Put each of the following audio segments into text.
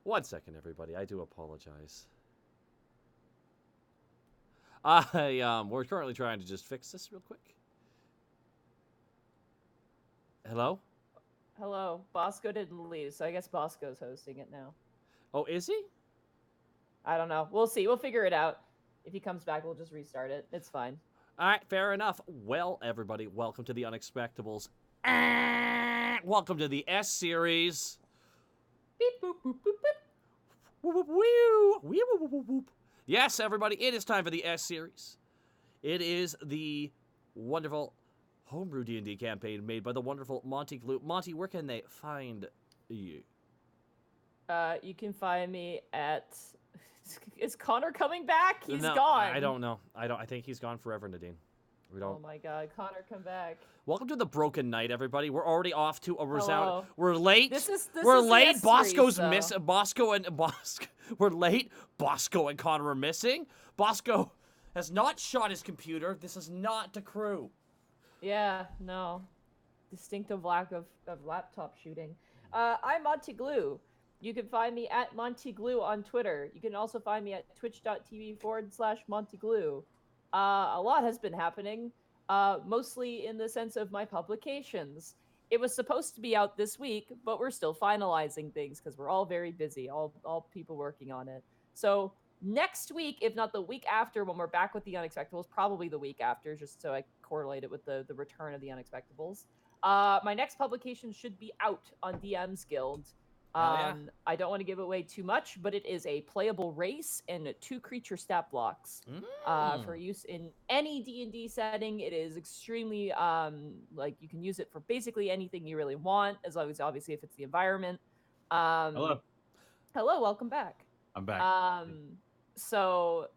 1 second, everybody. I do apologize. We're currently trying to just fix this real quick. Hello? Hello. Bosco didn't leave, so I guess Bosco's hosting it now. Oh, is he? I don't know. We'll see. We'll figure it out. If he comes back, we'll just restart it. It's fine. All right, fair enough. Well, everybody, welcome to the Unexpectables. Welcome to the S series. Beep boop boop boop boop. Whoop, whoop, whew. Whew, whoop, whoop, whoop. Yes, everybody, it is time for the S series. It is the wonderful homebrew D&D campaign made by the wonderful Monty Glue. Monty, where can they find you? You can find me at. Is Connor coming back? He's No, gone. I don't know. I think he's gone forever, Nadine. We don't. Oh my God, Connor, come back. Welcome to the Broken Night, everybody. We're already off to a resound. Hello. We're late. This is We're the late. S Bosco's series, though. Bosco and Bosco. We're late. Bosco and Connor are missing. Bosco has not shot his computer. This is not the crew. Yeah, no. Distinctive lack of laptop shooting. I'm Monty Glue. You can find me at Monty Glue on Twitter. You can also find me at twitch.tv/Monty Glue. A lot has been happening, mostly in the sense of my publications. It was supposed to be out this week, but we're still finalizing things because we're all very busy, all people working on it. So next week, if not the week after, when we're back with the Unexpectables, probably the week after, just so I correlate it with the return of the Unexpectables. My next publication should be out on DM's Guild. Yeah. I don't want to give away too much, but it is a playable race and 2 creature stat blocks for use in any D&D setting. It is extremely like you can use it for basically anything you really want, as long as obviously if it's the environment. Hello. Hello, welcome back. I'm back. So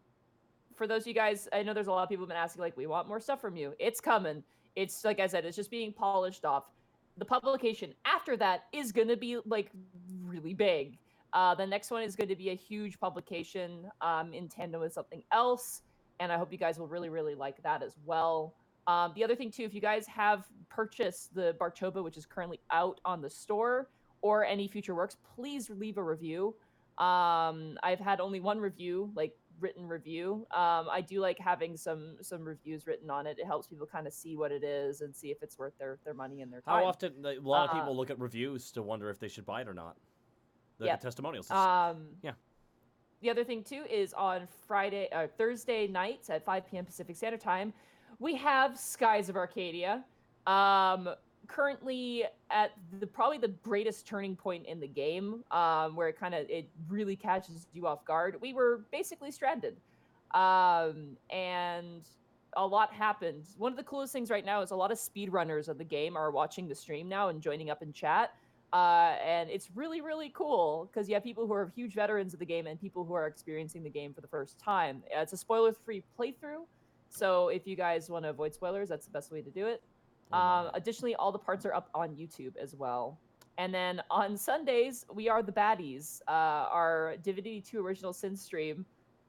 for those of you guys, I know there's a lot of people who've been asking, like, we want more stuff from you. It's coming. It's, like I said, it's just being polished off. The publication after that is going to be, like, really big. The next one is going to be a huge publication in tandem with something else, and I hope you guys will really, really like that as well. The other thing, too, if you guys have purchased the Bartoba, which is currently out on the store, or any future works, please leave a review. I've had only one review, like, written review. I do like having some reviews written on it. It helps people kind of see what it is and see if it's worth their money and their time. How often a lot of people look at reviews to wonder if they should buy it or not? The testimonials. Yeah. The other thing too is on Thursday nights at 5 p.m. Pacific Standard Time, we have Skies of Arcadia. Currently at probably the greatest turning point in the game, where it really catches you off guard. We were basically stranded, and a lot happened. One of the coolest things right now is a lot of speedrunners of the game are watching the stream now and joining up in chat. And it's really, really cool because you have people who are huge veterans of the game and people who are experiencing the game for the first time. It's a spoiler-free playthrough, so if you guys want to avoid spoilers, that's the best way to do it. Additionally, all the parts are up on YouTube as well. And then on Sundays, we are the baddies. Our Divinity 2 Original Sin stream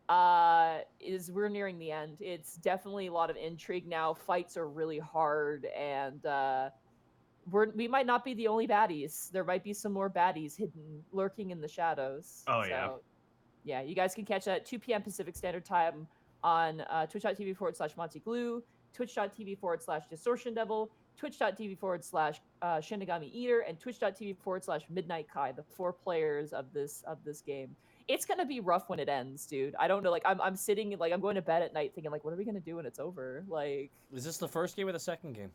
we're nearing the end. It's definitely a lot of intrigue now. Fights are really hard, and we might not be the only baddies. There might be some more baddies hidden, lurking in the shadows. Oh, yeah. Yeah, you guys can catch that at 2 p.m. Pacific Standard Time on twitch.tv/Monty Glue, twitch.tv/Distortion Devil, twitch.tv/Shinigami Eater, and twitch.tv/Midnight Kai, the 4 players of this game. It's gonna be rough when it ends, dude. I don't know. Like I'm sitting, like I'm going to bed at night thinking, like, what are we gonna do when it's over? Like, is this the first game or the second game?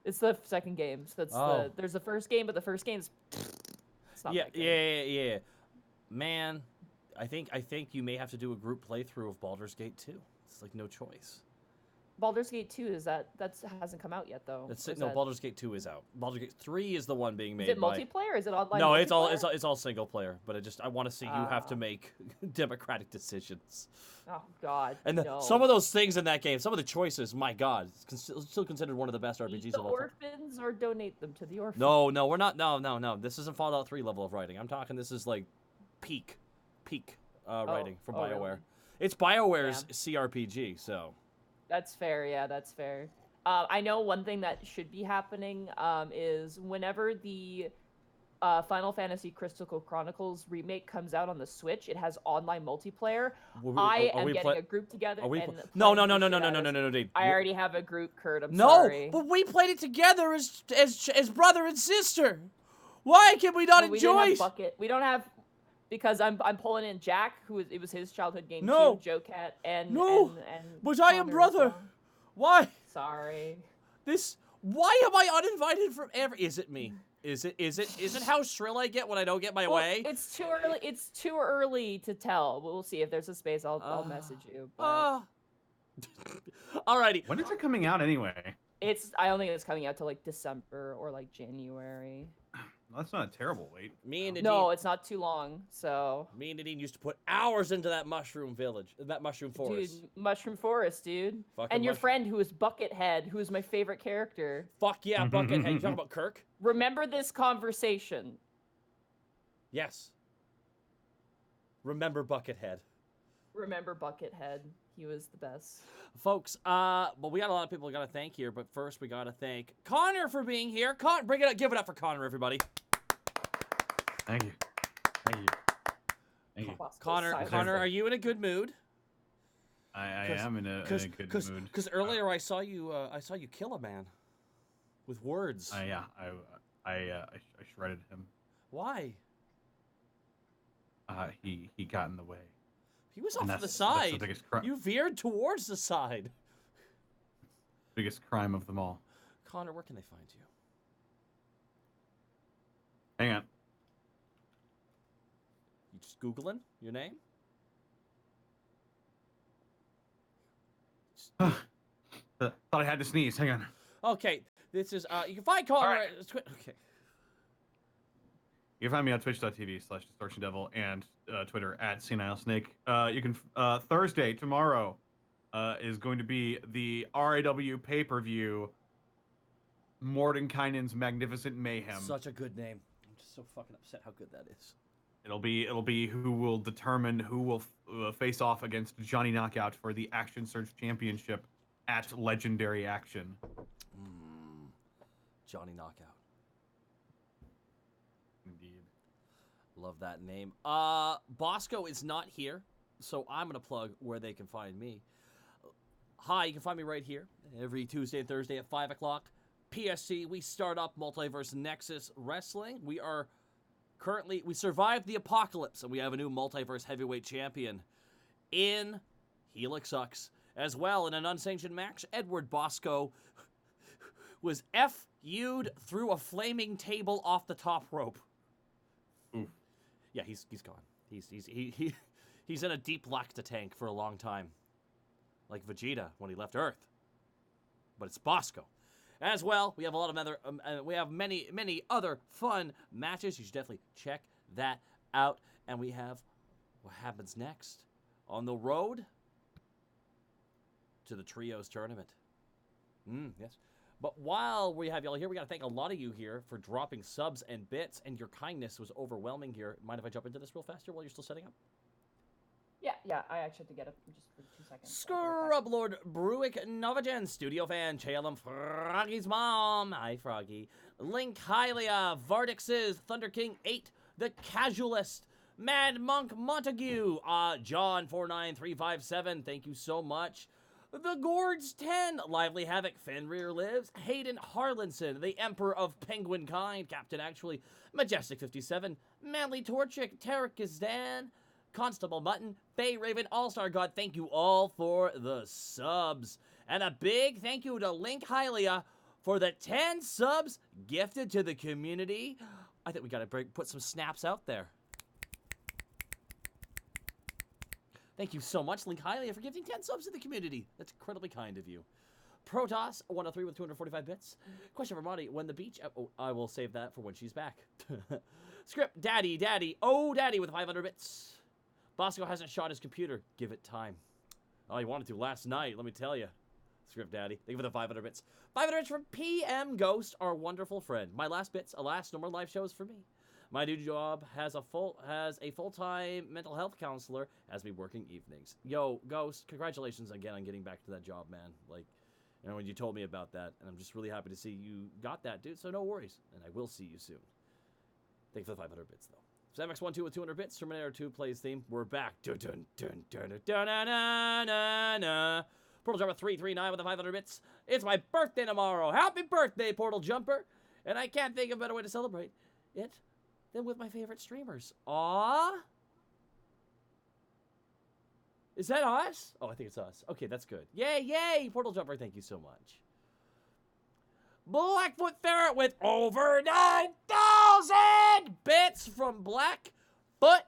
It's the second game. So there's the first game, but the first game's it's not that good. Yeah. Man, I think you may have to do a group playthrough of Baldur's Gate 2. It's like no choice. Baldur's Gate 2 that hasn't come out yet though. Baldur's Gate 2 is out. Baldur's Gate 3 is the one being made. Is it multiplayer? Is it online? No, it's all single player. But I want to see you have to make democratic decisions. Oh God. And some of those things in that game, some of the choices, my God, it's still considered one of the best RPGs of all time. Orphans or donate them to the orphans. No, we're not. No. This isn't Fallout 3 level of writing. I'm talking. This is like peak writing from BioWare. Really? It's BioWare's CRPG, so. That's fair. Yeah, that's fair. I know one thing that should be happening is whenever the Final Fantasy Crystal Chronicles remake comes out on the Switch, it has online multiplayer. Are I am we getting a group together Are we? and No, no, playing no, the no, no, shit no, out no, of no, this. no, no, Dave. I already have a group, Kurt. I'm No, sorry. but we played it together as brother and sister. Why can we not Well, we didn't enjoy? have Bucket. We don't have because I'm pulling in Jack, it was his childhood game No. too. Joe Cat and No, but I am Connor as brother. well. Why? Sorry. Why am I uninvited from every? Is it me? Is it how shrill I get when I don't get my way? It's too early. It's too early to tell. We'll see if there's a space. I'll message you. But alrighty. When is it coming out anyway? I don't think it's coming out till like December or like January. Well, that's not a terrible wait. Me and Nadine, No, it's not too long. So me and Nadine used to put hours into that mushroom village, that mushroom forest. dude, Mushroom Forest, dude. Fucking And your friend who is Buckethead, who is my favorite character. Fuck yeah, Buckethead. You talking about Kirk? Remember this conversation. Yes. Remember Buckethead. Remember Buckethead. He was the best. Folks, well, we got a lot of people we gotta thank here, but first we gotta thank Connor for being here. Bring it up, give it up for Connor, everybody. Thank you. Thank you. Thank you. Connor, are you in a good mood? I am in a good mood. Because earlier I saw you kill a man with words. Yeah, I shredded him. Why? He got in the way. He was off to the That's side. the biggest You veered towards the side. biggest crime of them all. Connor, where can they find you? Hang on. You just Googling your name? Thought I had to sneeze. Hang on. Okay, this is, you can find Connor All right. okay. You can find me on twitch.tv/distortiondevil and Twitter @SenileSnake. You can Thursday, tomorrow, is going to be the RAW pay-per-view, Mordenkainen's Magnificent Mayhem. Such a good name. I'm just so fucking upset how good that is. It'll be who will determine who will face off against Johnny Knockout for the Action Surge Championship at Legendary Action. Johnny Knockout. Indeed. Love that name. Bosco is not here, so I'm gonna plug where they can find me. Hi, you can find me right here every Tuesday and Thursday at 5 o'clock. PSC, we start up Multiverse Nexus Wrestling. We survived the apocalypse, and we have a new Multiverse Heavyweight Champion in Helix Sucks. As well, in an unsanctioned match, Edward Bosco was FU'd through a flaming table off the top rope. Oof. Yeah, he's gone. He's in a deep lacta tank for a long time, like Vegeta when he left Earth. But it's Bosco. As well, we have a lot of other, we have many other fun matches. You should definitely check that out. And we have what happens next on the road to the Trios tournament. Yes. But while we have y'all here, we got to thank a lot of you here for dropping subs and bits, and your kindness was overwhelming here. Mind if I jump into this real fast here while you're still setting up? Yeah, I actually have to get up just for 2 seconds. Scrub Lord Bruick Novagen, Studio Fan, Chalem Froggy's mom, hi Froggy, Link Hylia, Vardix's, Thunder King 8, The Casualist, Mad Monk Montague, John49357, thank you so much. The Gourds 10, Lively Havoc, Fenrir Lives, Hayden Harlinson, the Emperor of Penguin Kind, Captain Actually, Majestic 57, Manly Torchic, Tarakistan, Constable Mutton, Bay Raven, All-Star God, thank you all for the subs. And a big thank you to Link Hylia for the 10 subs gifted to the community. I think we gotta put some snaps out there. Thank you so much, Link Hylia, for gifting 10 subs to the community. That's incredibly kind of you. Protoss, 103 with 245 bits. Question for Monty, when the beach... Oh, I will save that for when she's back. Script, Daddy, oh, Daddy with 500 bits. Bosco hasn't shot his computer. Give it time. Oh, he wanted to last night, let me tell you. Script Daddy, thank you for the 500 bits. 500 bits from PM Ghost, our wonderful friend. My last bits, alas, no more live shows for me. My new job has a full-time mental health counselor, has me working evenings. Yo, Ghost, congratulations again on getting back to that job, man. Like, you know, when you told me about that, and I'm just really happy to see you got that, dude, so no worries. And I will see you soon. Thank you for the 500 bits, though. SamX12 with 200 bits. Terminator 2 plays theme. We're back. Dun dun dun dun dun dun dun dun dun dun. Portal Jumper 339 with the 500 bits. It's my birthday tomorrow. Happy birthday, Portal Jumper. And I can't think of a better way to celebrate it than with my favorite streamers. Aww. Is that us? Oh, I think it's us. Okay, that's good. Yay, yay, Portal Jumper. Thank you so much. Blackfoot Ferret with over 9,000 bits from Blackfoot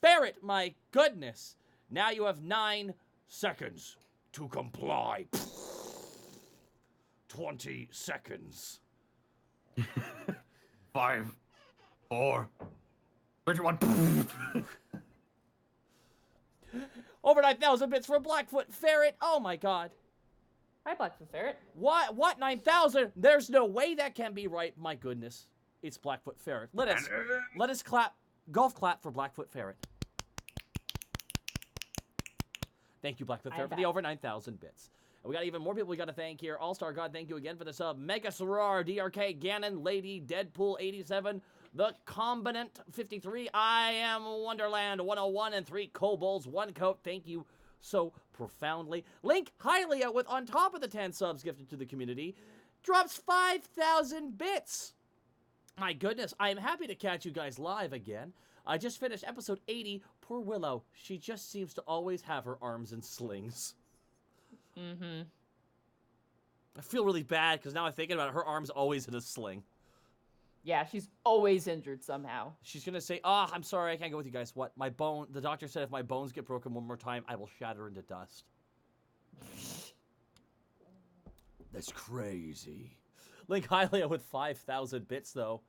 Ferret. My goodness. Now you have 9 seconds to comply. 20 seconds. 5, 4, 31. Over 9,000 bits for Blackfoot Ferret. Oh my god. Hi, Blackfoot Ferret. What 9,000? There's no way that can be right. My goodness. It's Blackfoot Ferret. Let us clap. Golf clap for Blackfoot Ferret. Thank you, Blackfoot Ferret, for the over 9,000 bits. And we got even more people we got to thank here. All-Star God, thank you again for the sub. Mega Soror, DRK, Ganon, Lady, Deadpool 87, The Combinant 53, I Am Wonderland 101, and 3 Kobolds, 1 coat. Thank you so profoundly. Link Hylia with on top of the 10 subs gifted to the community drops 5,000 bits. My goodness, I am happy to catch you guys live again. I just finished episode 80. Poor Willow. She just seems to always have her arms in slings. Mm-hmm. I feel really bad because now I'm thinking about it. Her arm's always in a sling. Yeah, she's always injured somehow. She's going to say, I'm sorry, I can't go with you guys. What? My bone, the doctor said if my bones get broken one more time, I will shatter into dust. That's crazy. Link Hylia with 5,000 bits, though.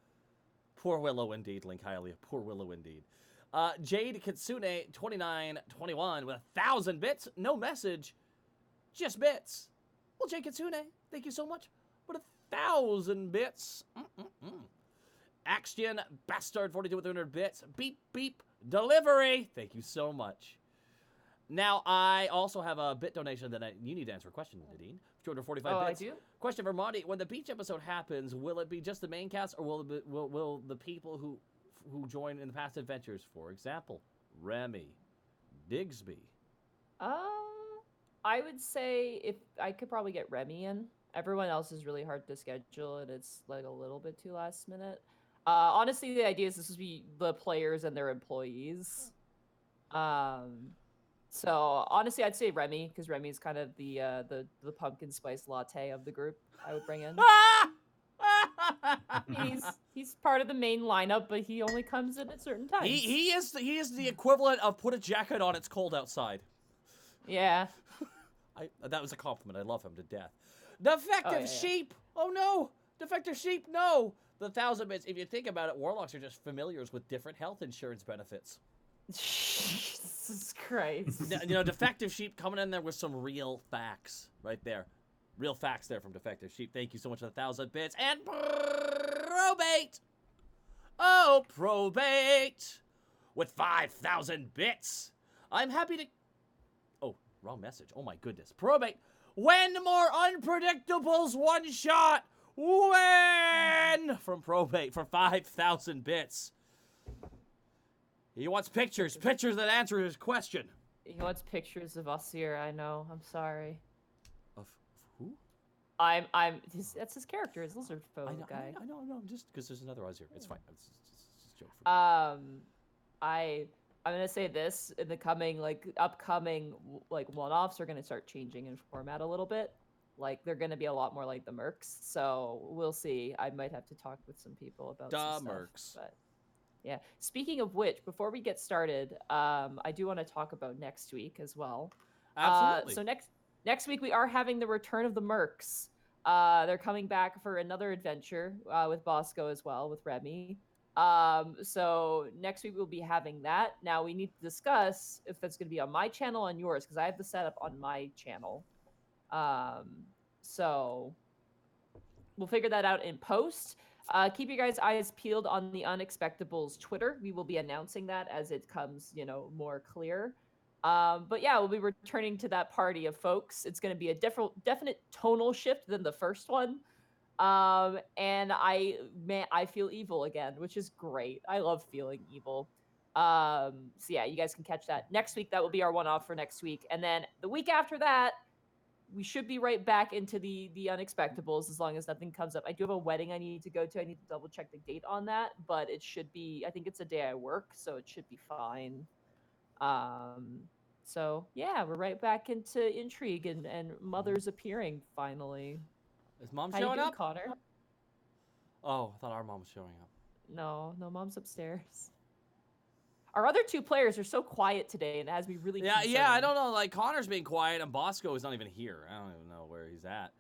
Poor Willow indeed, Link Hylia. Poor Willow indeed. Jade Kitsune 2921 with 1,000 bits. No message, just bits. Well, Jade Kitsune, thank you so much. With 1,000 bits. Action Bastard 42 with 100 bits. Beep, beep, delivery. Thank you so much. Now, I also have a bit donation that you need to answer a question, Nadine. 245 bits. I do? Question for Monty. When the beach episode happens, will it be just the main cast, or will the people who join in the past adventures, for example, Remy, Digsby? I would say if I could probably get Remy in. Everyone else is really hard to schedule, and it's like a little bit too last minute. Honestly, the idea is this would be the players and their employees. So honestly, I'd say Remy, because Remy is kind of the pumpkin spice latte of the group. I would bring in. He's part of the main lineup, but he only comes in at certain times. He is the equivalent of put a jacket on. It's cold outside. Yeah. That was a compliment. I love him to death. Defective sheep. Oh no, defective sheep. No. The 1,000 bits. If you think about it, warlocks are just familiars with different health insurance benefits. Jesus Christ. You know, defective sheep coming in there with some real facts right there. Real facts there from defective sheep. Thank you so much for the 1,000 bits. And probate. Oh, probate. With 5,000 bits. I'm happy to... Oh, wrong message. Oh my goodness. Probate. When more unpredictables one shot. When from probate for 5,000 bits. He wants pictures that answer his question. He wants pictures of us here. I know. I'm sorry. Of who? That's his character, his lizard folk guy. I know. Just because there's another Oz here. It's fine. It's a joke for me. I'm gonna say this in the upcoming one-offs are gonna start changing in format a little bit. Like they're gonna be a lot more like the Mercs. So we'll see. I might have to talk with some people about some stuff, Mercs. but yeah. Speaking of which, before we get started, I do want to talk about next week as well. Absolutely. So next week we are having the return of the Mercs. They're coming back for another adventure with Bosco as well, with Remy. So next week we'll be having that. Now we need to discuss if that's going to be on my channel and yours, because I have the setup on my channel. So we'll figure that out in post. Keep your guys' eyes peeled on the Unexpectables Twitter. We will be announcing that as it comes, more clear. But yeah, we'll be returning to that party of folks. It's going to be a definite tonal shift than the first one. And I feel evil again, which is great. I love feeling evil. So yeah, you guys can catch that next week. That will be our one-off for next week, and then the week after that, we should be right back into the unexpectables as long as nothing comes up. I do have a wedding I need to go to. I need to double check the date on that, but it should be. I think it's a day I work, so it should be fine. Um, so yeah, we're right back into intrigue and mothers appearing finally. Is mom How you showing doing, up? Connor? Oh, I thought our mom was showing up. No, no, mom's upstairs. Our other two players are so quiet today, and it has me really Yeah, concerned. I don't know. Like, Connor's being quiet, and Bosco is not even here. I don't even know where he's at.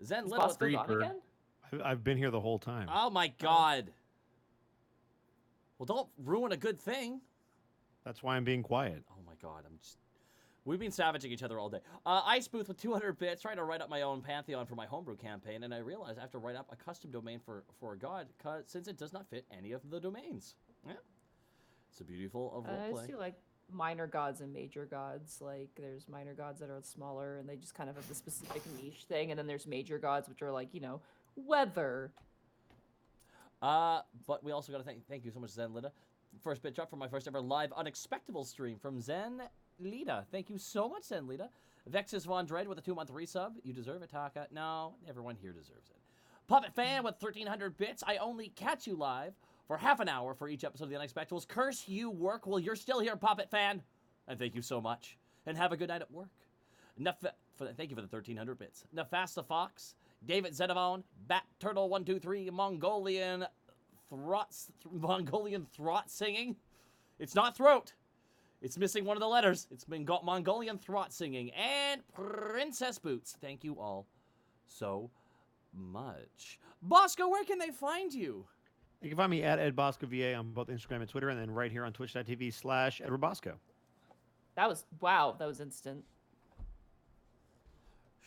Zen Is Little. Bosco gone Creeper. again? I've been here the whole time. Oh my God. Well, don't ruin a good thing. That's why I'm being quiet. Oh my God, we've been savaging each other all day. Ice Booth with 200 bits, trying to write up my own pantheon for my homebrew campaign, and I realized I have to write up a custom domain for a god, since it does not fit any of the domains. Yeah. It's a beautiful of I roleplay. see like minor gods and major gods. Like there's minor gods that are smaller and they just kind of have the specific niche thing, and then there's major gods which are like weather. But we also got to thank you so much, Zen Lida. First bit drop for my first ever live Unexpectable stream from Zen Lida. Thank you so much, Zen Lida. Vexus Von Dread with a 2-month resub. You deserve it, Taka. No, everyone here deserves it. Puppet Fan with 1,300 bits. I only catch you live for half an hour for each episode of the Unexpectables. Curse you, work. Well, you're still here, Puppet Fan. And thank you so much. And have a good night at work. Thank you for the 1,300 bits. Nefasta Fox, David Zenavon, Bat Turtle 123, Mongolian throat singing. It's not throat. It's missing one of the letters. It's been got Mongolian throat singing. And Princess Boots. Thank you all so much. Bosco, where can they find you? You can find me at EdBoscoVA on both Instagram and Twitter, and then right here on twitch.tv/EdwardBosco. That was instant.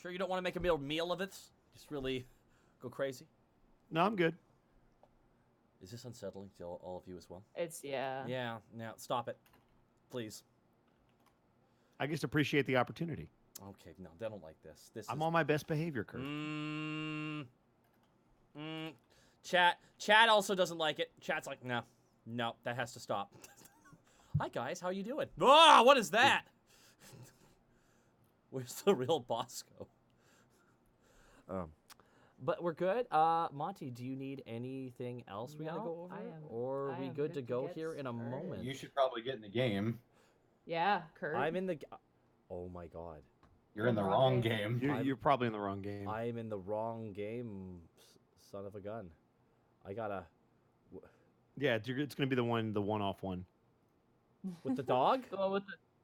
Sure you don't want to make a meal of it? Just really go crazy? No, I'm good. Is this unsettling to all of you as well? It's Yeah, now stop it. Please. I just appreciate the opportunity. Okay, no, they don't like this. I'm on my best behavior, Kurt. Chat also doesn't like it. Chat's like, no, that has to stop. Hi guys, how you doing? Ah, what is that? Where's the real Bosco? But we're good. Monty, do you need anything else we gotta No, go over? I Or are we am good to go get here in a started. moment? You should probably get in the game. Yeah, Kurt. I'm in the... Oh my God. You're in the wrong game. You're probably in the wrong game. I'm in the wrong game, son of a gun. I gotta... Yeah, it's going to be the one-off one. With the dog? the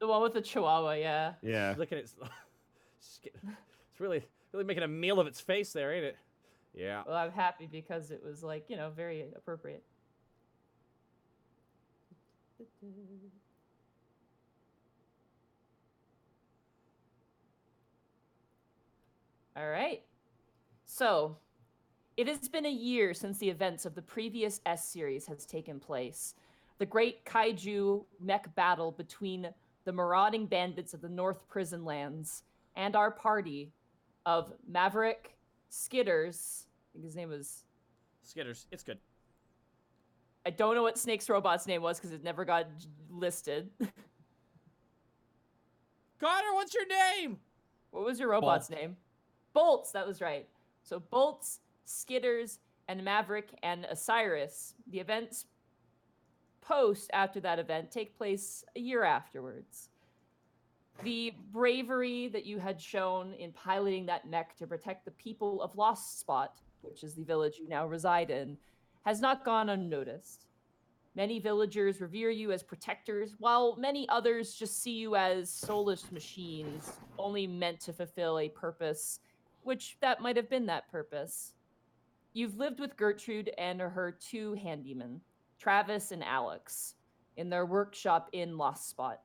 one with the chihuahua, yeah. Yeah. Look at it. It's really making a meal of its face there, ain't it? Yeah. Well, I'm happy because it was like, very appropriate. All right. So, it has been a year since the events of the previous S series has taken place. The great kaiju mech battle between the marauding bandits of the North Prison Lands and our party of Maverick, Skitters, I think his name was... Skitters, it's good. I don't know what Snake's robot's name was because it never got listed. Connor, what's your name? What was your robot's name? Bolts, that was right. So Bolts, Skitters, and Maverick and Osiris. The events post after that event take place a year afterwards. The bravery that you had shown in piloting that mech to protect the people of Lost Spot, which is the village you now reside in, has not gone unnoticed. Many villagers revere you as protectors, while many others just see you as soulless machines, only meant to fulfill a purpose, which that might have been that purpose. You've lived with Gertrude and her two handymen, Travis and Alex, in their workshop in Lost Spot.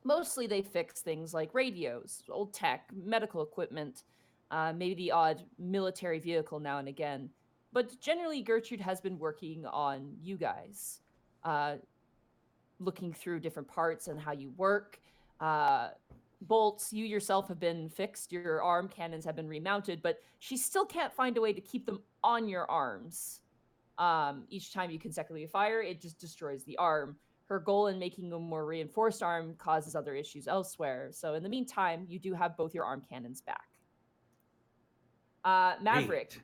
Mostly they fix things like radios, old tech, medical equipment, maybe the odd military vehicle now and again. But generally, Gertrude has been working on you guys, looking through different parts and how you work, bolts, you yourself have been fixed, your arm cannons have been remounted, but she still can't find a way to keep them on your arms. Each time you consecutively fire, it just destroys the arm. Her goal in making a more reinforced arm causes other issues elsewhere. So in the meantime, you do have both your arm cannons back. Maverick. Great.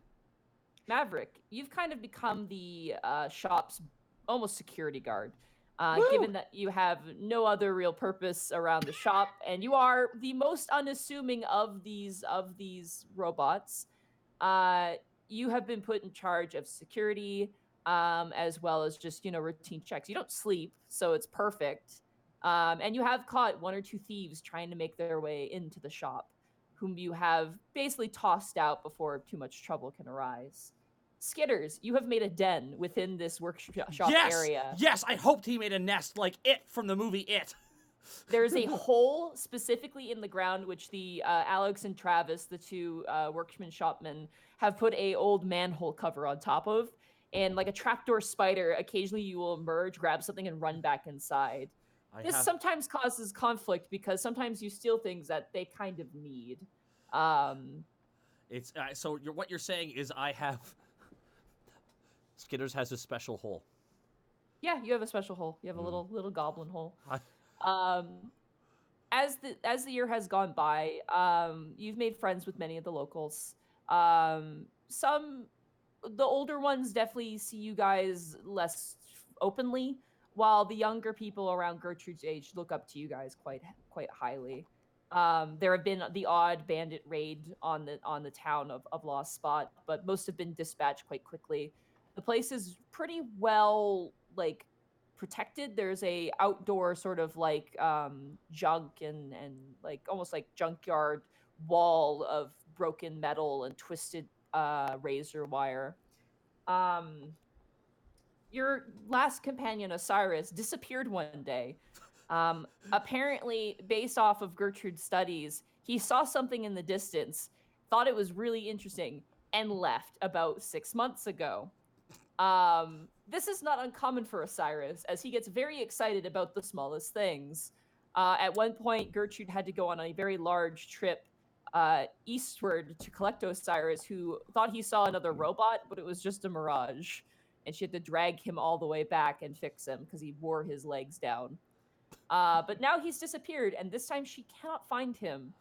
Maverick, you've kind of become the shop's almost security guard. Woo! Given that you have no other real purpose around the shop, and you are the most unassuming of these robots, uh, you have been put in charge of security, as well as just routine checks. You don't sleep, so it's perfect. And you have caught one or two thieves trying to make their way into the shop, whom you have basically tossed out before too much trouble can arise. Skitters, you have made a den within this workshop Yes! area. Yes, I hoped he made a nest like It from the movie It. There's a hole specifically in the ground, which the Alex and Travis, the two workman shopmen, have put a old manhole cover on top of. And like a trapdoor spider, occasionally you will emerge, grab something, and run back inside. This sometimes causes conflict because sometimes you steal things that they kind of need. It's so what you're saying is I have Skitters has a special hole. Yeah, you have a special hole. You have a little goblin hole. As the year has gone by, you've made friends with many of the locals. Some the older ones definitely see you guys less openly, while the younger people around Gertrude's age look up to you guys quite highly. There have been the odd bandit raid on the town of Lost Spot, but most have been dispatched quite quickly. The place is pretty well like protected. There's a outdoor sort of like junk and like almost like junkyard wall of broken metal and twisted razor wire. Your last companion, Osiris, disappeared one day. Apparently, based off of Gertrude's studies, he saw something in the distance, thought it was really interesting, and left about 6 months ago. This is not uncommon for Osiris, as he gets very excited about the smallest things. At one point, Gertrude had to go on a very large trip eastward to collect Osiris, who thought he saw another robot, but it was just a mirage. And she had to drag him all the way back and fix him because he wore his legs down. But now he's disappeared, and this time she cannot find him.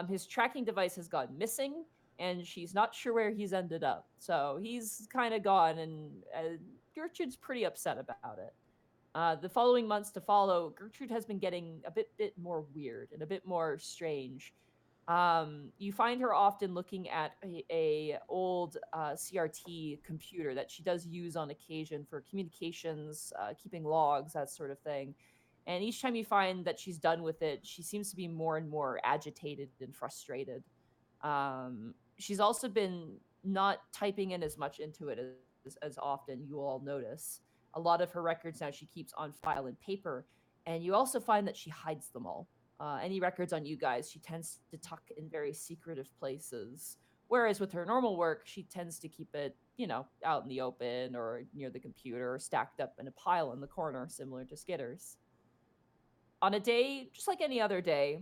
His tracking device has gone missing, and she's not sure where he's ended up. So he's kind of gone, and Gertrude's pretty upset about it. The following months to follow, Gertrude has been getting a bit more weird and a bit more strange. You find her often looking at a old CRT computer that she does use on occasion for communications, keeping logs, that sort of thing. And each time you find that she's done with it, she seems to be more and more agitated and frustrated. She's also been not typing in as much into it as often, you will all notice. A lot of her records now she keeps on file in paper, and you also find that she hides them all. Any records on you guys, she tends to tuck in very secretive places. Whereas with her normal work, she tends to keep it, out in the open or near the computer or stacked up in a pile in the corner, similar to Skitters. On a day, just like any other day,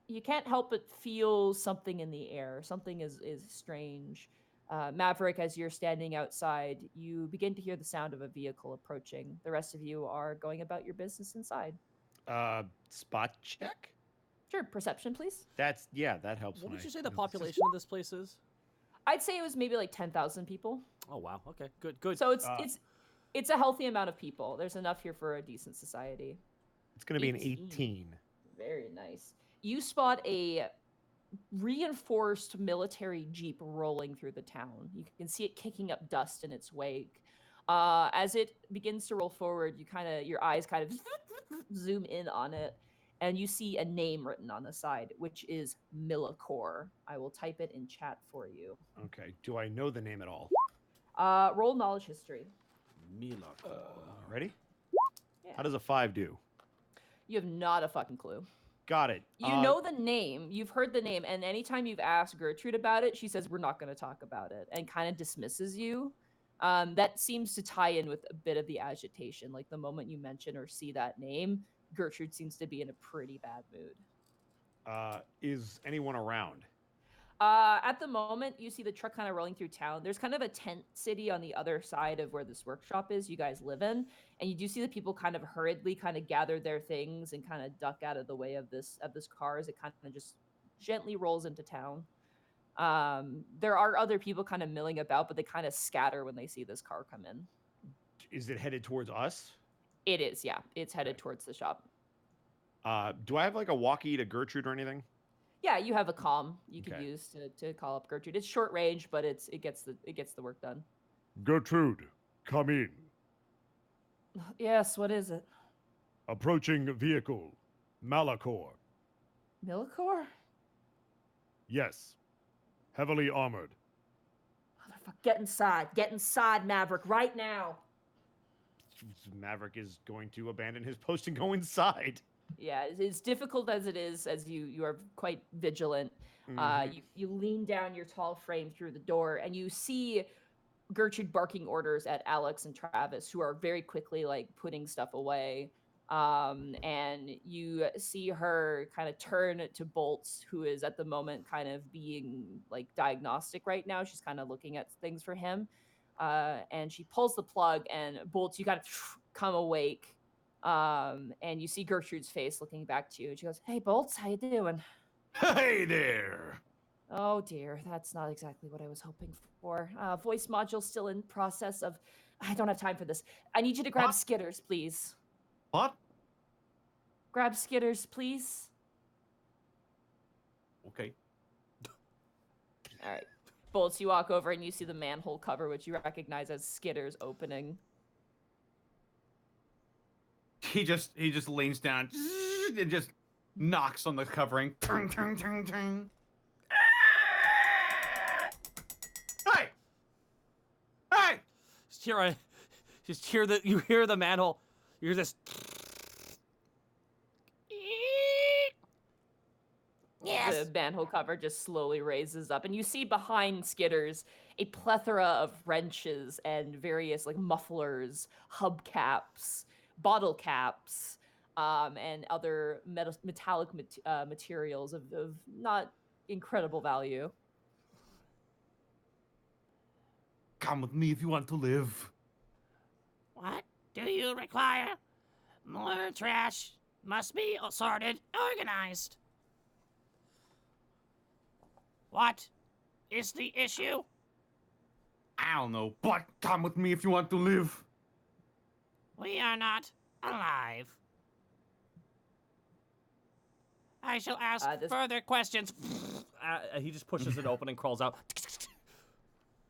you can't help but feel something in the air. Something is strange. Maverick, as you're standing outside, you begin to hear the sound of a vehicle approaching. The rest of you are going about your business inside. Spot check? Sure, perception, please. That helps. What would you say the population of this place is? I'd say it was maybe like 10,000 people. Oh wow. Okay. Good. So it's a healthy amount of people. There's enough here for a decent society. It's going to be an 18. Very nice. You spot a reinforced military jeep rolling through the town. You can see it kicking up dust in its wake. As it begins to roll forward, your eyes kind of zoom in on it, and you see a name written on the side, which is Millicor. I will type it in chat for you. Okay. Do I know the name at all? Roll knowledge history. Millicor. Ready? Yeah. How does a 5 do? You have not a fucking clue. Got it. You know the name. You've heard the name. And anytime you've asked Gertrude about it, she says, we're not going to talk about it, and kind of dismisses you. That seems to tie in with a bit of the agitation. Like the moment you mention or see that name, Gertrude seems to be in a pretty bad mood. Is anyone around? At the moment, you see the truck kind of rolling through town. There's kind of a tent city on the other side of where this workshop is you guys live in, and you do see the people kind of hurriedly kind of gather their things and kind of duck out of the way of this car as it kind of just gently rolls into town. There are other people kind of milling about, but they kind of scatter when they see this car come in. Is it headed towards us? It is, yeah. It's headed Okay. towards the shop. Do I have like a walkie to Gertrude or anything? Yeah, you have a comm you could Okay. use to call up Gertrude. It's short range, but it gets the work done. Gertrude, come in. Yes, what is it? Approaching vehicle. Malachor. Millicor? Yes. Heavily armored. Motherfucker, get inside. Get inside, Maverick, right now. Maverick is going to abandon his post and go inside. Yeah, as difficult as it is, as you are quite vigilant. Mhm. You lean down your tall frame through the door, and you see Gertrude barking orders at Alex and Travis, who are very quickly like putting stuff away. And you see her kind of turn to Bolts, who is at the moment kind of being like diagnostic right now. She's kind of looking at things for him. And she pulls the plug, and Bolts, you kind of come awake. And you see Gertrude's face looking back to you. And she goes, "Hey, Bolts, how you doing?" Hey there. Oh dear, that's not exactly what I was hoping for. Voice module still in process of. I don't have time for this. I need you to grab What? Skitters, please. What? Grab Skitters, please. Okay. All right. Bolts, you walk over and you see the manhole cover, which you recognize as Skitters opening. He just leans down and just knocks on the covering. Tung, tung, tung, tung. Hey! Hey! Just hear that you hear the manhole. You hear this. The manhole cover just slowly raises up, and you see behind Skitters a plethora of wrenches and various like mufflers, hubcaps, bottle caps, and other metallic materials of not incredible value. Come with me if you want to live. What do you require? More trash must be sorted, organized. What is the issue? I don't know, but come with me if you want to live. We are not alive. I shall ask further questions. He just pushes it open and crawls out.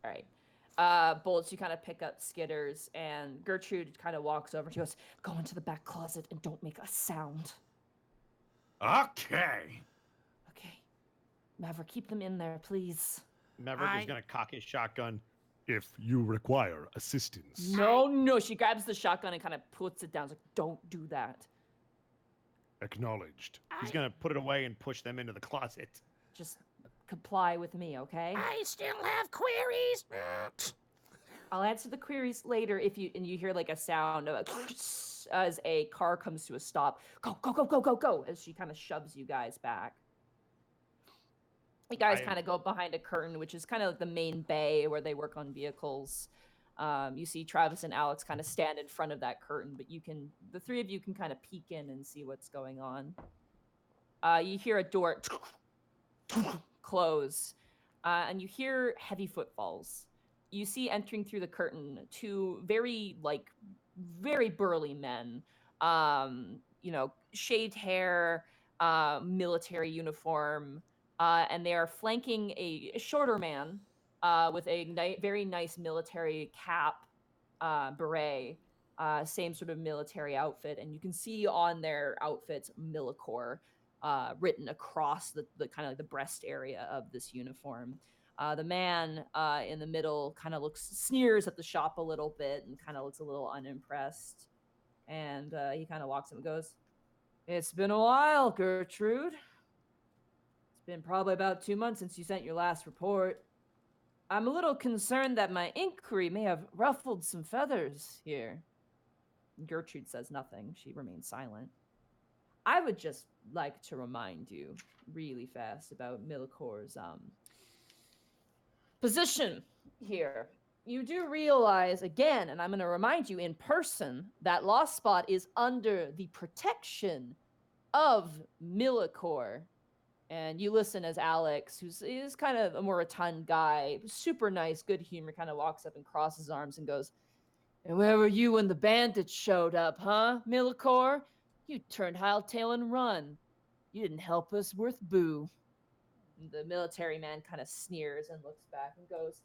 All right. Bullets, you kind of pick up Skitters, and Gertrude kind of walks over. She goes, "Go into the back closet and don't make a sound." Okay. Okay. Maverick, keep them in there, please. Maverick is going to cock his shotgun. If you require assistance. No. She grabs the shotgun and kind of puts it down. She's like, "Don't do that. Acknowledged. He's going to put it away and push them into the closet. Just comply with me, okay? I still have queries. I'll answer the queries later if you hear like a sound of as a car comes to a stop. Go, as she kind of shoves you guys back. You guys kind of go behind a curtain, which is kind of like the main bay where they work on vehicles. You see Travis and Alex kind of stand in front of that curtain, but the three of you can kind of peek in and see what's going on. You hear a door close, and you hear heavy footfalls. You see entering through the curtain two very burly men. Shaved hair, military uniform, and they are flanking a shorter man with a very nice military cap, beret, same sort of military outfit, and you can see on their outfits Millicor written across the kind of the breast area of this uniform. The man in the middle kind of sneers at the shop a little bit and kind of looks a little unimpressed. And he kind of walks up and goes, "It's been a while, Gertrude. It's been probably about 2 months since you sent your last report. I'm a little concerned that my inquiry may have ruffled some feathers here." Gertrude says nothing. She remains silent. I would just like to remind you really fast about Milcor's position here. You do realize again, and I'm going to remind you in person, that Lost Spot is under the protection of Millicor. And you listen as Alex, is kind of a more rotund guy, super nice, good humor, kind of walks up and crosses his arms and goes, "And where were you when the bandits showed up, huh, Millicor? You turned hightail and run. You didn't help us worth boo." And the military man kind of sneers and looks back and goes,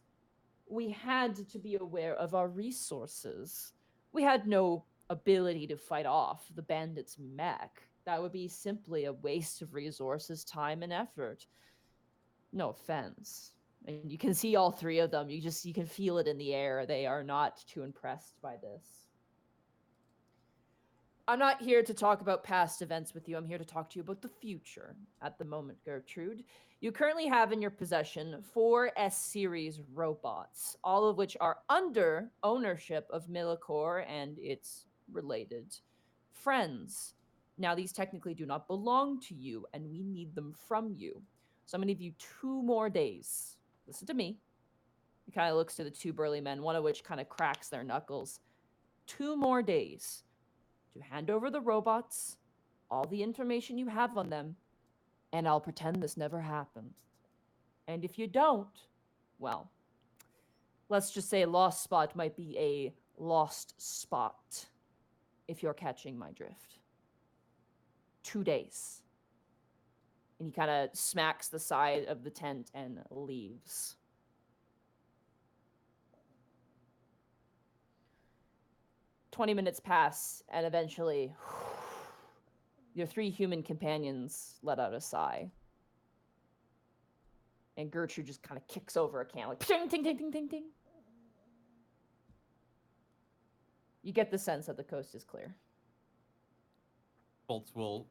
"We had to be aware of our resources. We had no ability to fight off the bandits' mech. That would be simply a waste of resources, time, and effort. No offense." And you can see all three of them. You can feel it in the air. They are not too impressed by this. I'm not here to talk about past events with you. I'm here to talk to you about the future at the moment, Gertrude. You currently have in your possession 4 S-series robots, all of which are under ownership of Millicor and its related friends. Now, these technically do not belong to you, and we need them from you. So I'm going to give you 2 more days. Listen to me. He kind of looks to the 2 burly men, one of which kind of cracks their knuckles. 2 more days to hand over the robots, all the information you have on them, and I'll pretend this never happened. And if you don't, well, let's just say Lost Spot might be a lost spot, if you're catching my drift. 2 days. And he kind of smacks the side of the tent and leaves. "20 minutes pass, and eventually, your 3 human companions let out a sigh. And Gertrude just kind of kicks over a can, like, ting, ting, ting, ting, ting, ting. You get the sense that the coast is clear. Bolts will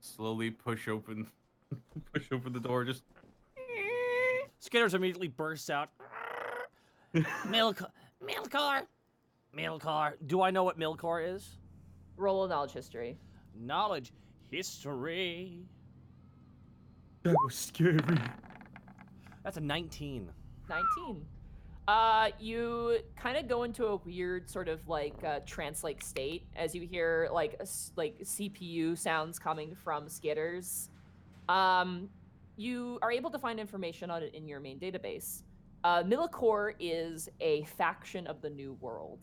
slowly push open the door. Just Skitters immediately bursts out. Milcor! Do I know what Milcor is? Roll a knowledge history. Knowledge history. that was scary. That's a 19. 19. You kind of go into a weird sort of like trance-like state as you hear like CPU sounds coming from Skitters. You are able to find information on it in your main database. Millicor is a faction of the New World.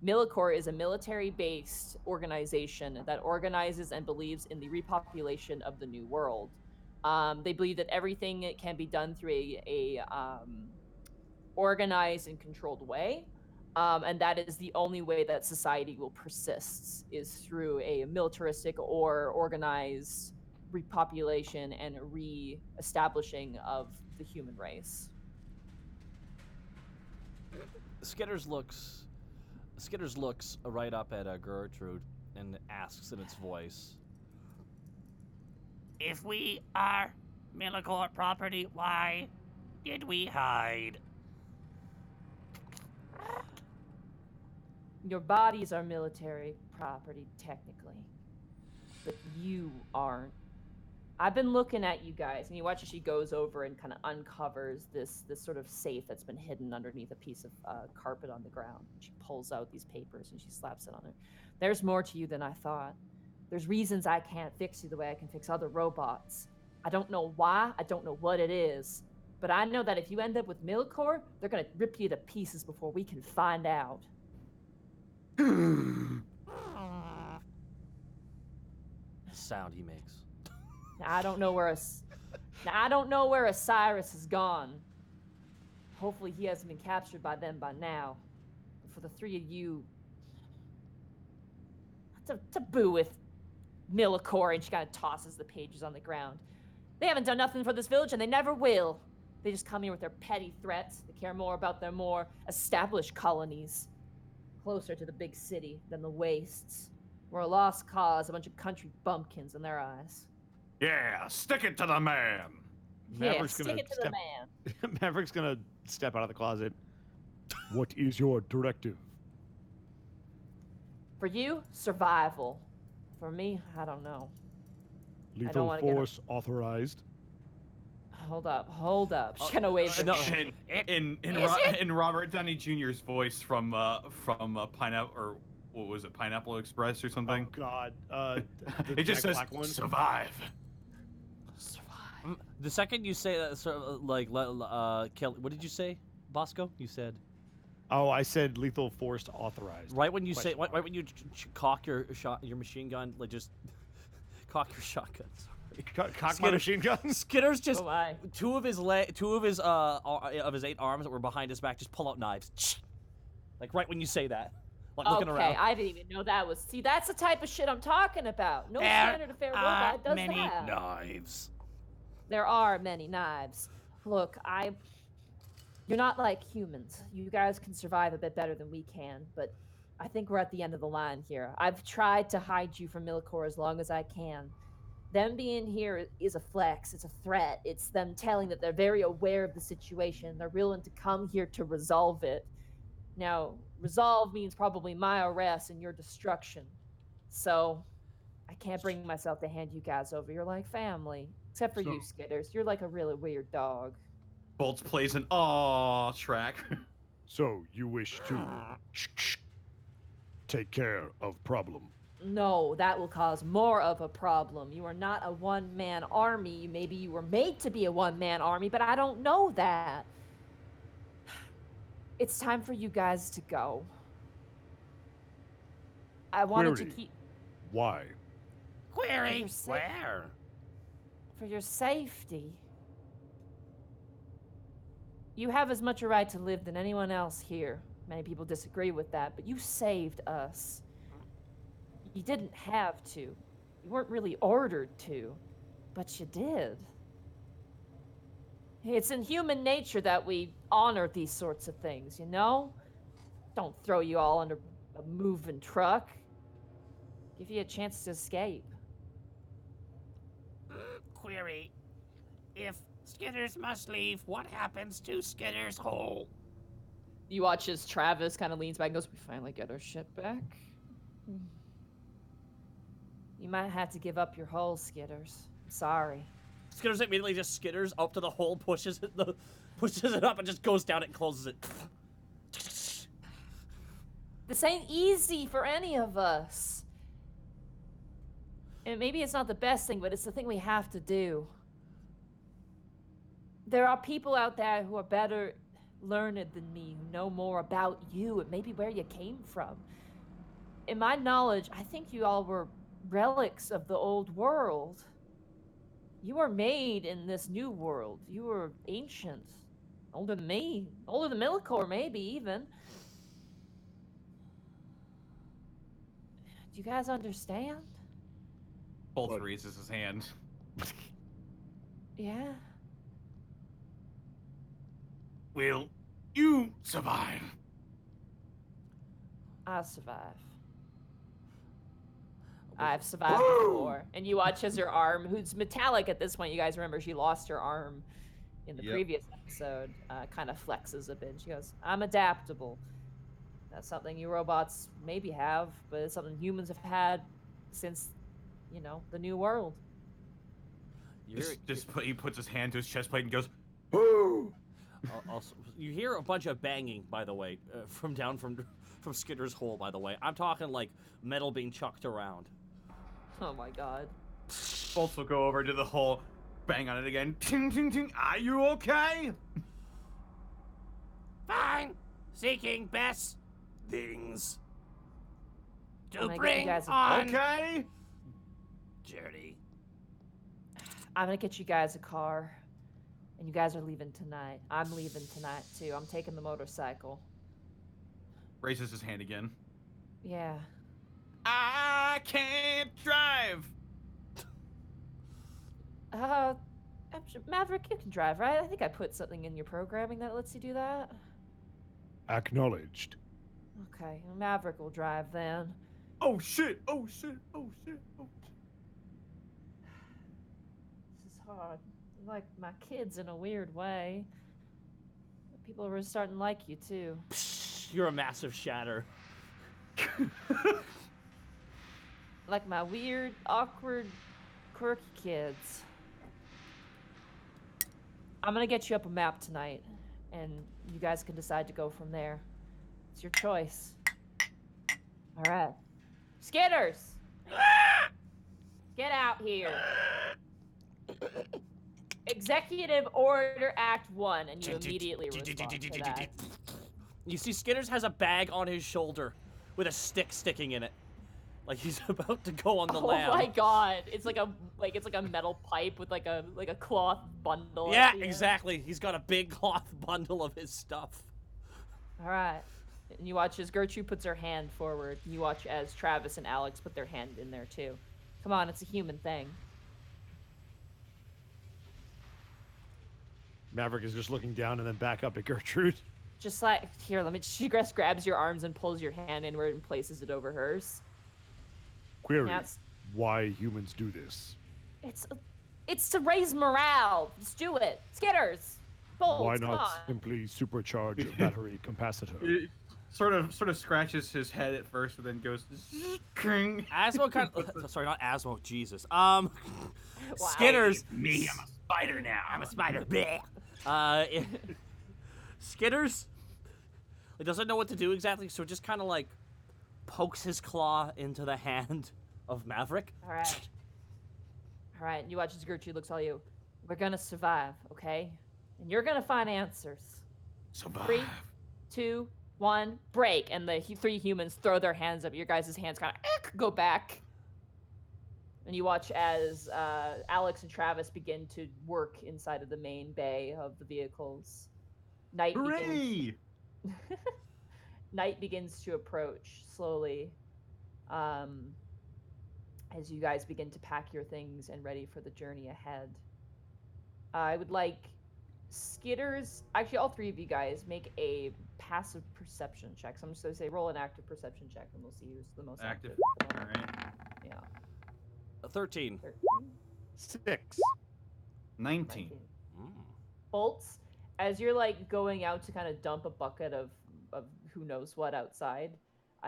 Millicor is a military-based organization that organizes and believes in the repopulation of the New World. They believe that everything can be done through a organized and controlled way, and that is the only way that society will persist, is through a militaristic or organized repopulation and re-establishing of the human race. Skitters looks right up at Gertrude and asks in its voice, If we are Millicor property, why did we hide? Your bodies are military property, technically, but you aren't. I've been looking at you guys, and you watch as she goes over and kind of uncovers this sort of safe that's been hidden underneath a piece of carpet on the ground. She pulls out these papers and she slaps it on her. "There's more to you than I thought. There's reasons I can't fix you the way I can fix other robots. I don't know why, I don't know what it is, but I know that if you end up with Millicor, they're gonna rip you to pieces before we can find out." sound he makes. Now, I don't know where Osiris has gone. Hopefully he hasn't been captured by them by now. But for the 3 of you to boo with Millicor, and she kind of tosses the pages on the ground. "They haven't done nothing for this village, and they never will. They just come here with their petty threats. They care more about their more established colonies, closer to the big city than the wastes. We're a lost cause, a bunch of country bumpkins in their eyes." Yeah, stick it to the man. Maverick's Yeah, gonna stick it to the man. Maverick's gonna step out of the closet. What is your directive? For you, survival. For me, I don't know. Lethal wanna get force authorized. Hold up. She's Oh, gonna wave. no. In Robert Downey Jr.'s voice from Pineapple, or what was it, Pineapple Express or something? Oh God. It just says Black one. survive. The second you say that, sort of Kelly, what did you say, Bosco? You said Oh, I said lethal force authorized. right when you say Question right when you cock your machine gun, like just cock your shotgun. Sorry. Cock my Skinner- machine gun. Skitter's just Oh my. two of his 8 arms that were behind his back just pull out knives. Like right when you say that, like looking Okay, around. I didn't even know that was. See, that's the type of shit I'm talking about. No There standard affair are robot does many that. Knives. There are many knives. Look, you're not like humans. You guys can survive a bit better than we can, but I think we're at the end of the line here. I've tried to hide you from Millicor as long as I can. Them being here is a flex. It's a threat. It's them telling that they're very aware of the situation. They're willing to come here to resolve it. Now, resolve means probably my arrest and your destruction. So, I can't bring myself to hand you guys over. You're like family. Except for you, Skitters. You're like a really weird dog. Bolts plays an aw track. So you wish to take care of problem. No, that will cause more of a problem. You are not a one-man army. Maybe you were made to be a one-man army, but I don't know that. It's time for you guys to go. I wanted to Query. keep Why? Query. You're sick. Where? for your safety. You have as much a right to live than anyone else here. Many people disagree with that, but you saved us. You didn't have to. You weren't really ordered to, but you did. It's in human nature that we honor these sorts of things, you know? Don't throw you all under a moving truck. Give you a chance to escape. Query. If Skitters must leave, what happens to Skitters' hole? You watch as Travis kind of leans back and goes, "We finally get our shit back." You might have to give up your hole, Skitters. Sorry. Skitters immediately just skitters up to the hole, pushes it up, and just goes down it and closes it. This ain't easy for any of us. And maybe it's not the best thing, but it's the thing we have to do. There are people out there who are better learned than me, who know more about you and maybe where you came from. In my knowledge, I think you all were relics of the old world. You were made in this new world. You were ancient. Older than me. Older than Millicor, maybe, even. Do you guys understand? Bolt What? raises his hand. Yeah? Will you survive? I'll survive. I've survived before. And you watch as her arm, who's metallic at this point, you guys remember she lost her arm in the Yep. previous episode, kind of flexes a bit. She goes, "I'm adaptable." That's something you robots maybe have, but it's something humans have had since, you know, the new world. He puts his hand to his chest plate and goes, Also, you hear a bunch of banging, by the way, from Skitter's hole. By the way, I'm talking like metal being chucked around. Oh my god. Bolts will go over to the hole, bang on it again. Ting, ting, ting. Are you okay? Fine. Seeking best things I'm to gonna get you bring guys a- on Okay. journey. I'm gonna get you guys a car, and you guys are leaving tonight. I'm leaving tonight too. I'm taking the motorcycle. Raises his hand again. Yeah. I can't drive. Maverick, you can drive, right? I think I put something in your programming that lets you do that. Acknowledged. Okay, Maverick will drive then. Oh shit! Oh shit! Oh shit! Oh shit! This is hard. You're like my kids in a weird way. People are starting to like you too. You're a massive shatter. Like my weird, awkward, quirky kids. I'm gonna get you up a map tonight, and you guys can decide to go from there. It's your choice. All right. Skitters! Get out here. Executive Order Act 1, and you immediately respond to that. You see Skitters has a bag on his shoulder with a stick sticking in it. Like he's about to go on the lam. Oh my god. It's like a metal pipe with like a cloth bundle. Yeah, at the end. exactly. He's got a big cloth bundle of his stuff. All right. And you watch as Gertrude puts her hand forward. You watch as Travis and Alex put their hand in there too. Come on, it's a human thing. Maverick is just looking down and then back up at Gertrude. Just like, here, let me. She grabs your arms and pulls your hand inward and places it over hers. Query. Yes. Why humans do this? It's to raise morale. Just do it. Skitters. Bolts, Why come not on. simply supercharge a battery capacitor? It sort of scratches his head at first, and then goes. Kring. Asmo kind of, sorry, not Asmo, Jesus. Skitters. Me, I'm a spider now. I'm a spider. Skitters, he doesn't know what to do exactly, so just kind of like pokes his claw into the hand of Maverick. All right. All right. You watch as Gertrude looks all you. We're gonna survive, okay? And you're gonna find answers. Survive. 3, 2, 1, break. And the three humans throw their hands up. Your guys' hands kind of go back. And you watch as Alex and Travis begin to work inside of the main bay of the vehicles. Night begins. Hooray! Night begins to approach slowly as you guys begin to pack your things and ready for the journey ahead. I would like Skitters, actually all three of you guys, make a passive perception check. So I'm just going to say roll an active perception check and we'll see who's the most active. All right. Yeah. A 13. 13, 6. 19. Bolts, as you're like going out to kind of dump a bucket of who knows what outside,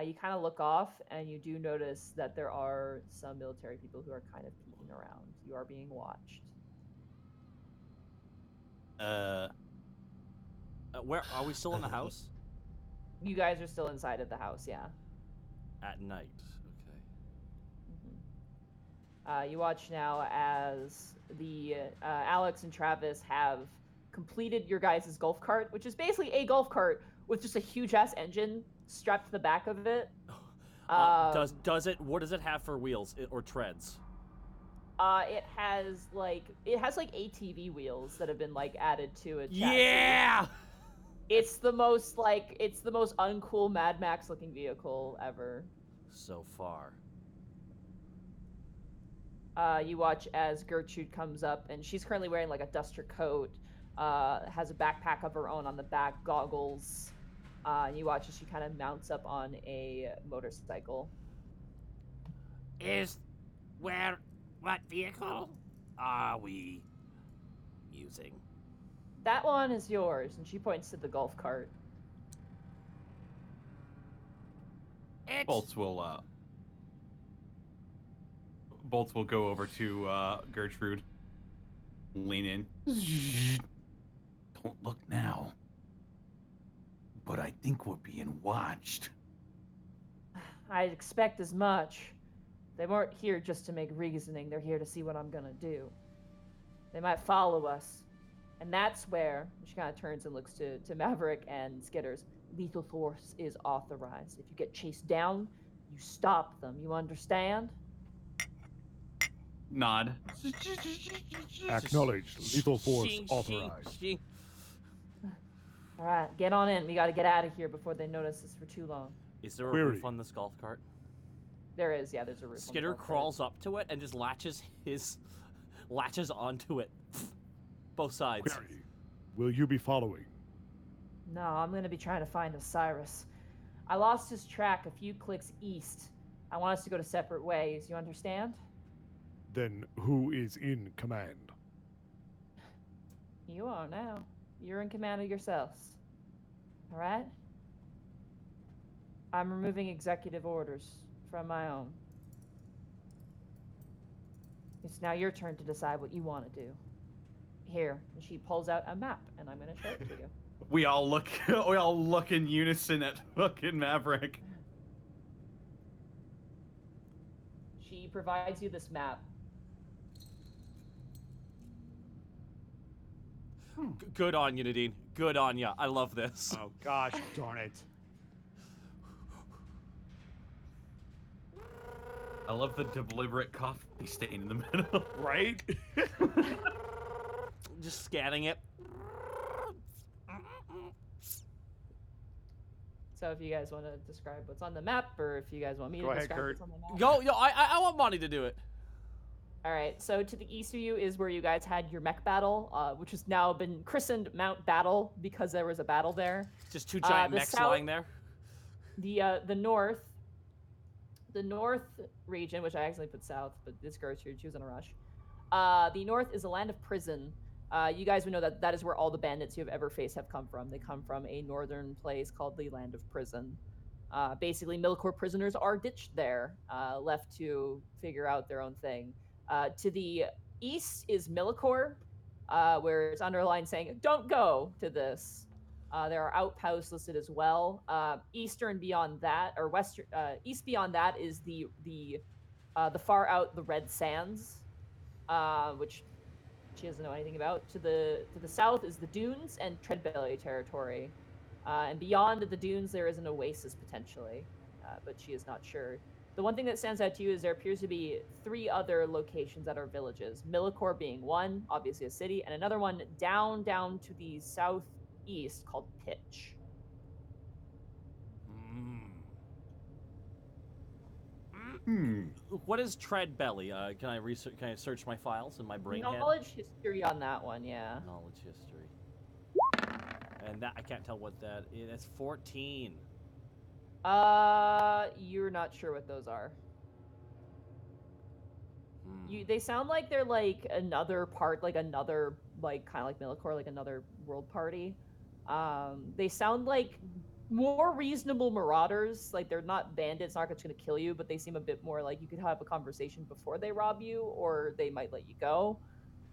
you kind of look off and you do notice that there are some military people who are kind of peeking around. You are being watched. Where are we still in the house? You guys are still inside of the house, yeah. At night. Okay. You watch now as the Alex and Travis have completed your guys' golf cart, which is basically a golf cart with just a huge ass engine strapped to the back of it. Does it? What does it have for wheels or treads? It has like ATV wheels that have been like added to it. Yeah. It's the most uncool Mad Max looking vehicle ever. So far. You watch as Gertrude comes up, and she's currently wearing like a duster coat, has a backpack of her own on the back, goggles. And you watch as she kind of mounts up on a motorcycle. What vehicle are we using? That one is yours, and she points to the golf cart. Bolts will go over to Gertrude. Lean in. Don't look now. But I think we're being watched. I'd expect as much. They weren't here just to make reasoning. They're here to see what I'm gonna do. They might follow us. And that's where, she kind of turns and looks to Maverick and Skitters. Lethal force is authorized. If you get chased down, you stop them. You understand? Nod. Acknowledged. Lethal force Shing, authorized. shing. All right, get on in. We got to get out of here before they notice us for too long. Is there a Query. roof on this golf cart? There is, yeah, there's a roof. on the Skitter golf cart. crawls up to it and just latches onto it. Both sides. Query. Will you be following? No, I'm going to be trying to find Osiris. I lost his track a few clicks east. I want us to go to separate ways. You understand? Then who is in command? You are now. You're in command of yourselves. All right? I'm removing executive orders from my own. It's now your turn to decide what you want to do. Here, and she pulls out a map, and I'm gonna show it to you. We all look. We all look in unison at fucking Maverick. She provides you this map. Good on you, Nadine. Good on you. I love this. Oh gosh, darn it. I love the deliberate coffee stain in the middle. Right? Just scanning it. So if you guys want to describe what's on the map, or if you guys want me Go to ahead, describe Kurt. what's on the map. Go, yo, I want Monty to do it. All right, so to the east of you is where you guys had your mech battle, which has now been christened Mount Battle because there was a battle there. Just two giant the mechs south- lying there. The north region, which I accidentally put south, but this Gertrude, she was in a rush. The north is a land of prison. You guys would know that that is where all the bandits you have ever faced have come from. They come from a northern place called the Land of Prison. Basically, Millicor prisoners are ditched there, left to figure out their own thing. To the east is Millicor, where it's underlined saying, "Don't go to this." There are outposts listed as well. Eastern beyond that, or western, east beyond that is the far out the Red Sands, which she doesn't know anything about. To the south is the dunes and Treadbelly territory, and beyond the dunes there is an oasis potentially, but she is not sure. The one thing that stands out to you is there appears to be 3 other locations that are villages. Millicor being one, obviously a city, and another one down to the southeast called Pitch. What is tread belly? Can I research? Can I search my files in my brain head? Knowledge history on that one, yeah. Knowledge history. And that I can't tell what that is. That's 14. You're not sure what those are. Hmm. They sound like they're like another part, like another, like kind of like Millicor, like another world party. They sound like more reasonable marauders. Like they're not bandits, not just gonna kill you, but they seem a bit more like you could have a conversation before they rob you, or they might let you go.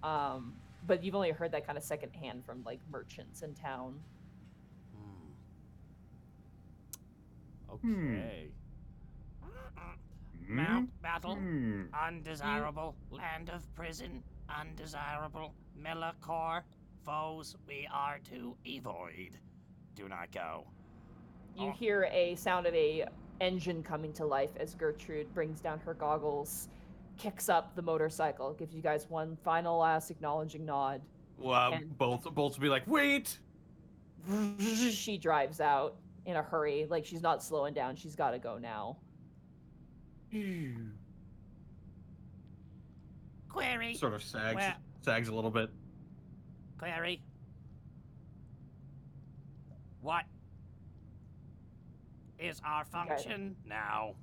But you've only heard that kind of secondhand from like merchants in town. Okay. Mount Battle, Hmm. undesirable. Land of Prison, undesirable. Millicor, foes we are to avoid. Do not go. You hear a sound of a engine coming to life as Gertrude brings down her goggles, kicks up the motorcycle, gives you guys one final last acknowledging nod. Well, And- Bolts will be like, wait. She drives out in a hurry, like she's not slowing down. She's got to go now. Query, Sort of sags Where- a little bit. query. What is our function now?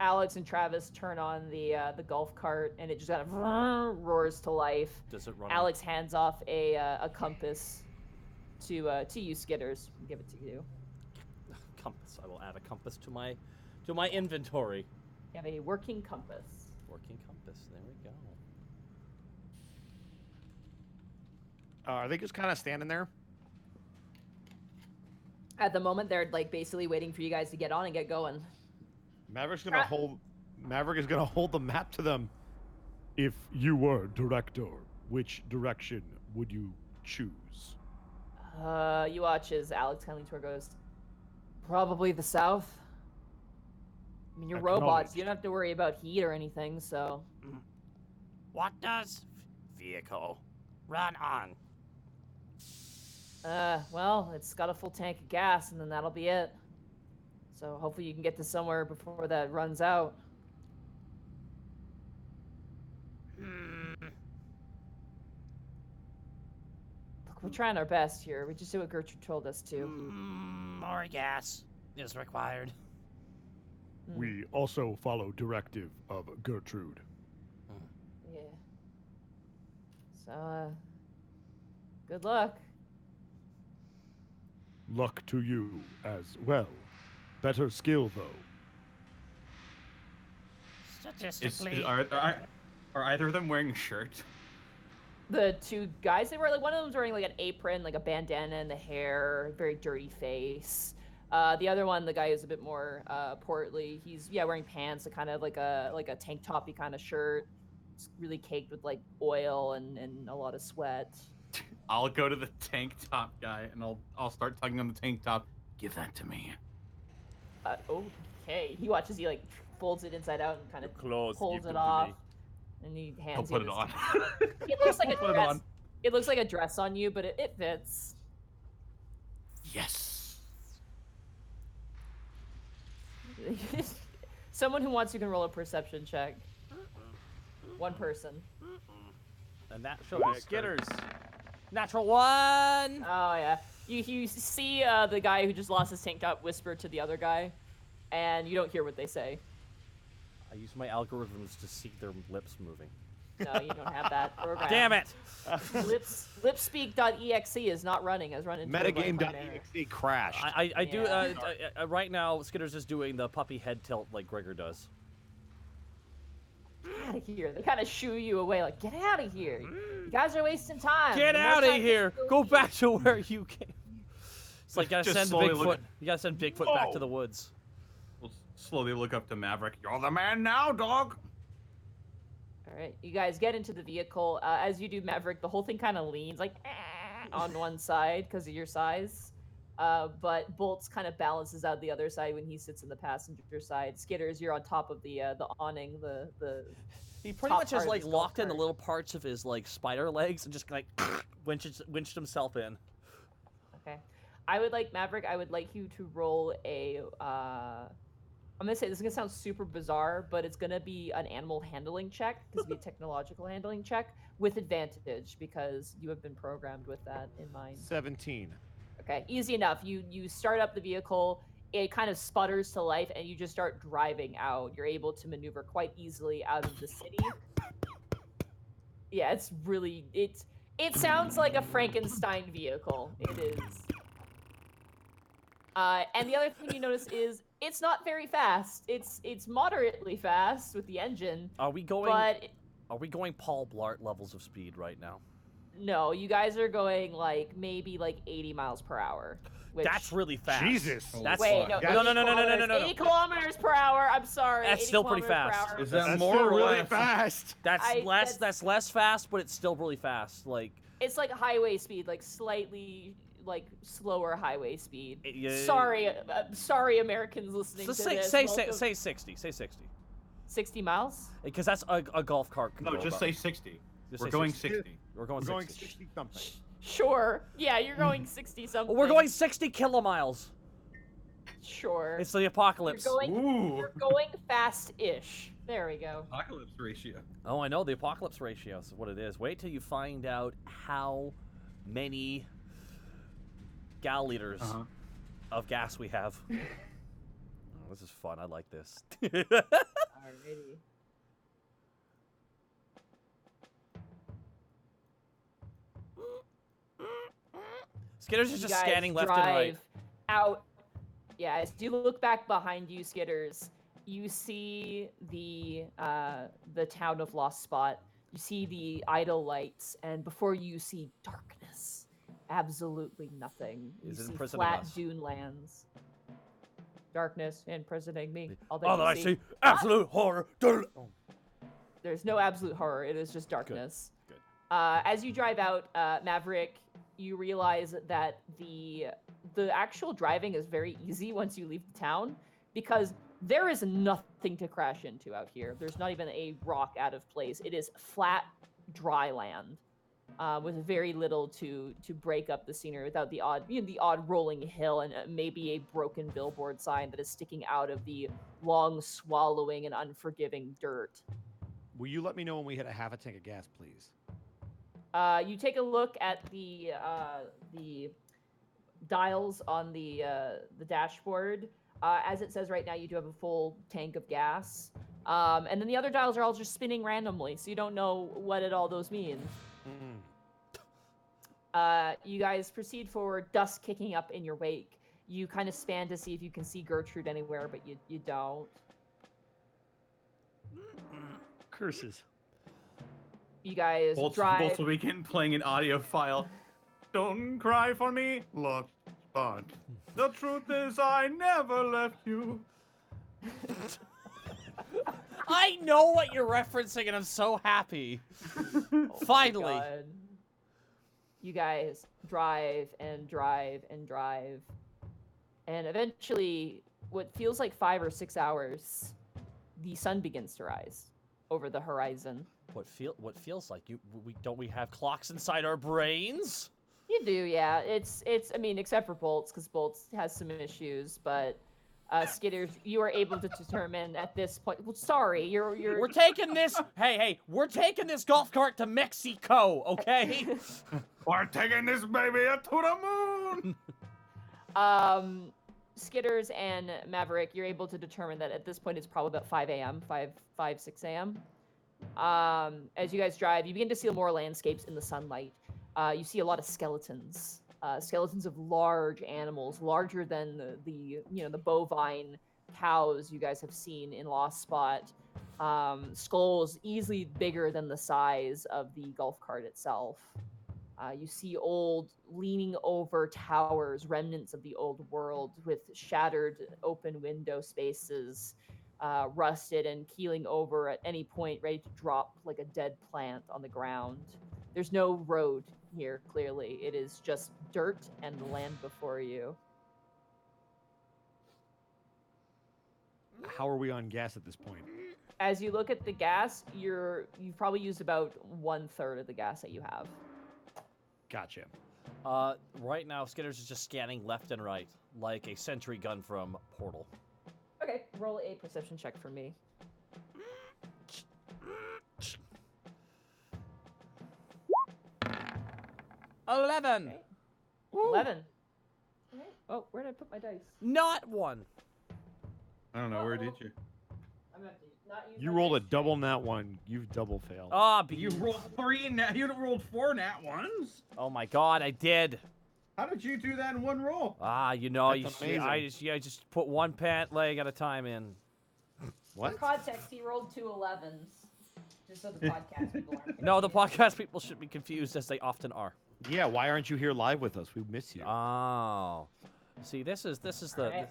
Alex and Travis turn on the golf cart, and it just kind of roars to life. Does it run? Alex hands off a compass to you, Skitters. Give it to you. Compass. I will add a compass to my inventory. You have a working compass. Working compass. There we go. Are they just kind of standing there? At the moment, they're like basically waiting for you guys to get on and get going. Maverick is gonna hold the map to them. If you were director, which direction would you choose? You watch as Alex kind of leans toward goes, probably the south. I mean, you're robots. You don't have to worry about heat or anything, so. What does vehicle run on? Well, it's got a full tank of gas, and then that'll be it. So hopefully you can get to somewhere before that runs out. Look, we're trying our best here. We just do what Gertrude told us to. More gas is required. We also follow directive of Gertrude. Yeah. So, good luck. Luck to you as well. Better skill, though. Statistically, Are either of them wearing a shirt? The two guys, they were like, one of them's wearing like an apron, like a bandana in the hair, very dirty face. The other one, the guy who's a bit more portly, he's wearing pants, a kind of like a tank toppy kind of shirt. It's really caked with like oil and a lot of sweat. I'll go to the tank top guy and I'll start tugging on the tank top. Give that to me. Okay. He watches you like folds it inside out and kind of Clothes, pulls give it them to off, me. and he I'll hands put you it this on. It looks like a Put it dress. on. It looks like a dress on you, but it fits. Yes. Someone who wants you can roll a perception check. One person. And that shows Skitters. Natural 1! Oh yeah. You see the guy who just lost his tank top whisper to the other guy, and you don't hear what they say. I use my algorithms to see their lips moving. No, you don't have that program. Damn it! Lipspeak.exe is not running as running. Metagame.exe crashed. I do, Yeah. right now, Skitters is doing the puppy head tilt like Gregor does. Get out of here. They kind of shoo you away, like, get out of here. You guys are wasting time. Get The more out of time here! you Go back to where you came. It's like, Just send slowly Bigfoot. look- You gotta send Bigfoot back to the woods. We'll slowly look up to Maverick. You're the man now, dog. All right, you guys get into the vehicle. As you do, Maverick, the whole thing kind of leans like on one side because of your size. But Bolts kind of balances out the other side when he sits in the passenger side. Skitters, you're on top of the awning. The He pretty top much part has of like his golf locked in the cart. little parts of his like spider legs and just like winched himself in. Okay, I would like Maverick. I would like you to roll a. I'm gonna say this is gonna sound super bizarre, but it's gonna be an animal handling check. It's gonna be a technological handling check with advantage because you have been programmed with that in mind. 17. Okay, easy enough. You start up the vehicle, it kind of sputters to life, and you just start driving out. You're able to maneuver quite easily out of the city. Yeah, it's really it sounds like a Frankenstein vehicle. It is. And the other thing you notice is it's not very fast. It's moderately fast with the engine, Are we going? but Are we going Paul Blart levels of speed right now? no, you guys are going like maybe like 80 miles per hour. Which, That's really fast. Jesus. That's wait, no, no, no, no, no, no, no, no, no. 80 kilometers per hour. I'm sorry. That's 80 still pretty kilometers per fast. hour. Is that That's more still or really less? fast. That's less fast, but it's still really fast. Like It's like highway speed, like slightly like slower highway speed. yeah, Sorry, Americans listening so to say this. say, Welcome- say 60. Say 60. 60 miles. Because that's a golf cart. Can No, go just above. say 60. Just We're say going 60. 60. We're going We're going 60. 60 something. Sure. Yeah, you're going 60 something. We're going 60 kilomiles. Sure. It's the apocalypse. Ooh. You're going fast-ish. There we go. Apocalypse ratio. Oh, I know the apocalypse ratio is what it is. Wait till you find out how many galliliters of gas we have. Oh, this is fun. I like this. Alrighty. Skitters is You just guys scanning left and right. drive out. Yeah, as you look back behind you, Skitters, you see the town of Lost Spot. You see the idle lights, and before you see darkness. Absolutely nothing. You Is it see imprisoning flat us? dune lands. Darkness imprisoning me. All that Oh, you I see. Absolute horror. Oh, There's no absolute horror. It is just darkness. good. As you drive out, Maverick, you realize that the actual driving is very easy once you leave the town because there is nothing to crash into out here. There's not even a rock out of place. It is flat, dry land with very little to break up the scenery without the odd rolling hill and maybe a broken billboard sign that is sticking out of the long, swallowing and unforgiving dirt. Will you let me know when we hit a half a tank of gas, please? You take a look at the dials on the dashboard. As it says right now, you do have a full tank of gas. And then the other dials are all just spinning randomly, so you don't know what all those mean. You guys proceed forward, dust kicking up in your wake. You kind of span to see if you can see Gertrude anywhere, but you don't. Curses. You guys Bolts drive. will begin playing an audio file. Don't cry for me, lost spot. The truth is, I never left you. I know what you're referencing, and I'm so happy. Oh Finally. my God. You guys drive and drive and drive. And eventually, what feels like 5 or 6 hours, the sun begins to rise over the horizon. What feels like we have clocks inside our brains? You do, yeah. It's I mean, except for Bolts, because Bolts has some issues, but Skitters, you are able to determine at this point. Well, sorry, you're. We're taking this. Hey, we're taking this golf cart to Mexico, okay? We're taking this baby to the moon. Skitters and Maverick, you're able to determine that at this point it's probably about 5 a.m., 6 a.m. As you guys drive, you begin to see more landscapes in the sunlight. You see a lot of skeletons, skeletons of large animals, larger than the bovine cows you guys have seen in Lost Spot. Skulls easily bigger than the size of the golf cart itself. You see old, leaning over towers, remnants of the old world with shattered open window spaces, rusted and keeling over at any point, ready to drop like a dead plant on the ground. There's no road here, clearly. It is just dirt and the land before you. How are we on gas at this point? As you look at the gas, you've probably used about 1/3 of the gas that you have. Gotcha. Right now, Skitters is just scanning left and right, like a sentry gun from Portal. Okay, roll a perception check for me. 11. Okay. 11. Okay. Oh, where did I put my dice? Not one. I don't know, where did you? I'm gonna have to not use You my rolled a dice double tray. nat one. You've double failed. Ah, You beans. rolled 3 nat. You rolled 4 nat ones. Oh my God, I did. How did you do that in one roll? Ah, you know, That's I just put one pant leg at a time in. What? For context, he rolled 2 11s. Just so the podcast people aren't. No, the podcast people should be confused, as they often are. Yeah, why aren't you here live with us? We miss you. Oh, see, this is the.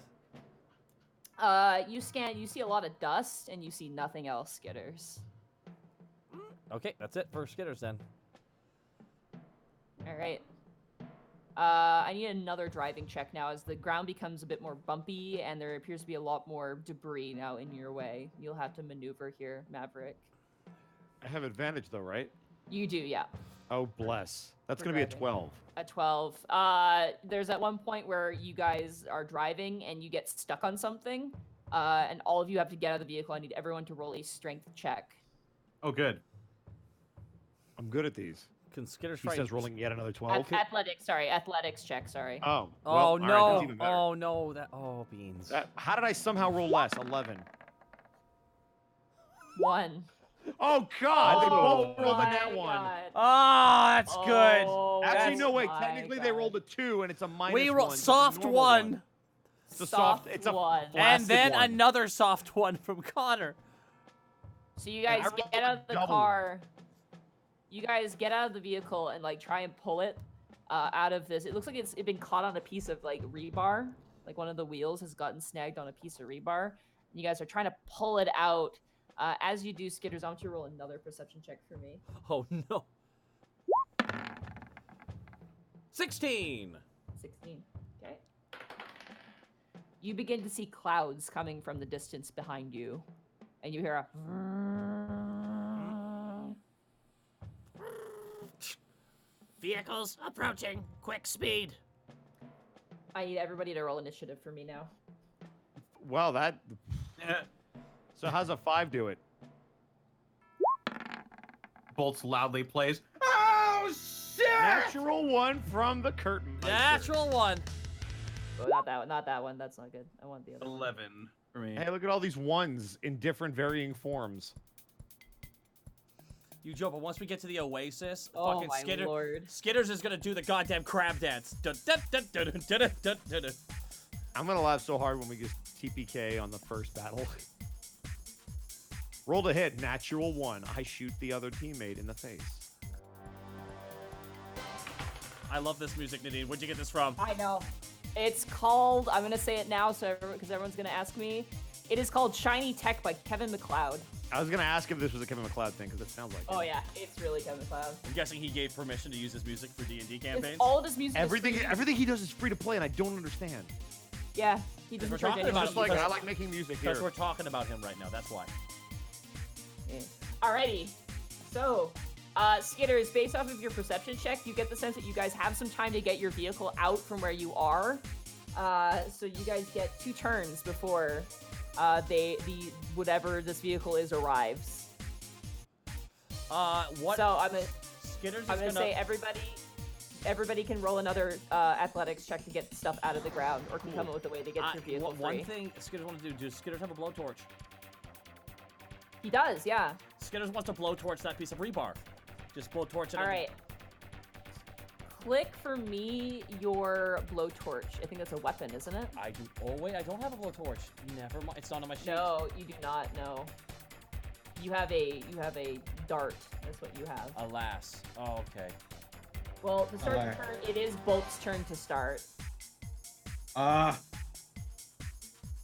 Alright. You scan. You see a lot of dust, and you see nothing else, Skitters. Okay, that's it for Skitters then. All right. I need another driving check now, as the ground becomes a bit more bumpy, and there appears to be a lot more debris now in your way. You'll have to maneuver here, Maverick. I have advantage though, right? You do, yeah. Oh, bless. That's For gonna be a driving. 12. A 12. There's at one point where you guys are driving and you get stuck on something, and all of you have to get out of the vehicle. I need everyone to roll a strength check. Oh, good. I'm good at these. Can Skitters He fight? says rolling yet another 12. Athletics check, sorry. Oh. Oh well, all right, no! that's even better. Oh no! Beans. How did I somehow roll less? 11. 1. Oh God! They Oh both rolled a my nat one. God. Ah, that's good. Oh Actually, no, wait. my Technically, they God. rolled a 2, and it's a minus We rolled one, so it's a soft normal one, It's a soft. It's a one. and blasted then one. another soft one from Connor. So you And guys I rolled get a out of the double. car. You guys get out of the vehicle and like try and pull it out of this. It looks like it's been caught on a piece of like rebar. Like one of the wheels has gotten snagged on a piece of rebar. You guys are trying to pull it out. As you do, Skitters, I want you to roll another perception check for me. Oh no. 16. 16. Okay. You begin to see clouds coming from the distance behind you, and you hear a. Vehicles approaching. Quick speed. I need everybody to roll initiative for me now. Well, that. So how's a 5 do it? Bolts loudly plays. Oh shit! Natural 1 from the curtain. Natural one. Oh, not that one. Not that one. That's not good. I want the other one. 11 for me. Hey, look at all these ones in different varying forms. You joke, but once we get to the Oasis, Oh fucking my lord. Skitters is gonna do the goddamn crab dance. Dun, dun, dun, dun, dun, dun, dun, dun, dun, dun. I'm gonna laugh so hard when we get TPK on the first battle. Roll to hit, natural 1. I shoot the other teammate in the face. I love this music, Nadine. Where'd you get this from? I know. It's called, I'm going to say it now because everyone's going to ask me. It is called Shiny Tech by Kevin MacLeod. I was going to ask if this was a Kevin MacLeod thing, because it sounds like Oh, it. yeah. It's really Kevin MacLeod. I'm guessing he gave permission to use his music for D&D campaigns. All of his music is Everything free. he does is free to play, and I don't understand. Yeah, he We're doesn't talking charge any about money. Just like, because- I like making music here. Because we're talking about him right now. That's why. Yeah. Alrighty. So, Skitters, based off of your perception check, you get the sense that you guys have some time to get your vehicle out from where you are. So you guys get 2 turns before whatever this vehicle is arrives. What? So I'm Skitters is gonna say everybody can roll another athletics check to get stuff out of the ground, or can come up with a way to get your vehicle free. One thing Skitters wants to do, does Skitters have a blowtorch? He does, yeah. Skitters wants to blowtorch that piece of rebar. Just blowtorch it. All right. Click for me your blowtorch. I think that's a weapon, isn't it? I do. Oh wait, I don't have a blowtorch. Never mind. It's not on my sheet. No, you do not. No. You have a dart. That's what you have. Alas. Oh, okay. Well, to start Alright. the turn, it is Bolt's turn to start. All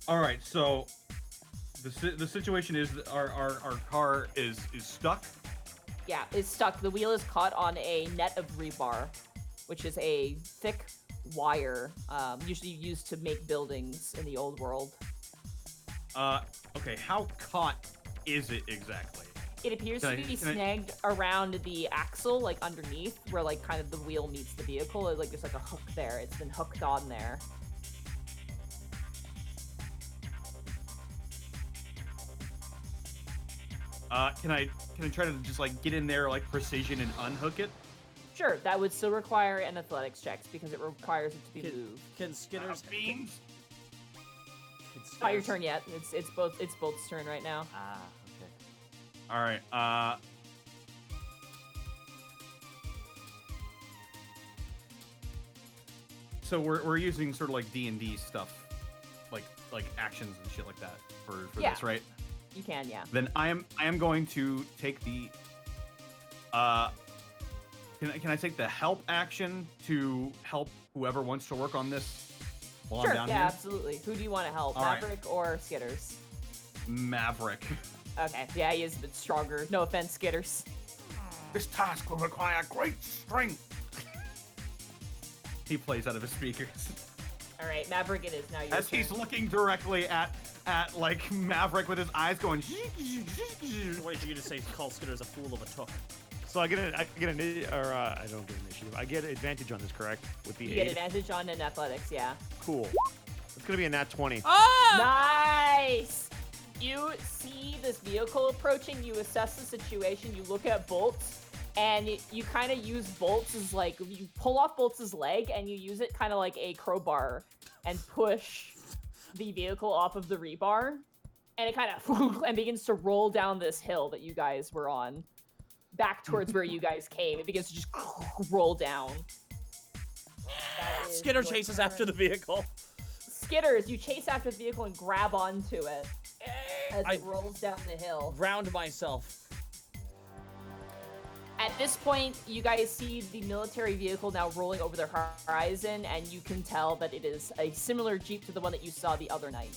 right. So the situation is that our car is stuck. Yeah, it's stuck. The wheel is caught on a net of rebar, which is a thick wire, usually used to make buildings in the old world. Okay. How caught is it exactly? It appears Can to I- be can I- snagged around the axle, like underneath, where like kind of the wheel meets the vehicle. Like there's like a hook there. It's been hooked on there. Can I try to just like get in there like precision and unhook it? Sure, that would still require an athletics check because it requires it to be moved. Can Skitters? Beans. It's not your turn yet. It's both's turn right now. Ah, okay. All right. So we're using sort of like D&D stuff, like actions and shit like that for Yeah. this, right? You can, yeah. Then I am going to take the can I take the help action to help whoever wants to work on this while Sure, I'm down yeah, here? absolutely. Who do you want to help, All right. Maverick or Skitters? Maverick. Okay, yeah, he is a bit stronger. No offense, Skitters. This task will require great strength. He plays out of his speakers All right, Maverick, it is now your as turn. he's looking directly at like Maverick with his eyes going. Wait for you to say call Skitters a fool of a took. So I don't get an initiative. I get advantage on this, correct? With the You get aid. advantage on an athletics, yeah. Cool. It's gonna be a nat 20. Ah! Nice! You see this vehicle approaching, you assess the situation, you look at Bolts, and you kind of use Bolts as like, you pull off Bolts' leg and you use it kind of like a crowbar and push the vehicle off of the rebar. And it kind of and begins to roll down this hill that you guys were on, back towards where you guys came. It begins to just roll down. That is Skitter your chases turn. after the vehicle. Skitters, you chase after the vehicle and grab onto it as I it rolls down the hill. round myself. At this point, you guys see the military vehicle now rolling over the horizon, and you can tell that it is a similar Jeep to the one that you saw the other night.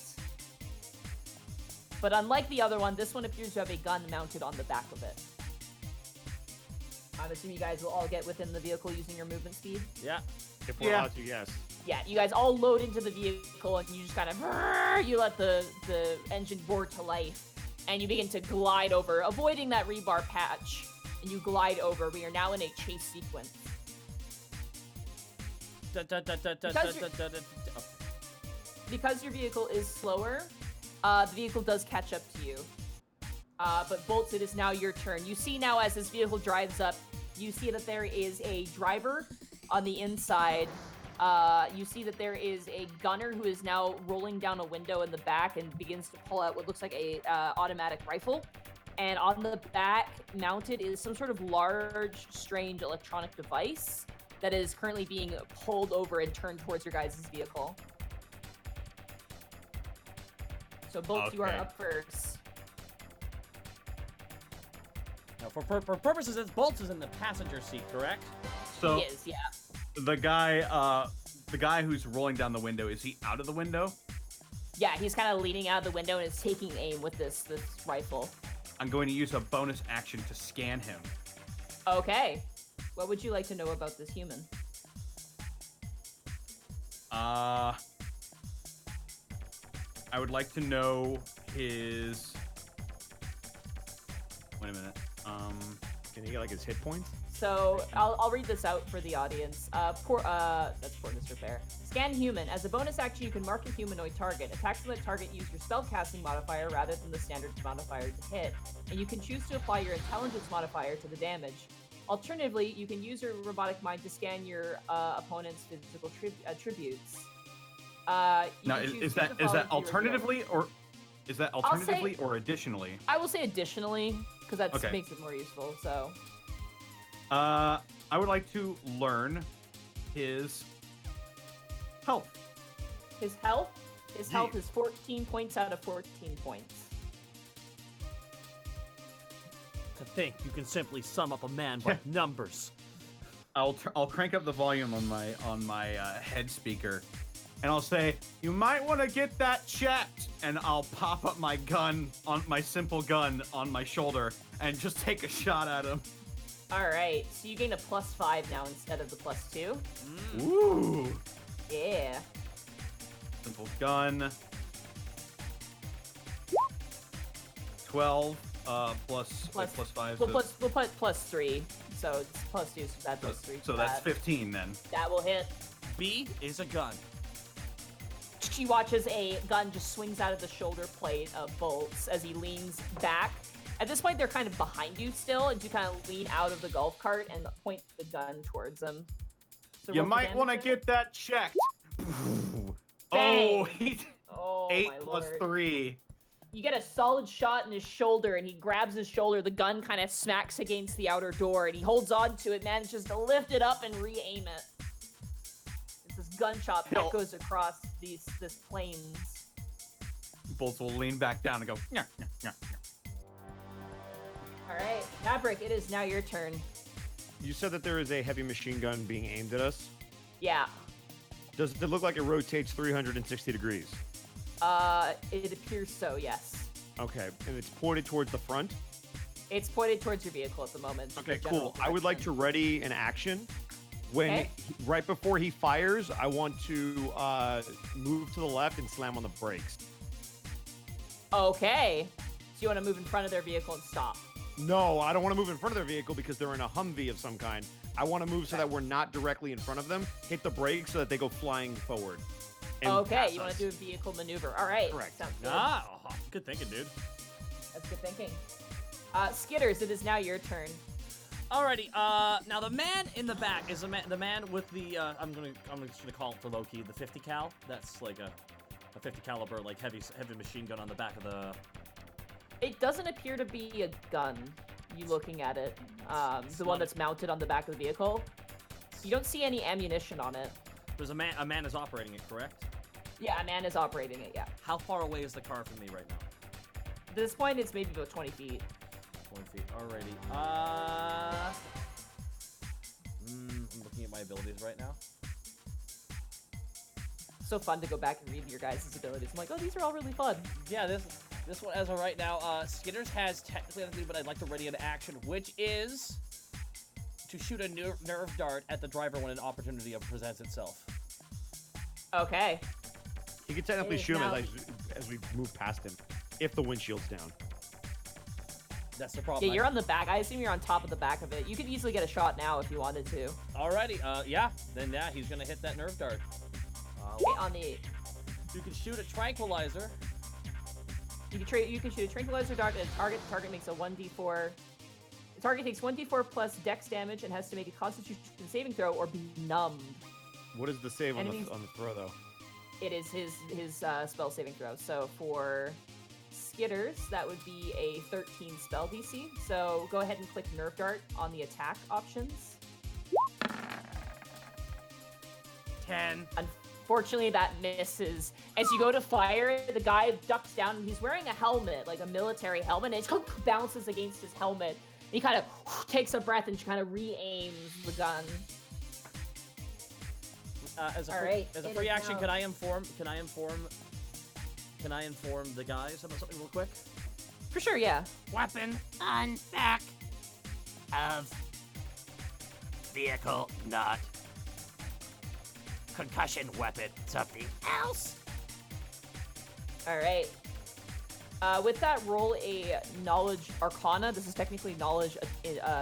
But unlike the other one, this one appears to have a gun mounted on the back of it. I'm assuming you guys will all get within the vehicle using your movement speed. Yeah. If we're Yeah. allowed to, yes. Yeah, you guys all load into the vehicle and you just kind of you let the engine roar to life, and you begin to glide over, avoiding that rebar patch. And you glide over. We are now in a chase sequence. Because your vehicle is slower, the vehicle does catch up to you. But Bolts, it is now your turn. You see now as this vehicle drives up, you see that there is a driver on the inside. You see that there is a gunner who is now rolling down a window in the back and begins to pull out what looks like a automatic rifle. And on the back, mounted, is some sort of large, strange electronic device that is currently being pulled over and turned towards your guys' vehicle. So both you are Okay. up first. So for purposes, it's Bolts is in the passenger seat, correct? So He is, yeah. the guy who's rolling down the window, is he out of the window? Yeah, he's kind of leaning out the window and is taking aim with this rifle. I'm going to use a bonus action to scan him. Okay. What would you like to know about this human? I would like to know his. Wait a minute. Can he get like his hit points? So I'll read this out for the audience. That's poor Mr. Fair. Scan human. As a bonus action, you can mark a humanoid target. Attacks on the target use your spellcasting modifier rather than the standard modifier to hit, and you can choose to apply your intelligence modifier to the damage. Alternatively, you can use your robotic mind to scan your opponent's physical attributes. Now, is that alternatively or additionally? I will say additionally because that Okay. makes it more useful. So. I would like to learn his health. His health? His Yeah. health is 14 points out of 14 points. To think you can simply sum up a man by numbers. I'll crank up the volume on my head speaker, and I'll say, "You might want to get that checked." And I'll pop up my gun on my simple gun on my shoulder and just take a shot at him. Alright, so you gain a +5 now instead of the +2. Ooh, Yeah. simple gun. 12 plus Plus- plus 5. We'll put +3. So it's +2, so that's +3. So that's 15 then. That will hit. B is a gun. She watches a gun just swings out of the shoulder plate of Bolts as he leans back. At this point, they're kind of behind you still, and you kind of lean out of the golf cart and point the gun towards them. So You roll for might want to damage. get that checked. Bang. Oh, he's Oh, 8 my plus lord. 3. You get a solid shot in his shoulder, and he grabs his shoulder. The gun kind of smacks against the outer door, and he holds on to it, manages to lift it up and re-aim it. It's this gunshot that goes across this plains. Bolts will lean back down and go. "Nyah, nyah, nyah, nyah." All right, Maverick, it is now your turn. You said that there is a heavy machine gun being aimed at us. Yeah. Does it look like it rotates 360 degrees? It appears so, yes. Okay, and it's pointed towards the front. It's pointed towards your vehicle at the moment. Okay, the general cool. I would like to direction. ready an action. When Okay. right before he fires, I want to move to the left and slam on the brakes. Okay. So you want to move in front of their vehicle and stop. No, I don't want to move in front of their vehicle because they're in a Humvee of some kind. I want to move so that we're not directly in front of them. Hit the brakes so that they go flying forward. and Okay, pass you want us. to do a vehicle maneuver. All right. Correct. Sounds good. Ah, good thinking, dude. That's good thinking. Skitters, it is now your turn. Alrighty. Now the man in the back is the man with the I'm just gonna call it for low key the 50 cal. That's like a 50 caliber like heavy machine gun on the back of the. It doesn't appear to be a gun. You looking at it, the one that's mounted on the back of the vehicle. You don't see any ammunition on it. There's a man is operating it, correct? Yeah, a man is operating it. Yeah. How far away is the car from me right now? At this point, it's maybe about 20 feet. 20 feet. Alrighty. I'm looking at my abilities right now. So fun to go back and read your guys' abilities. I'm like, oh, these are all really fun. Yeah, this one as of right now, Skitters has technically nothing, but I'd like to ready an action, which is to shoot a nerve dart at the driver when an opportunity presents itself. Okay. He could technically It is shoot him now- as we move past him, if the windshield's down. That's the problem. Yeah, you're on the back. I assume you're on top of the back of it. You could easily get a shot now if you wanted to. Alrighty. Yeah. Then he's gonna hit that nerve dart. Okay, on the You can shoot a tranquilizer. you can shoot a tranquilizer dart at a target. The target makes a 1d4. The target takes 1d4 plus dex damage and has to make a Constitution saving throw or be numbed. What is the save on Enemies- the throw, though? It is his spell saving throw. So for Skitters, that would be a 13 spell DC. So go ahead and click Nerve Dart on the attack options. 10. Unfortunately, that misses. As you go to fire, the guy ducks down and he's wearing a helmet, like a military helmet, and it bounces against his helmet. He kind of takes a breath and kind of re-aims the gun. As a All free, right, as a it free is action, now- can I inform the guys about something real quick? For sure, yeah. Weapon on back of vehicle, not concussion weapon, something else. All right. With that, roll a knowledge arcana. This is technically knowledge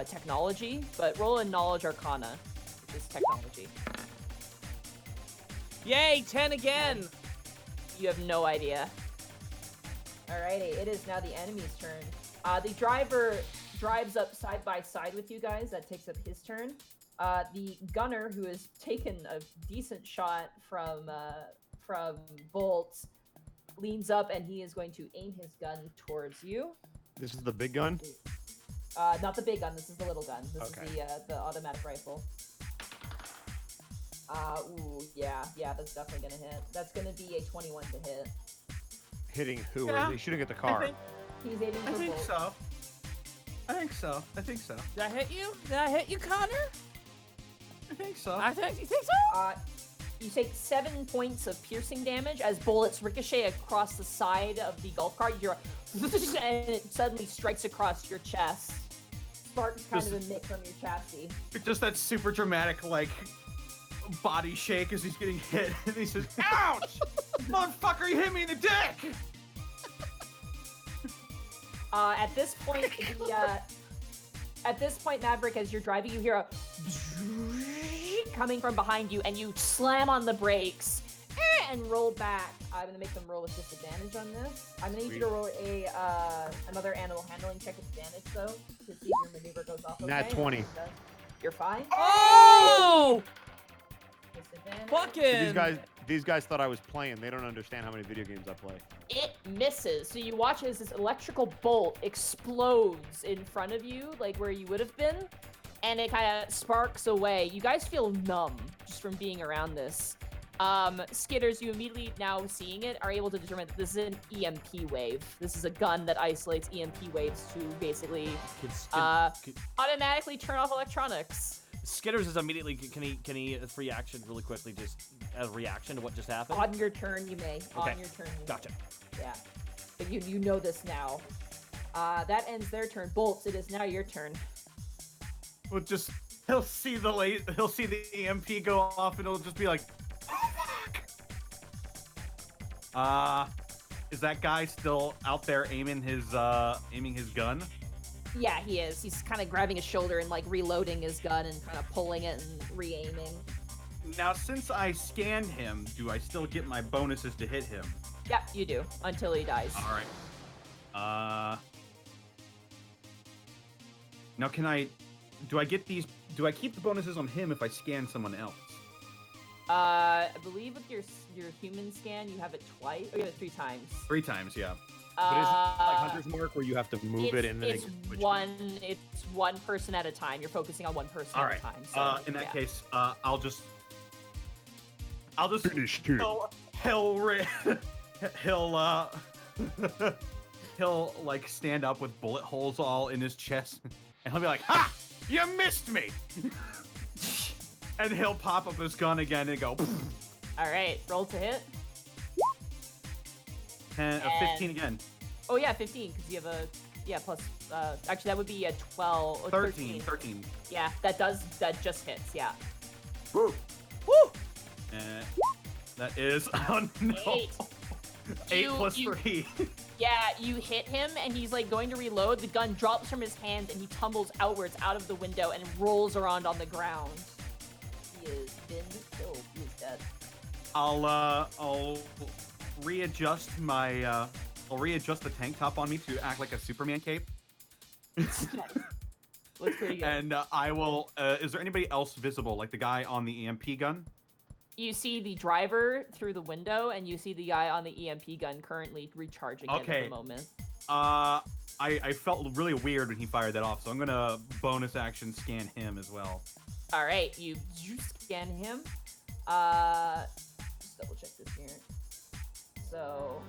technology, but roll a knowledge arcana, which is technology. Yay, 10 again! You have no idea. Alrighty, it is now the enemy's turn. The driver drives up side by side with you guys. That takes up his turn. The gunner, who has taken a decent shot from Bolts, leans up and he is going to aim his gun towards you. This is the big gun. Not the big gun. This is the little gun. This Okay. is the automatic rifle. Ooh, yeah, that's definitely gonna hit. That's gonna be a 21 to hit. Hitting who? Yeah. Or is he shooting at the car? He's aiming for I think Bolt. so. I think so. I think so. Did I hit you? Did I hit you, Connor? I think so. You think so? You take 7 points of piercing damage as bullets ricochet across the side of the golf cart. You're and it suddenly strikes across your chest. Sparks kind of emit from your chassis. Just that super dramatic, like, body shake as he's getting hit. And he says, ouch! Motherfucker, you hit me in the dick! At this point, Maverick, as you're driving, you hear a coming from behind you, and you slam on the brakes and roll back. I'm gonna make them roll with disadvantage on this. I'm gonna need you to roll another animal handling check with advantage, though, to see if your maneuver goes off. Okay? Nat 20. You're fine. Oh! Disadvantage. Fucking! These guys thought I was playing. They don't understand how many video games I play. It misses. So you watch as this electrical bolt explodes in front of you, like where you would have been, and it kind of sparks away. You guys feel numb just from being around this. Skitters, you immediately, now seeing it, are able to determine that this is an EMP wave. This is a gun that isolates EMP waves to basically automatically turn off electronics. Skitters is immediately. Can he free action really quickly, just as a reaction to what just happened? On your turn, you may. Okay. On your turn, you Gotcha. may. Yeah. But you know this now. That ends their turn. Bolts, it is now your turn. Well, just, he'll see the EMP go off and it'll just be like, oh fuck! Is that guy still out there aiming his gun? Yeah, he is. He's kind of grabbing his shoulder and like reloading his gun and kind of pulling it and re-aiming. Now, since I scanned him, do I still get my bonuses to hit him? Yeah, you do, until he dies. All right. Now do I keep the bonuses on him if I scan someone else? I believe with your human scan, you have it twice, or you have it 3 times. 3 times, yeah. But is it like Hunter's Mark where you have to move it and then it's it gets switched? it's one person at a time. You're focusing on one person All at right. a time. So, In that yeah. case, I'll just Finished him. he'll like stand up with bullet holes all in his chest, and he'll be like, "Ha! You missed me!" And he'll pop up his gun again and go, All right, roll to hit. 15 again. Oh yeah, 15 because you have a plus. Actually, that would be a 12 or 13. 13. Yeah, that just hits. Yeah. Woo! Woo! That is oh no. 8. 8 You- plus you- 3. Yeah, you hit him, and he's like going to reload. The gun drops from his hand, and he tumbles outwards out of the window and rolls around on the ground. He has been killed. He is dead. I'll readjust the tank top on me to act like a Superman cape. Nice. Looks pretty good. And I will. Is there anybody else visible, like the guy on the EMP gun? You see the driver through the window, and you see the guy on the EMP gun currently recharging it at Okay. the moment. I felt really weird when he fired that off, so I'm gonna bonus action scan him as well. All right, you scan him. Just double check this here. So,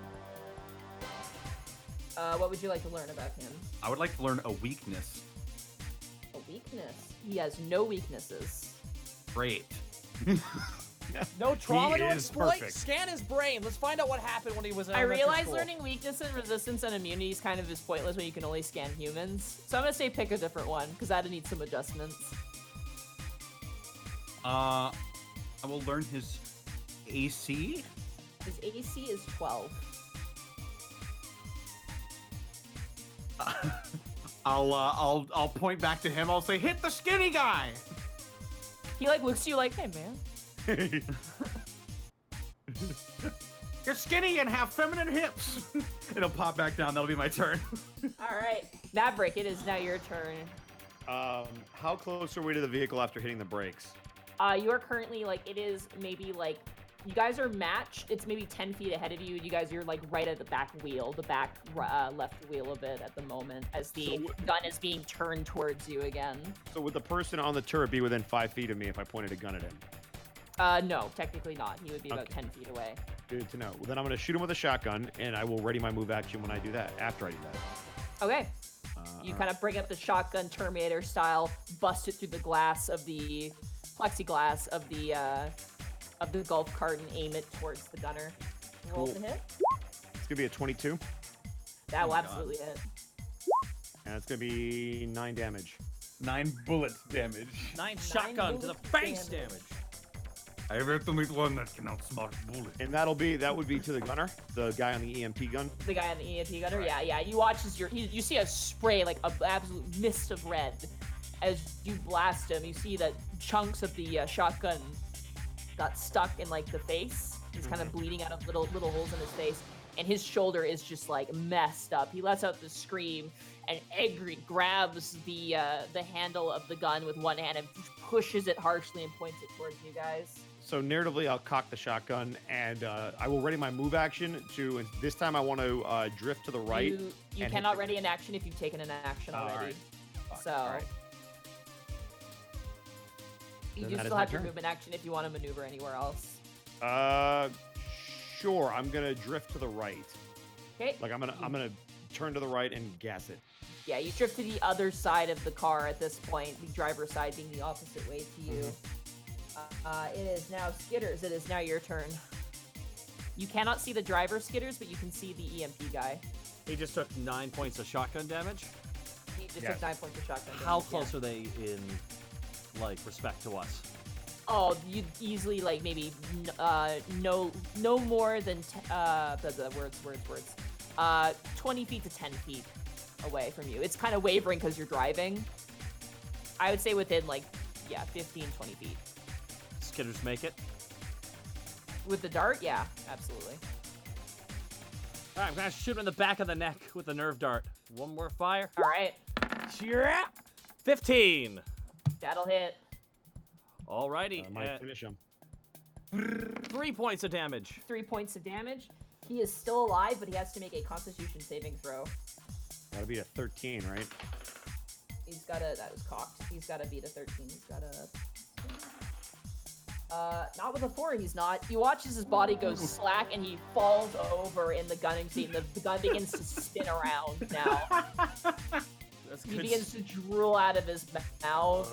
what would you like to learn about him? I would like to learn a weakness. weakness. He has no weaknesses. Great. No trauma to is exploit. perfect. Scan his brain. Let's find out what happened when he was in I elementary realize school. learning weaknesses, resistance, and immunities kind of is pointless when you can only scan humans. So I'm gonna say pick a different one because that'd need some adjustments. I will learn his AC. His AC is 12. I'll point back to him. I'll say, hit the skinny guy. He like looks at you like, hey man. You're skinny and have feminine hips. It'll pop back down. That'll be my turn. All right, Maverick, it is now your turn. How close are we to the vehicle after hitting the brakes? You are currently like it is maybe like you guys are matched. It's maybe 10 feet ahead of you. You guys are like right at the back wheel, the back left wheel a bit at the moment as the gun is being turned towards you again. So would the person on the turret be within 5 feet of me if I pointed a gun at him? No, technically not. He would be about Okay. 10 feet away. Good to know. Well, then I'm going to shoot him with a shotgun, and I will ready my move action when I do that, after I do that. Okay. You kind of bring up the shotgun Terminator style, bust it through the glass of the plexiglass of the golf cart and aim it towards the gunner. Roll to hit. It's going to be a 22, That will my God. absolutely hit. and it's going to be 9 damage. 9 bullets damage. 9 shotgun to the bullets face damage. damage. I have to meet one that can outsmart bullets. And that would be to the gunner, the guy on the EMP gun. The guy on the EMP gunner, yeah. You watch as you see a spray, like an absolute mist of red, as you blast him. You see that chunks of the shotgun got stuck in like the face. He's kind of bleeding out of little holes in his face, and his shoulder is just like messed up. He lets out the scream, and angry grabs the handle of the gun with one hand and pushes it harshly and points it towards you guys. So narratively, I'll cock the shotgun, and I will ready my move action to. And this time, I want to drift to the right. You and hit cannot the- ready an action if you've taken an action Oh, all already. right. Fuck, So all right. you Then do that is still my have your turn. movement action if you want to maneuver anywhere else. Sure. I'm gonna drift to the right. Okay. Like I'm gonna turn to the right and gas it. Yeah, you drift to the other side of the car at this point, the driver's side being the opposite way to you. It is now Skitters. It is now your turn. You cannot see the driver Skitters, but you can see the EMP guy. He just took 9 points of shotgun damage. He just Yes. took 9 points of shotgun damage. How yeah. close are they in, like, respect to us? Oh, you easily like maybe no more than the words. 20 feet to 10 feet away from you. It's kind of wavering because you're driving. I would say within like 15, 20 feet. Skitters make it. With the dart, yeah, absolutely. All right, I'm gonna shoot him in the back of the neck with a nerve dart. One more fire. All right, Yeah. 15. that'll hit. Alrighty. Might finish him. 3 points of damage. 3 points of damage. He is still alive, but he has to make a Constitution saving throw. That'll be a 13, right? That was cocked. He's gotta beat a 13. He's gotta. Not with a 4, he's not. You watch as his body goes slack and he falls over in the gunning seat. And the gun begins to spin around now. That's He good. begins to drool out of his mouth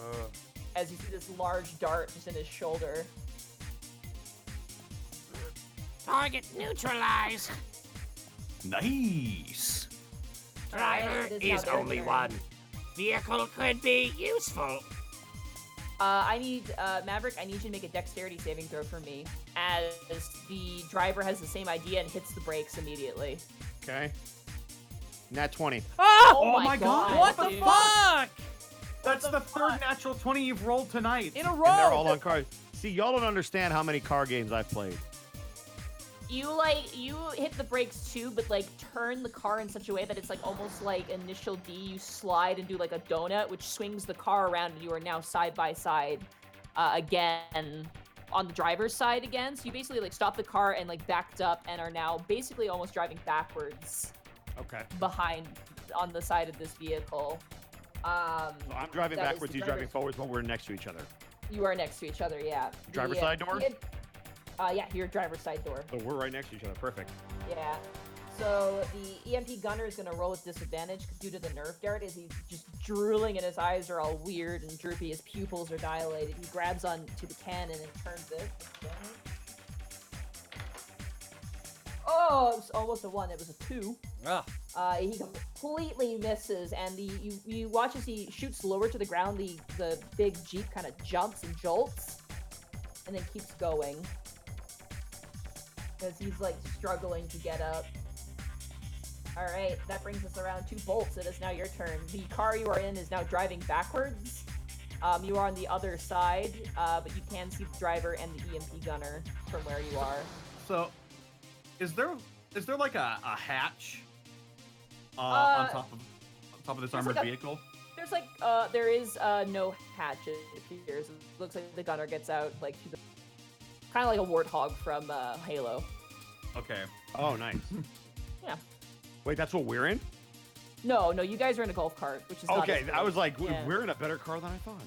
as you see this large dart just in his shoulder. Target neutralize. Nice. Driver It is now is their only turn. one. Vehicle could be useful. I need, Maverick, I need you to make a dexterity saving throw for me, as the driver has the same idea and hits the brakes immediately. Okay. Nat 20. Oh, my God. What the dude. fuck? That's the third natural 20 you've rolled tonight. In a And they're all row. on cars. See, y'all don't understand how many car games I've played. You hit the brakes too, but like turn the car in such a way that it's like almost like initial D. You slide and do like a donut, which swings the car around, and you are now side by side again on the driver's side again. So you basically like stop the car and like backed up and are now basically almost driving backwards Okay. behind on the side of this vehicle. So I'm driving That is backwards, the he's driving driver's- forwards, but we're next to each other. You are next to each other, yeah. Driver's side door? Yeah, your driver's side door. So we're right next to each other. Perfect. Yeah. So the EMP gunner is going to roll with disadvantage due to the nerve dart as he's just drooling and his eyes are all weird and droopy. His pupils are dilated. He grabs onto the cannon and turns it. Oh, it was almost a 1. It was a 2. Ah. He completely misses, and you watch as he shoots lower to the ground. The big Jeep kind of jumps and jolts, and then keeps going because he's like struggling to get up. All right, that brings us around to Bolts. It is now your turn. The car you are in is now driving backwards. You are on the other side, but you can see the driver and the EMP gunner from where you are. So, is there like a hatch on top of this armored vehicle? There's like there is no hatch. It appears. It looks like the gunner gets out like kind of like a warthog from Halo. Okay. Oh, nice. Yeah. Wait, that's what we're in? No, you guys are in a golf cart, which is not Okay, as I was like, Yeah. we're in a better car than I thought.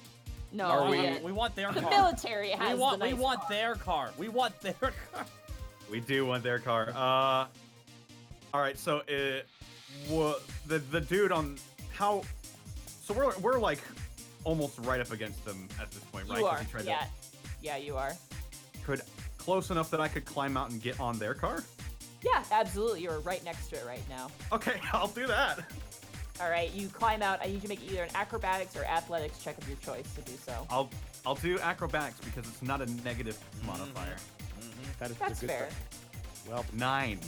No, Are we? yeah. We want their The car. military has We want. the nice We want car. their car. We want their car. We do want their car. All right. So the dude on how? So we're like almost right up against them at this point, right? You 'Cause are. he tried Yeah. Yeah, you are. Could close enough that I could climb out and get on their car. Yeah, absolutely. You're right next to it right now. Okay, I'll do that. All right, you climb out. I need you to make either an acrobatics or athletics check of your choice to do so. I'll do acrobatics because it's not a negative modifier. That is That's a good fair. thing. Well, 9.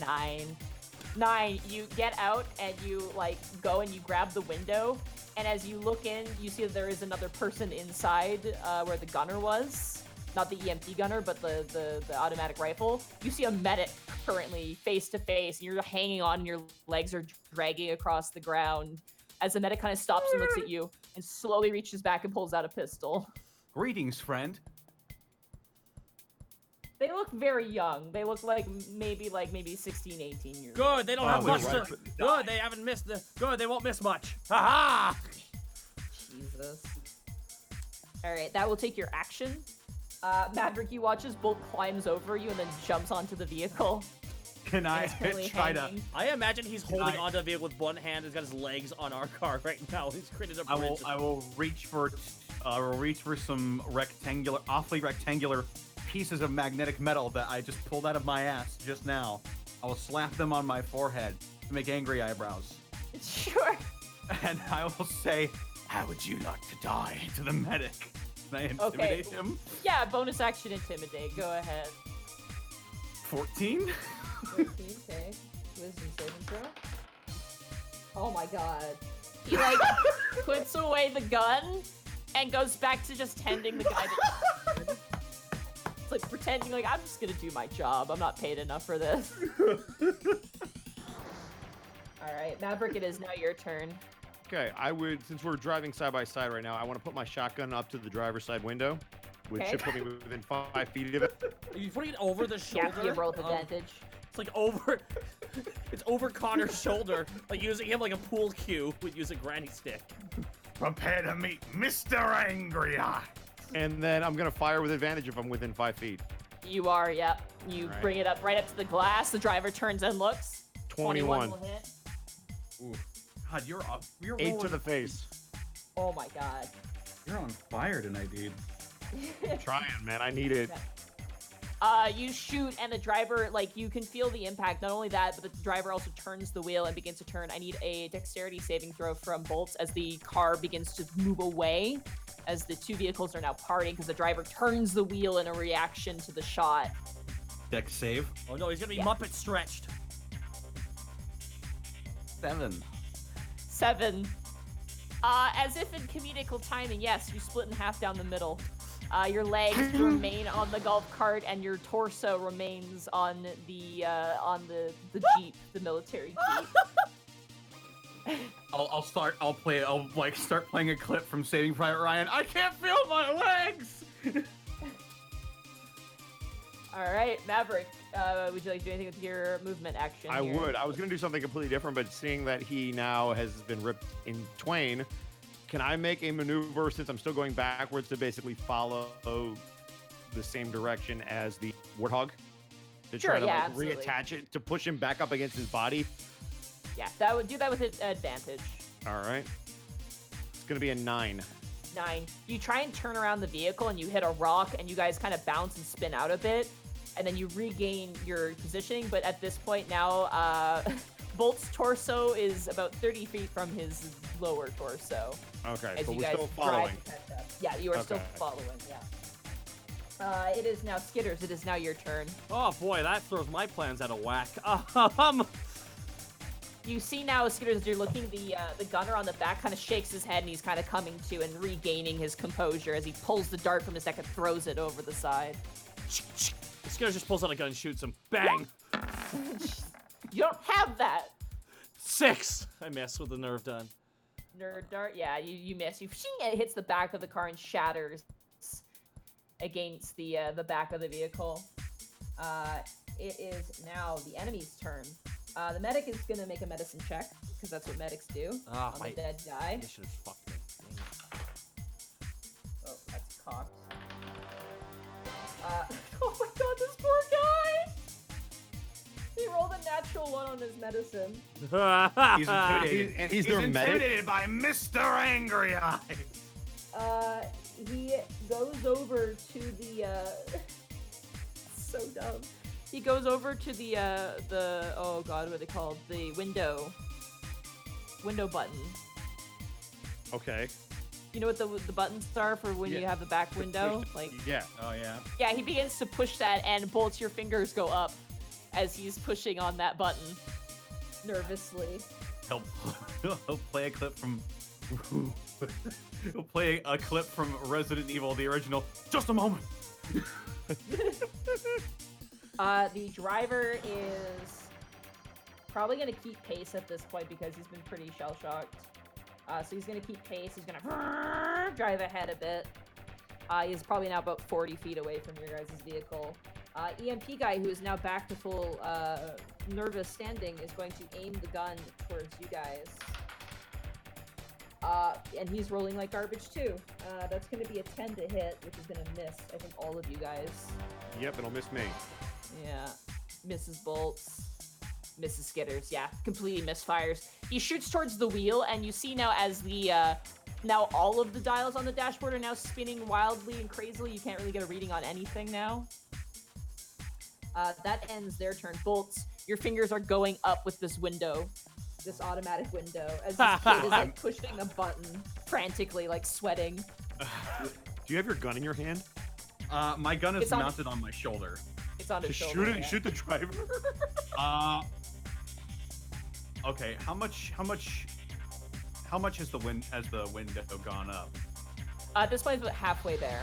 9. You get out and you like go and you grab the window, and as you look in, you see that there is another person inside where the gunner was. Not the EMP gunner, but the automatic rifle. You see a medic currently face to face, and you're hanging on, and your legs are dragging across the ground as the medic kind of stops and looks at you and slowly reaches back and pulls out a pistol. Greetings, friend. They look very young. They look like maybe 16, 18 years old. Good. They don't have we're much right. to. Good. They haven't missed the. Good. They won't miss much. Ha ha. Jesus. All right, that will take your action. Maverick, you watch as Bolt climbs over you and then jumps onto the vehicle. Can I It's currently try to? hanging. I imagine he's holding I- onto the vehicle with one hand. He's got his legs on our car right now. He's created a I bridge. will reach for some awfully rectangular pieces of magnetic metal that I just pulled out of my ass just now. I will slap them on my forehead to make angry eyebrows, Sure. and I will say, "How would you like to die?" to the medic. Can I intimidate him? Yeah, bonus action intimidate. Go ahead. 14. 14, okay. Wisdom saving throw. Oh my god. He like puts away the gun and goes back to just tending the guy that it's like pretending like I'm just gonna do my job. I'm not paid enough for this. Alright, Maverick, it is now your turn. okay, I would, since we're driving side by side right now, I want to put my shotgun up to the driver's side window, which Okay. should put me within 5 feet of it. Are you putting it over the Yeah, shoulder? you roll with of- advantage. It's like over. It's over Connor's shoulder, like using him like a pool cue with use a granny stick. Prepare to meet Mr. Angry Eye. And then I'm going to fire with advantage if I'm within 5 feet. You are, yep. You Alright. bring it up right up to the glass. The driver turns and looks. 21. will hit. God, you're 8 rolling, to the face. Oh my god. You're on fire tonight, dude. Trying, man. I need it. You shoot, and the driver, like, you can feel the impact. Not only that, but the driver also turns the wheel and begins to turn. I need a dexterity saving throw from Bolts as the car begins to move away, as the two vehicles are now parting, because the driver turns the wheel in a reaction to the shot. Dex save. Oh no, he's gonna be Yeah. Muppet stretched. 7. 7. As if in comedical timing, yes, you split in half down the middle. Your legs remain on the golf cart, and your torso remains on the jeep, the military jeep. I'll start playing a clip from Saving Private Ryan. I can't feel my legs. All right, Maverick. Would you like to do anything with your movement action? I here? would. I was going to do something completely different, but seeing that he now has been ripped in twain, can I make a maneuver since I'm still going backwards to basically follow the same direction as the warthog? To Sure, try to yeah, like absolutely. reattach it to push him back up against his body. Yeah, that would do that with advantage. All right. It's gonna be a 9. 9. You try and turn around the vehicle and you hit a rock and you guys kind of bounce and spin out a bit, and then you regain your positioning. But at this point now, Bolt's torso is about 30 feet from his lower torso. Okay, As but you we're guys still drive following. to catch up. Yeah, you are still Okay. following. Yeah. It is now Skitters. It is now your turn. Oh boy, that throws my plans out of whack. You see now, Skitters, as you're looking, the gunner on the back kind of shakes his head and he's kind of coming to and regaining his composure as he pulls the dart from his neck and throws it over the side. Skitters just pulls out a gun and shoots him. Bang! You don't have that! 6! I miss with the nerve done. Nerd dart, yeah, you miss. It hits the back of the car and shatters against the back of the vehicle. It is now the enemy's turn. The medic is gonna make a medicine check because that's what medics do Ah, on my- the dead guy. You should have fucked me. Oh, that's cocked. Oh my god, this poor guy! He rolled a natural 1 on his medicine. He's intimidated. And he's their medic? intimidated by Mr. Angry Eye. He goes over to the, so dumb. He goes over to the, oh god, what are they called? The window button. Okay. You know what the buttons are for when you Yeah. have the back window? Like, Yeah. Oh yeah. yeah, he begins to push that and Bolts, your fingers go up as he's pushing on that button. Nervously. He'll play a clip from. He'll play a clip from Resident Evil, the original. Just a moment. The driver is probably going to keep pace at this point because he's been pretty shell-shocked. So he's going to keep pace. He's going to drive ahead a bit. He's probably now about 40 feet away from your guys' vehicle. EMP guy, who is now back to full nervous standing, is going to aim the gun towards you guys. And he's rolling like garbage too. That's going to be a 10 to hit, which is going to miss, I think, all of you guys. Yep, it'll miss me. Yeah. Mrs. Bolts. Mrs. Skitters, yeah. Completely misfires. He shoots towards the wheel, and you see now as the, now all of the dials on the dashboard are now spinning wildly and crazily. You can't really get a reading on anything now. That ends their turn. Bolts, your fingers are going up with this window. This automatic window. As this kid is, like, pushing a button frantically, like, sweating. Do you have your gun in your hand? My gun is It's on- mounted on my shoulder. It's on his Just shoulder. shoot it. yeah. Shoot the driver. Okay. How much has the window gone up? This point is about halfway there.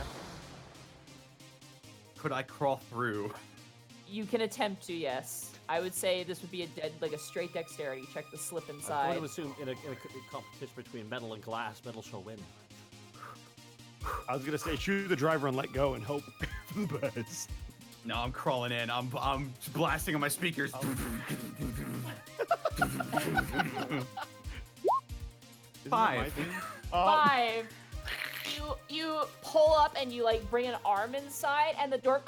Could I crawl through? You can attempt to, yes. I would say this would be a straight dexterity check to slip I'm inside. going to assume in a competition between metal and glass, metal shall win. I was gonna say shoot the driver and let go and hope for the best. No, I'm crawling in. I'm blasting on my speakers. Isn't that my 5. thing? 5. You pull up and you like bring an arm inside, and the door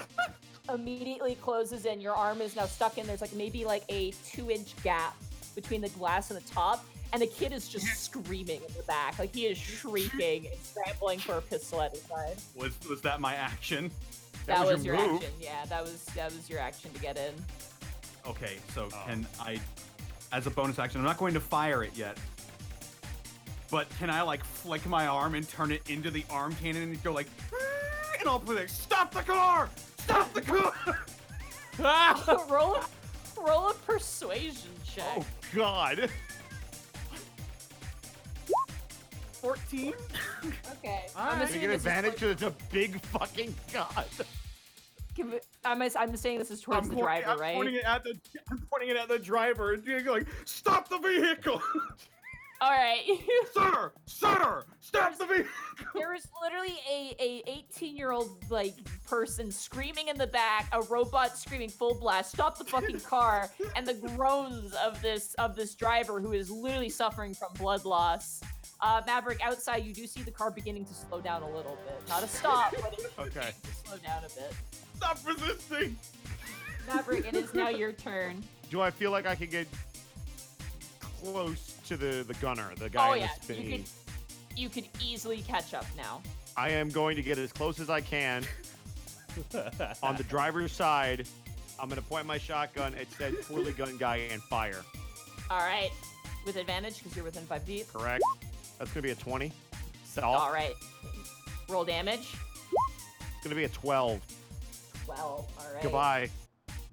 immediately closes in. Your arm is now stuck in. There's like maybe like a 2-inch gap between the glass and the top, and the kid is just screaming in the back, like he is shrieking and scrambling for a pistol at his side. Was that my action? That was your your move. action. Yeah, that was your action to get in. Okay, so can I, as a bonus action, I'm not going to fire it yet. But can I like flick my arm and turn it into the arm cannon and go like, and I'll be like, stop the car! Stop the car! roll a persuasion check. Oh God! 14? Okay. Alright. I'm You assuming get this is advantage towards- because it's a big fucking gun. I'm saying this is towards the driver, right? I'm pointing it at the driver and being like, stop the vehicle! All right. Sir! Sir! Stop the vehicle! There is literally a 18-year-old like person screaming in the back, a robot screaming full blast, stop the fucking car, and the groans of this driver who is literally suffering from blood loss. Maverick, outside, you do see the car beginning to slow down a little bit. Not a stop, but it's Okay. beginning to slow down a bit. Stop resisting! Maverick, it is now your turn. Do I feel like I can get close to the gunner, the guy Oh in yeah, the spinny? you could easily catch up now. I am going to get as close as I can. On the driver's side, I'm going to point my shotgun at said poorly gunned guy and fire. All right, with advantage because you're within 5 feet. Correct? That's going to be a 20. Self. All right, roll damage. It's going to be a 12. 12. All right. Goodbye.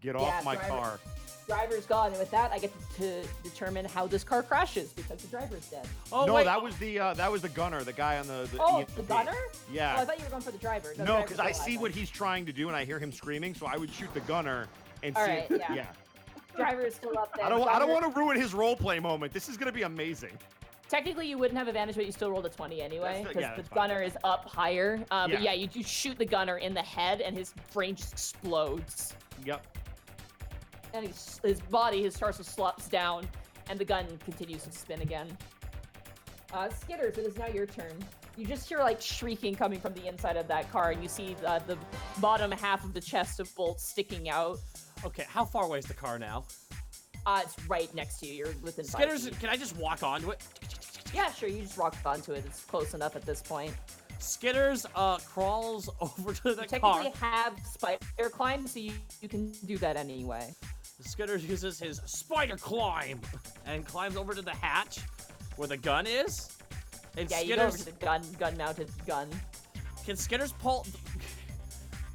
Get Yeah, off my driver. car. Driver's gone, and with that, I get to determine how this car crashes because the driver's dead. Oh, No, wait. that was the gunner, the guy on the Oh, EMP. the gunner? Yeah. Oh, I thought you were going for the driver. the No, driver's because I still see alive what he's trying to do and I hear him screaming, so I would shoot the gunner and All see. right, yeah. Yeah. then. Driver is still up there. I don't Driver- want to ruin his role play moment. This is gonna be amazing. Technically, you wouldn't have advantage, but you still rolled a 20 anyway, That's- because yeah, the that's fine. gunner is up higher. But Yeah. yeah, you shoot the gunner in the head, and his brain just explodes. Yep. And his torso slops down, and the gun continues to spin again. Skitters, it is now your turn. You just hear like shrieking coming from the inside of that car, and you see the bottom half of the chest of bolts sticking out. Okay, how far away is the car now? It's right next to you. You're within 5 Skitters, feet. can I just walk onto it? Yeah, sure. You just walk onto it. It's close enough at this point. Skitters crawls over to the You car. technically have spider climb, so you can do that anyway. Skitters uses his spider climb and climbs over to the hatch where the gun is. And Yeah, you go over Skitters, to the gun-mounted gun. can Skitters pull?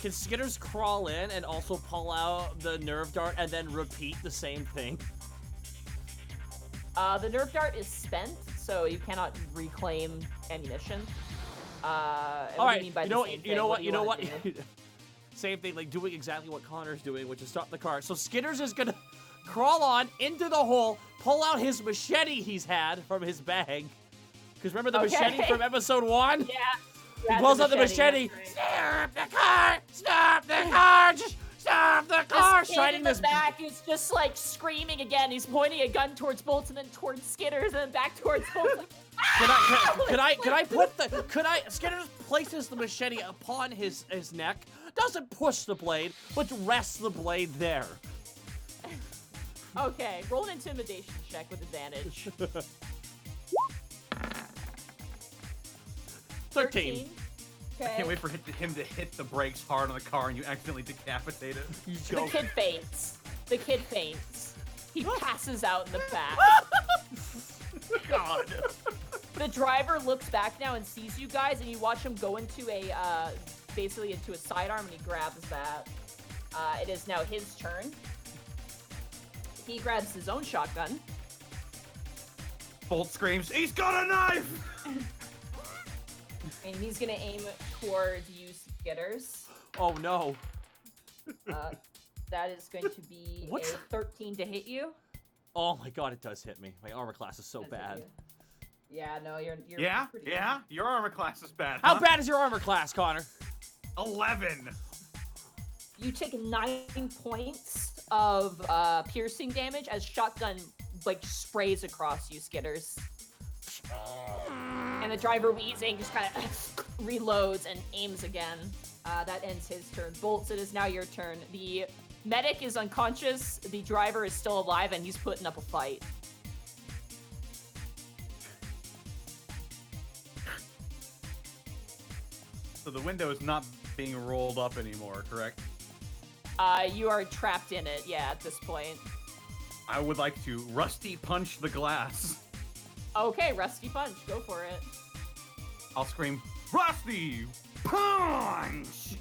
Can Skitters crawl in and also pull out the nerve dart and then repeat the same thing? The nerve dart is spent, so you cannot reclaim ammunition. All All right, you mean by you the know same what? thing? You know what? do You know wanna what? do? Same thing, like doing exactly what Connor's doing, which is stop the car. So Skitters is gonna crawl on into the hole, pull out his machete he's had from his bag. Because remember the machete Okay. from episode 1? Yeah. He pulls out the machete. that's right. Stop the car! Stop the car! Just stop the car! This kid Shining in the this. back is just like screaming again. He's pointing a gun towards Bolts and then towards Skitters and then back towards Bolts. Like, Skitters places the machete upon his neck, doesn't push the blade, but rests the blade there. okay, roll an intimidation check with advantage. 13. Okay. I can't wait for him to hit the brakes hard on the car and you accidentally decapitate it. The kid faints. The kid faints. He passes out in the back. God. The driver looks back now and sees you guys, and you watch him go into basically into a sidearm, and he grabs that. It is now his turn. He grabs his own shotgun. Bolt screams, "He's got a knife!" And he's gonna aim towards you, Skitters. Oh no. That is going to be What? a 13 to hit you. Oh my god, it does hit me. My armor class is so Does hit bad. you. Yeah, no, you're Yeah, pretty yeah. Your armor class is bad. How huh? bad is your armor class, Connor? 11. You take 9 points of piercing damage as shotgun like sprays across you, Skitters. And the driver, wheezing, just kind of reloads and aims again. That ends his turn. Bolts, it is now your turn. The medic is unconscious. The driver is still alive, and he's putting up a fight. So the window is not being rolled up anymore, correct? You are trapped in it, yeah, at this point. I would like to rusty punch the glass. Okay, Rusty Punch, go for it. I'll scream, "Rusty punch!"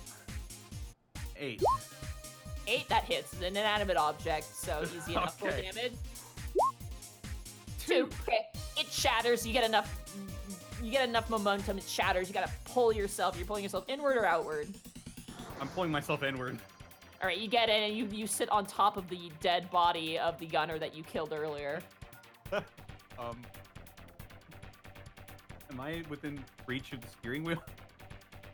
8. 8, that hits. It's an inanimate object, so easy enough for Okay. damage. 2. Okay, it shatters. You get enough momentum. It shatters. You gotta pull yourself. You're pulling yourself inward or outward. I'm pulling myself inward. All right, you get in and you sit on top of the dead body of the gunner that you killed earlier. Am I within reach of the steering wheel?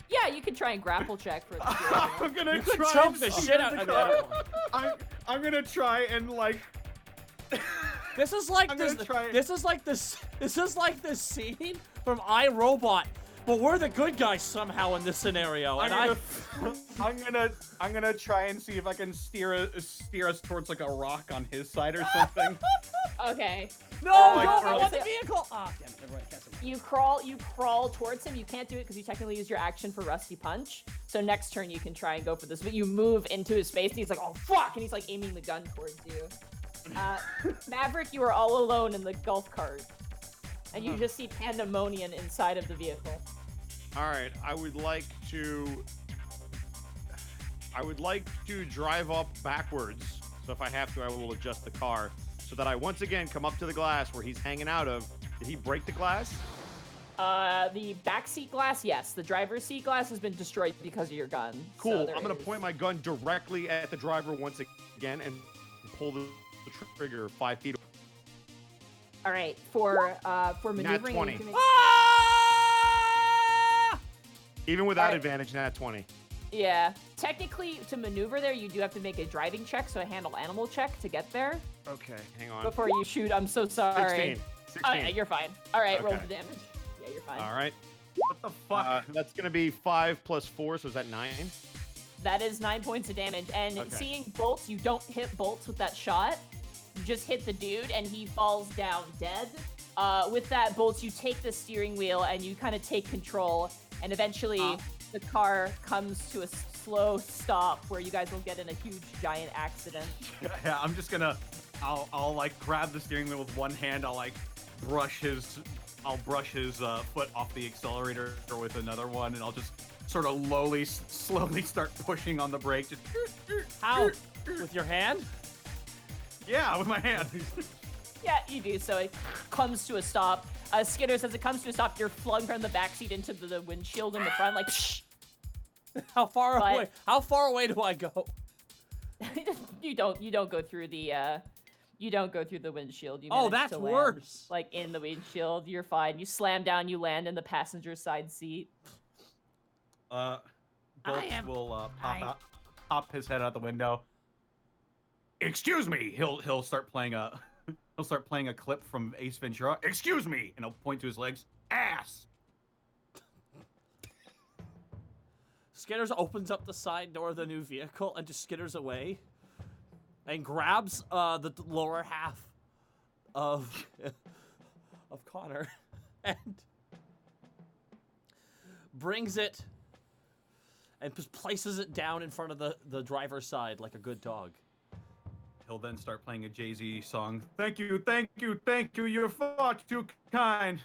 Yeah, you can try and grapple check for the steering wheel. I'm gonna You could try choke and the steer shit out the of car. that. I'm gonna try and like. This is like I'm gonna this. try- This is like this. This is like the scene from iRobot But we're the good guys somehow in this scenario, and I'm gonna try and see if I can steer us towards like a rock on his side or something. Okay. No, like, no, I or- want the vehicle! Ah, damn it, everybody can't see. You crawl towards him. You can't do it because you technically use your action for Rusty Punch. So next turn you can try and go for this, but you move into his space and he's like, oh fuck, and he's like aiming the gun towards you. Maverick, you are all alone in the golf cart, and you just see pandemonium inside of the vehicle. All right, I would like to drive up backwards. So if I have to, I will adjust the car so that I once again come up to the glass where he's hanging out of. Did he break the glass? The backseat glass, yes. The driver's seat glass has been destroyed because of your gun. Cool. So there I'm gonna is- point my gun directly at the driver once again and pull the trigger 5 feet. All right, for maneuvering. 20. You can make- Ah! Even without Alright. advantage, nat 20. Yeah, technically, to maneuver there, you do have to make a driving check, so a handle animal check to get there Okay, hang on. before you shoot. I'm so sorry. 16. Oh, yeah, you're fine. All right, roll Okay. the damage. Yeah, you're fine. All right. What the fuck? That's gonna be 5 plus 4, so is that 9? That is 9 points of damage. And Okay. seeing bolts, you don't hit bolts with that shot. You just hit the dude, and he falls down dead. With that bolts, you take the steering wheel and you kind of take control, and eventually the car comes to a slow stop where you guys will get in a huge giant accident. Yeah, I'm just gonna. I'll like grab the steering wheel with one hand. I'll brush his foot off the accelerator with another one, and I'll just sort of slowly start pushing on the brake. Just How? With your hand? yeah, with my hand. Yeah, you do. So it comes to a stop. Skitters, as it comes to a stop, you're flung from the backseat into the windshield in the front, like, psh! How far But- away? How far away do I go? you don't go through the windshield. You Oh, manage that's to land, worse. like in the windshield, you're fine. You slam down, you land in the passenger side seat. Bolts am- will I- pop his head out the window. Excuse me. He'll start playing a clip from Ace Ventura. Excuse me, and he'll point to his legs. Ass. Skitters opens up the side door of the new vehicle and just skitters away, and grabs the lower half of of Connor and brings it and just places it down in front of the driver's side like a good dog. He'll then start playing a Jay-Z song. Thank you, thank you, thank you. You're far too kind.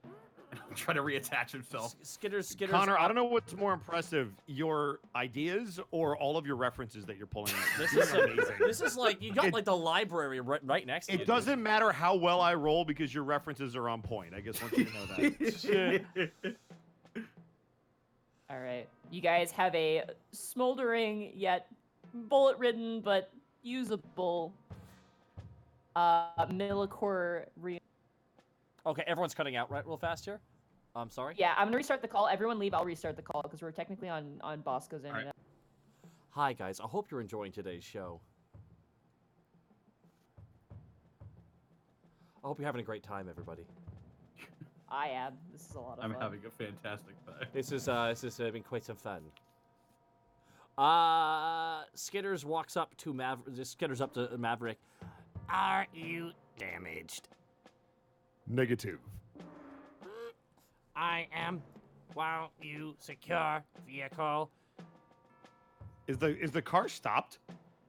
And he'll try to reattach himself. Skitters. Connor, I don't know what's more impressive, your ideas or all of your references that you're pulling out. This is amazing. This is like you got like the library right next to you. It doesn't matter how well I roll because your references are on point. I just want you to know that. All right, you guys have a smoldering yet bullet-ridden but usable Millicor. Okay, everyone's cutting out real fast here. I'm sorry. Yeah, I'm gonna restart the call. Everyone leave. I'll restart the call because we're technically on Bosco's internet. Hi guys, I hope you're enjoying today's show. I hope you're having a great time, everybody. I am. This is a lot of I'm fun. having a fantastic time. This has been quite some fun. Skitters walks up to Skitters up to Maverick. Are you damaged? Negative. I am. While you secure vehicle. Is the car stopped?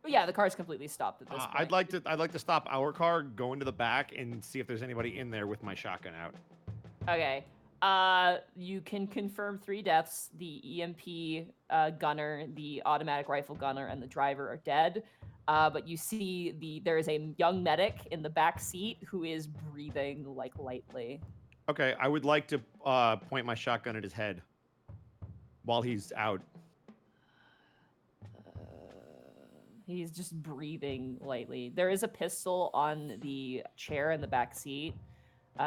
Yeah, the car's completely stopped at this point. I'd like to stop our car, go into the back, and see if there's anybody in there with my shotgun out. Okay. You can confirm 3 deaths. The EMP gunner, the automatic rifle gunner, and the driver are dead. But you see there is a young medic in the back seat who is breathing like lightly. Okay, I would like to point my shotgun at his head while he's out. He's just breathing lightly. There is a pistol on the chair in the back seat.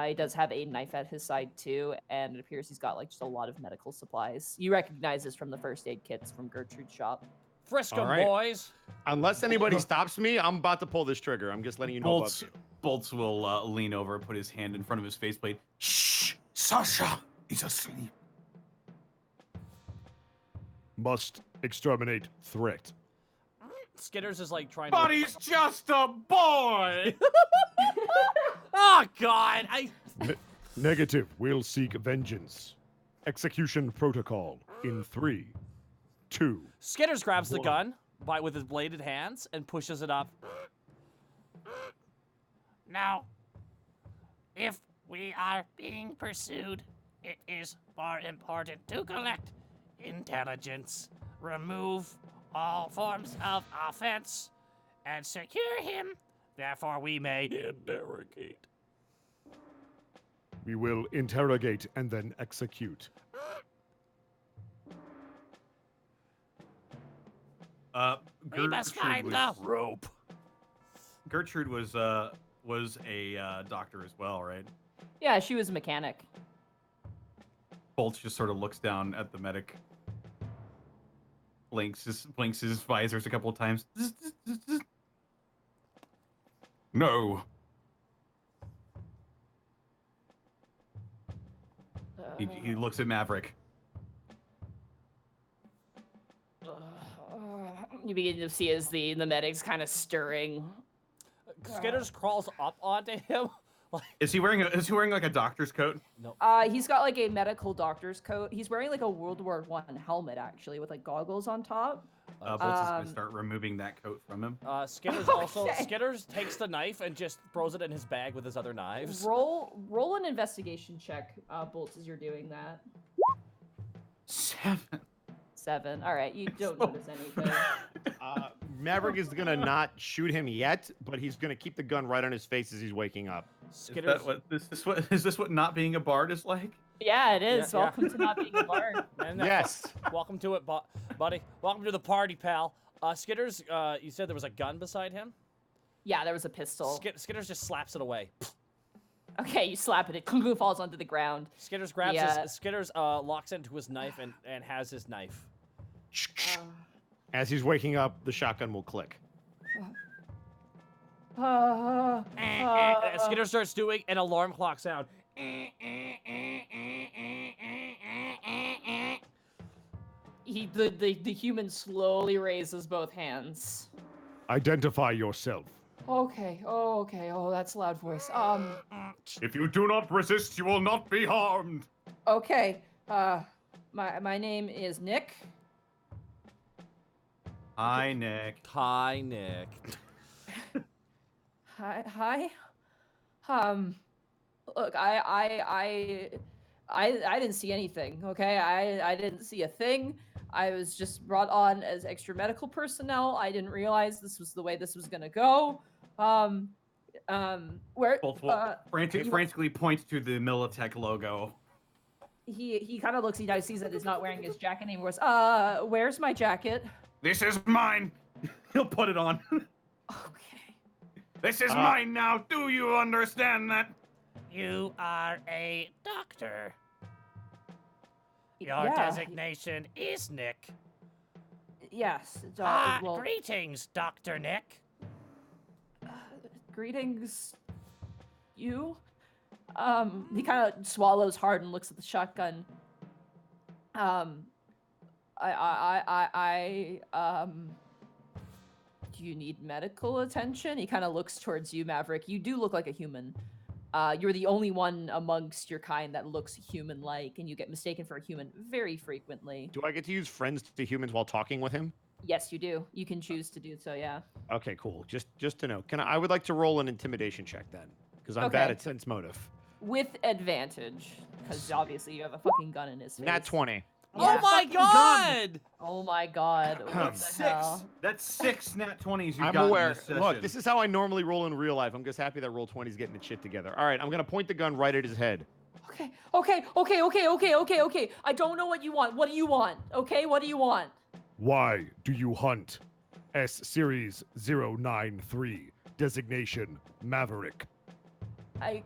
He does have a knife at his side too, and it appears he's got like just a lot of medical supplies. You recognize this from the first aid kits from Gertrude's shop. Frisk 'em, All right. boys. Unless anybody stops me, I'm about to pull this trigger. I'm just letting you know. Bolts will lean over, put his hand in front of his faceplate. Shh, Sasha. He's asleep. Must exterminate threat. Skitters is like trying But to. he's just a boy. Oh God! Negative. We'll seek vengeance. Execution protocol in 3, 2. Skitters grabs the One. gun with his bladed hands and pushes it up. Now, if we are being pursued, it is more important to collect intelligence, remove all forms of offense, and secure him. Therefore, we may interrogate. We will interrogate and then execute. We must find the Rope. Gertrude was a doctor as well, right? Yeah, she was a mechanic. Bolts just sort of looks down at the medic. Blinks his visors a couple of times. No. He looks at Maverick. You begin to see as the medic's kind of stirring. Skitters crawls up onto him. Is he wearing like a doctor's coat? No. He's got like a medical doctor's coat. He's wearing like a World War I helmet actually, with like goggles on top. Bolts is gonna start removing that coat from him. Skitters Okay. Skitters takes the knife and just throws it in his bag with his other knives. Roll an investigation check, Bolts, as you're doing that. 7. 7. All right, you don't notice anything. Maverick is gonna not shoot him yet, but he's gonna keep the gun right on his face as he's waking up. Skitters. Is this what not being a bard is like? Yeah, it is. Yeah. Welcome to not being a bard. And Yes. Welcome to it, buddy. Welcome to the party, pal. Skitters, you said there was a gun beside him? Yeah, there was a pistol. Skitters just slaps it away. Okay, you slap it. It kung fu falls onto the ground. Skitters grabs Yeah. Skitters locks into his knife and has his knife. As he's waking up, the shotgun will click. Skitters starts doing an alarm clock sound. The human slowly raises both hands. Identify yourself. Okay. Oh, that's a loud voice. If you do not resist, you will not be harmed. Okay. My name is Nick. Hi, Nick. Hi, Nick. Hi. Look, I didn't see anything. Okay, I didn't see a thing. I was just brought on as extra medical personnel. I didn't realize this was the way this was gonna go. Where? Bolt will frantically points to the Militech logo. He kind of looks. He sees that he's not wearing his jacket anymore. Where's my jacket? This is mine. He'll put it on. Okay. This is mine now. Do you understand that? You are a doctor. Your Yeah. designation is Nick. Yes. Well, Greetings, Dr. Nick. greetings. You? He kind of swallows hard and looks at the shotgun. Do you need medical attention? He kind of looks towards you, Maverick. You do look like a human. You're the only one amongst your kind that looks human-like, and you get mistaken for a human very frequently. Do I get to use friends to humans while talking with him? Yes, you do. You can choose to do so, yeah. Okay, cool. Just to know. I would like to roll an intimidation check then, because I'm bad Okay. at sense motive. With advantage, because obviously you have a fucking gun in his face. Nat 20. Oh Yeah. my God! Oh my god. What the 6. hell? That's 6 nat 20s you I'm got aware. in this session. Look, this is how I normally roll in real life. I'm just happy that roll 20 is getting the shit together. All right, I'm gonna point the gun right at his head. Okay. I don't know what you want. What do you want? Okay, what do you want? Why do you hunt? Series 093. Designation Maverick. I'm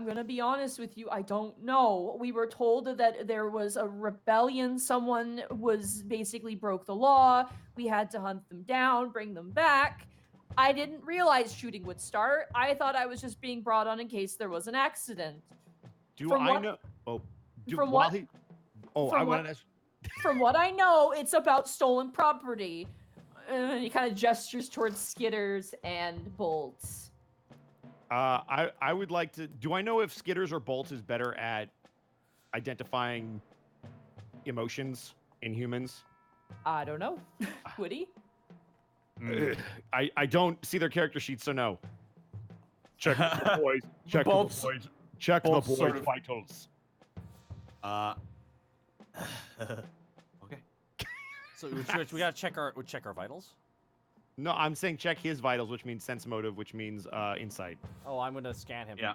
gonna be honest with you. I don't know. We were told that there was a rebellion. Someone was basically broke the law. We had to hunt them down, bring them back. I didn't realize shooting would start. I thought I was just being brought on in case there was an accident. Do From I what- know? Oh, From while what- he- Oh, from I what- wanted to. From what I know, it's about stolen property. He kind of gestures towards Skitters and Bolts. I would like to. Do I know if Skitters or Bolts is better at identifying emotions in humans? I don't know. Would he? I don't see their character sheets, so no. Check the boys. Check Bolts- the boys. Check the Bolts boys' sort of- vitals. Okay. So we gotta check our vitals. No, I'm saying check his vitals, which means sense motive, which means insight. Oh, I'm gonna scan him. Yeah.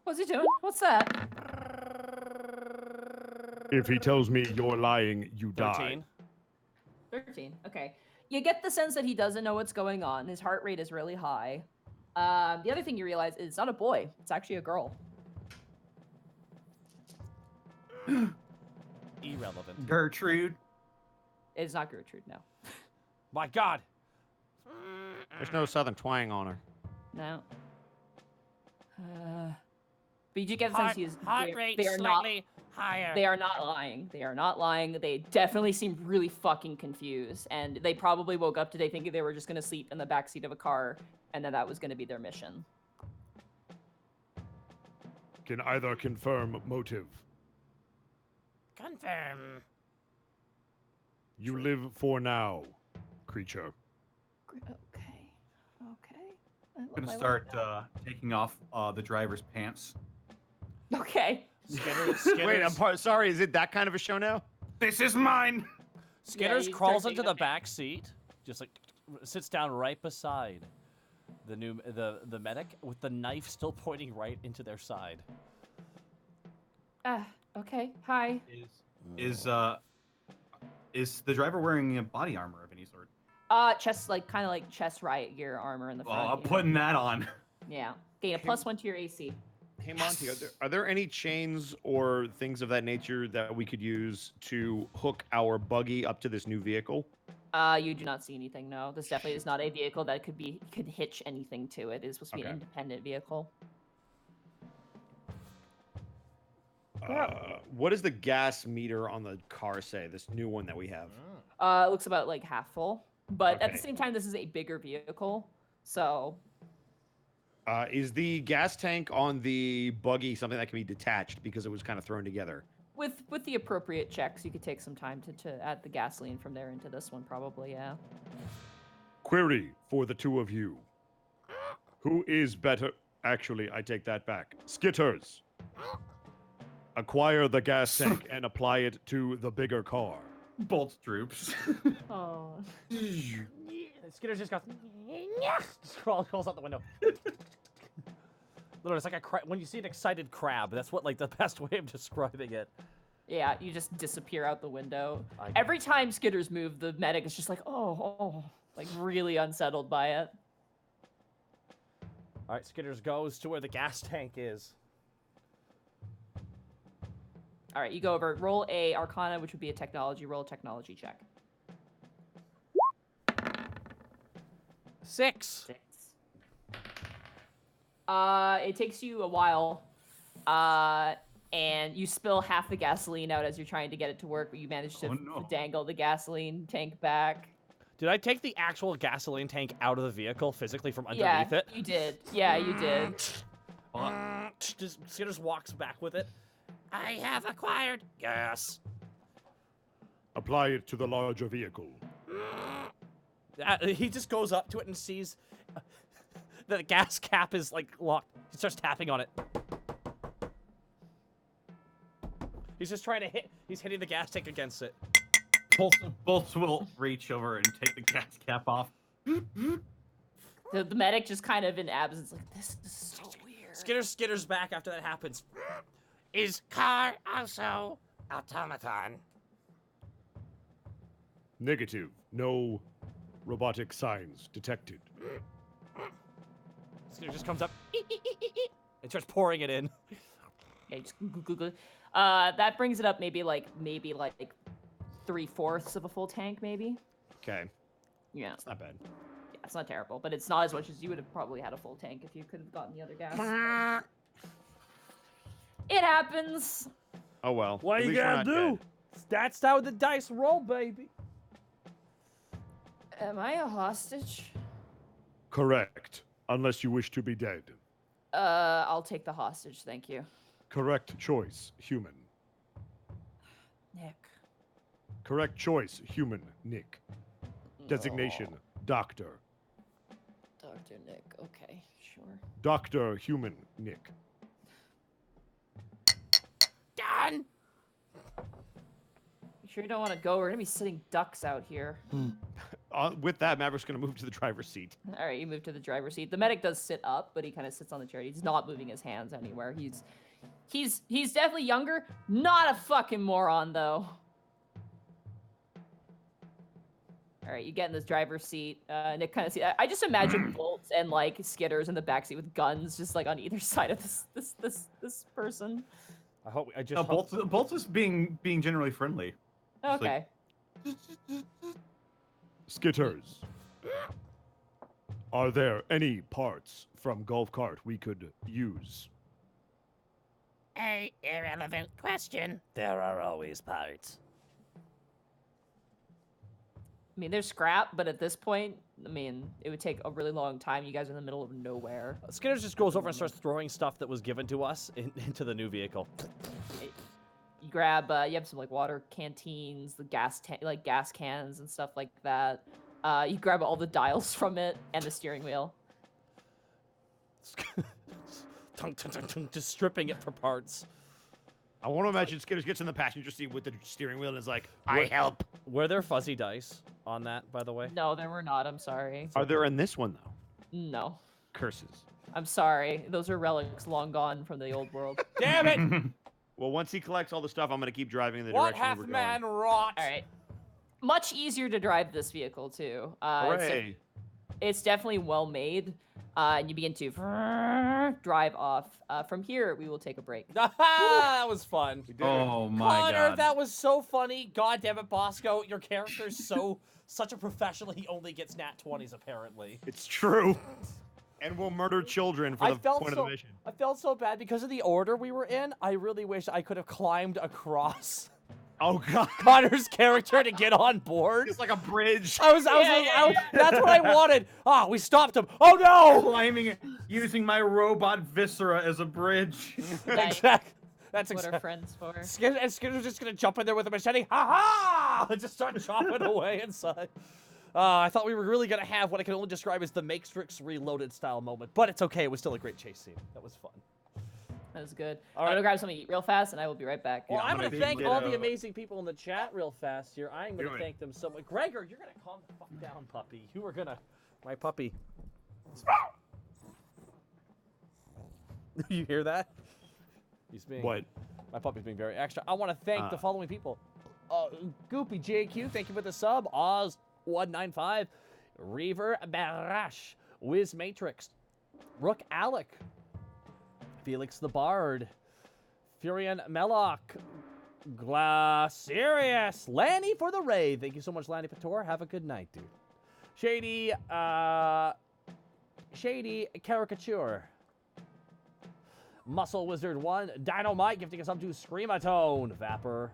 What's he doing? What's that? If he tells me you're lying, you die. 13. 13. Okay. You get the sense that he doesn't know what's going on. His heart rate is really high. The other thing you realize is it's not a boy. It's actually a girl. Irrelevant. Gertrude. It's not Gertrude, no. My God. There's no southern twang on her. No. But you do get the sense he is. Heart they- rate they are not. slightly higher. They are not lying. They are not lying. They definitely seem really fucking confused, and they probably woke up today thinking they were just gonna sleep in the backseat of a car, and that was gonna be their mission. Can either confirm motive. Confirm. You live for now, creature. Okay. Okay. I'm gonna start taking off the driver's pants. Okay. Skitters, Sorry, is it that kind of a show now? This is mine. Skitters you crawls start into taking the a- back seat, just like sits down right beside the medic with the knife still pointing right into their side. Okay. Hi. Is the driver wearing a body armor of any sort? Chest, like, kind of like chest riot gear armor in the front. Well, I'm you know? putting that on. Yeah. Gain a +1 to your AC. Hey Monty, are there any chains or things of that nature that we could use to hook our buggy up to this new vehicle? You do not see anything. No, this definitely is not a vehicle that could hitch anything to it. It is supposed to be an Okay. independent vehicle. What does the gas meter on the car say? This new one that we have. It looks about like half full, but at the Okay. same time, this is a bigger vehicle, so Is the gas tank on the buggy something that can be detached because it was kind of thrown together? with the appropriate checks, you could take some time to add the gasoline from there into this one, probably. Yeah. Query for the two of you. Who is better? Actually, I take that back. Skitters. Acquire the gas tank and apply it to the bigger car. Bolts troops. Oh. Skitters just goes. Just crawls out the window. Literally, it's like when you see an excited crab. That's what like the best way of describing it. Yeah, you just disappear out the window. I- Every time Skitters move, the medic is just like, oh, like really unsettled by it. All right, Skitters goes to where the gas tank is. All right, you go over. Roll a Arcana, which would be a technology. Roll a technology check. 6. 6. It takes you a while, and you spill half the gasoline out as you're trying to get it to work, but you manage to Oh, no. dangle the gasoline tank back. Did I take the actual gasoline tank out of the vehicle physically from Yeah, underneath it? you did. Yeah, you did. Just Skitters walks back with it. I have acquired Gas. Apply it to the larger vehicle. He just goes up to it and sees that the gas cap is like locked. He starts tapping on it. He's just trying to hit. He's hitting the gas tank against it. Bolts will reach over and take the gas cap off. The medic just kind of in absence, like, this is so weird. Skitters back after that happens. Is car also automaton? Negative. No robotic signs detected. Skitters just comes up and starts pouring it in. Okay, just Google. That brings it up maybe like 3/4 of a full tank, maybe. Okay, Yeah. it's not bad. Yeah, it's not terrible, but it's not as much as you would have probably had a full tank if you could have gotten the other gas. It happens. Oh well. What At are you least we're gonna not do? dead. That's how the dice roll, baby. Am I a hostage? Correct. Unless you wish to be dead. I'll take the hostage, thank you. Correct choice, human. Nick. Correct choice, human, Nick. Designation, doctor. Dr. Nick, okay, sure. Doctor, human, Nick. Done. You sure you don't want to go? We're gonna be sitting ducks out here. With that, Maverick's going to move to the driver's seat. All right, you move to the driver's seat. The medic does sit up, but he kind of sits on the chair. He's not moving his hands anywhere. He's definitely younger. Not a fucking moron though. All right, you get in this driver's seat. Nick kind of see. I just imagine Bolts and like Skitters in the backseat with guns, just like on either side of this person. I hope. I just. No, hope- Bolts is being generally friendly. Just like- Okay. Skitters. Are there any parts from Golf Cart we could use? A irrelevant question. There are always parts. I mean, there's scrap, but at this point, I mean, it would take a really long time. You guys are in the middle of nowhere. Skitters just goes over and starts throwing stuff that was given to us into the new vehicle. You grab, you have some like water canteens, the gas gas cans and stuff like that. You grab all the dials from it and the steering wheel. Tung, tung, tung, tung, just stripping it for parts. I want to imagine Skitters gets in the passenger seat with the steering wheel and is like, I help. Were there fuzzy dice on that, by the way? No, there were not. I'm sorry. are there in this one, though? No, Curses. I'm sorry. Those are relics long gone from the old world. Damn it! Well, once he collects all the stuff, I'm going to keep driving in the What direction half we're man going. rot? All right. Much easier to drive this vehicle too. Hooray. It's definitely well made. And you begin to drive off. From here, we will take a break. That was fun. Oh my Connor, god. that was so funny. God damn it, Bosco. Your character's such a professional. He only gets nat 20s, apparently. It's true. And we'll murder children for the point of the mission. I felt so bad because of the order we were in. I really wish I could have climbed across Oh, God. Connor's character to get on board. It's like a bridge. That's what I wanted. Ah, we stopped him. Oh no! Climbing it, using my robot viscera as a bridge. Nice. Exactly. That's What are exactly. friends for? And Skitter's just gonna jump in there with a machete. Ha ha! And just start chopping away inside. I thought we were really gonna have what I can only describe as the Matrix Reloaded style moment, but it's okay. It was still a great chase scene. That was fun. That was good. All I'm right. gonna grab something to eat real fast, and I will be right back. Well, Yeah, I'm I'm gonna gonna thank get all the a- amazing people in the chat real fast here. I'm gonna Do it. thank them so much. Gregor, you're gonna calm the fuck down, puppy. You are gonna, my puppy. You hear that? He's being. What? My puppy's being very extra. I want to thank the Ah. following people. Goopy JQ, thank you for the sub. Oz195, Reaver Barash, Wiz Matrix, Rook Alec, Felix the Bard, Furion Meloc, Glacierius, Lanny for the raid. Thank you so much, Lanny Pator. Have a good night, dude. Shady Caricature. Muscle Wizard 1, Dynamite gifting us up to Screamatone, Vapor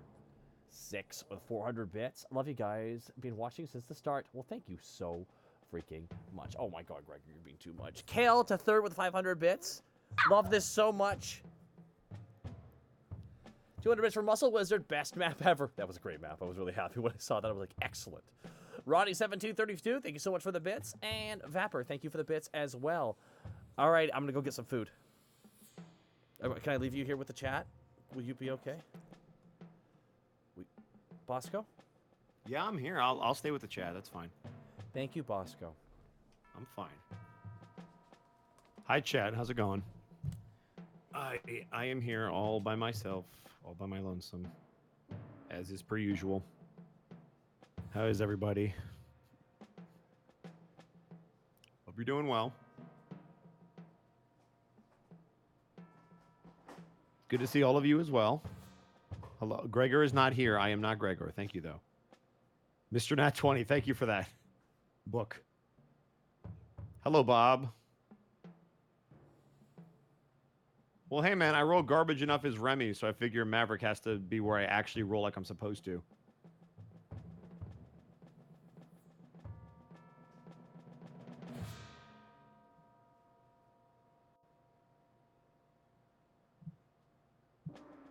6 with 400 bits. Love you guys. Been watching since the start. Well, thank you so freaking much. Oh my god, Greg, you're being too much. Kale to third with 500 bits. Love this so much. 200 bits for Muscle Wizard, best map ever. That was a great map. I was really happy when I saw that. I was like, excellent. Ronnie7232, thank you so much for the bits. And Vapor, thank you for the bits as well. All right, I'm gonna go get some food. Can I leave you here with the chat? Will you be okay? Bosco? Yeah, I'm here. I'll stay with the chat. That's fine. Thank you, Bosco. I'm fine. Hi, chat. How's it going? I am here all by myself, all by my lonesome, as is per usual. How is everybody? Hope you're doing well. Good to see all of you as well. Hello. Gregor is not here. I am not Gregor. Thank you, though. Mr. Nat 20, thank you for that book. Hello, Bob. Well, hey man, I roll garbage enough as Remy, so I figure Maverick has to be where I actually roll like I'm supposed to.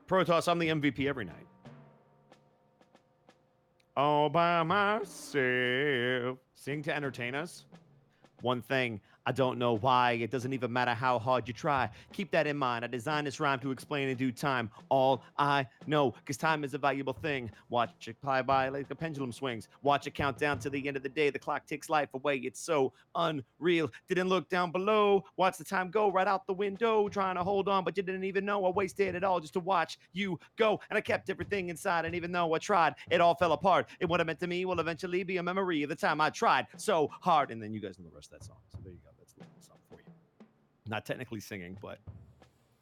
Protoss, I'm the MVP every night. All by myself. Sing to entertain us. One thing, I don't know why. It doesn't even matter how hard you try. Keep that in mind. I designed this rhyme to explain in due time all I know, because time is a valuable thing. Watch it fly by like a pendulum swings. Watch it count down to the end of the day. The clock takes life away. It's so unreal. Didn't look down below. Watch the time go right out the window. Trying to hold on, but you didn't even know I wasted it all just to watch you go. And I kept everything inside. And even though I tried, it all fell apart. And what it meant to me will eventually be a memory of the time I tried so hard. And then you guys know the rest of that song. So there you go. That's the song for you. Not technically singing, but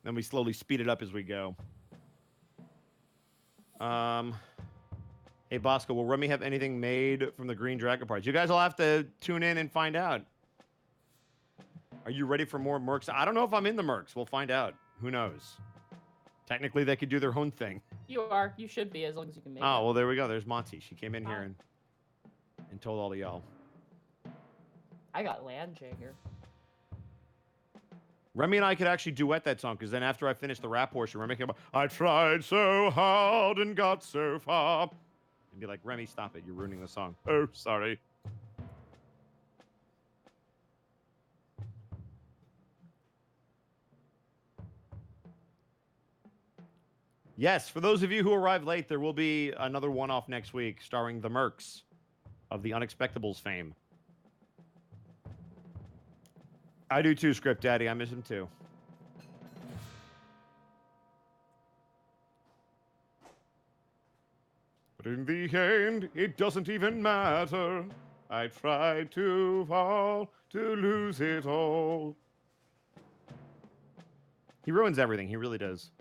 then we slowly speed it up as we go. Hey Bosco, will Remy have anything made from the Green Dragon parts? You guys will have to tune in and find out. Are you ready for more mercs? I don't know if I'm in the mercs. We'll find out. Who knows? Technically, they could do their own thing. You are. You should be, as long as you can make it. Oh, well, there we go. There's Monty. She came in here Hi. and told all of y'all. I got Landjagger. Remy and I could actually duet that song, because then after I finish the rap portion, Remy came up, I tried so hard and got so far. And be like, Remy, stop it. You're ruining the song. Oh, sorry. Yes, for those of you who arrived late, there will be another one-off next week starring the Mercs of the Unexpectables fame. I do too, Script Daddy. I miss him too. But in the end, it doesn't even matter. I tried too hard to lose it all. He ruins everything. He really does.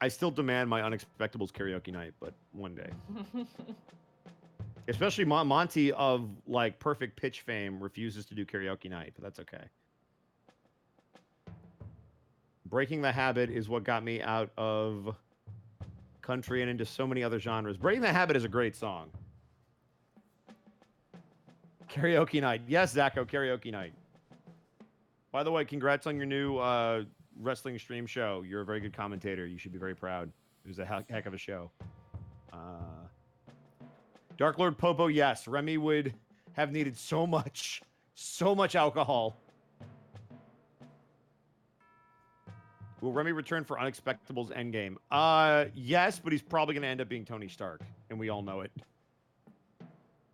I still demand my Unexpectables karaoke night, but one day. Especially Monty of like perfect pitch fame refuses to do karaoke night, but that's okay. Breaking the Habit is what got me out of country and into so many other genres. Breaking the Habit is a great song. Karaoke night. Yes, Zacho, karaoke night. By the way, congrats on your new wrestling stream show. You're a very good commentator. You should be very proud. It was a heck of a show. Dark Lord Popo, yes. Remy would have needed so much alcohol. Will Remy return for Unexpectables Endgame? Yes, but he's probably going to end up being Tony Stark, and we all know it.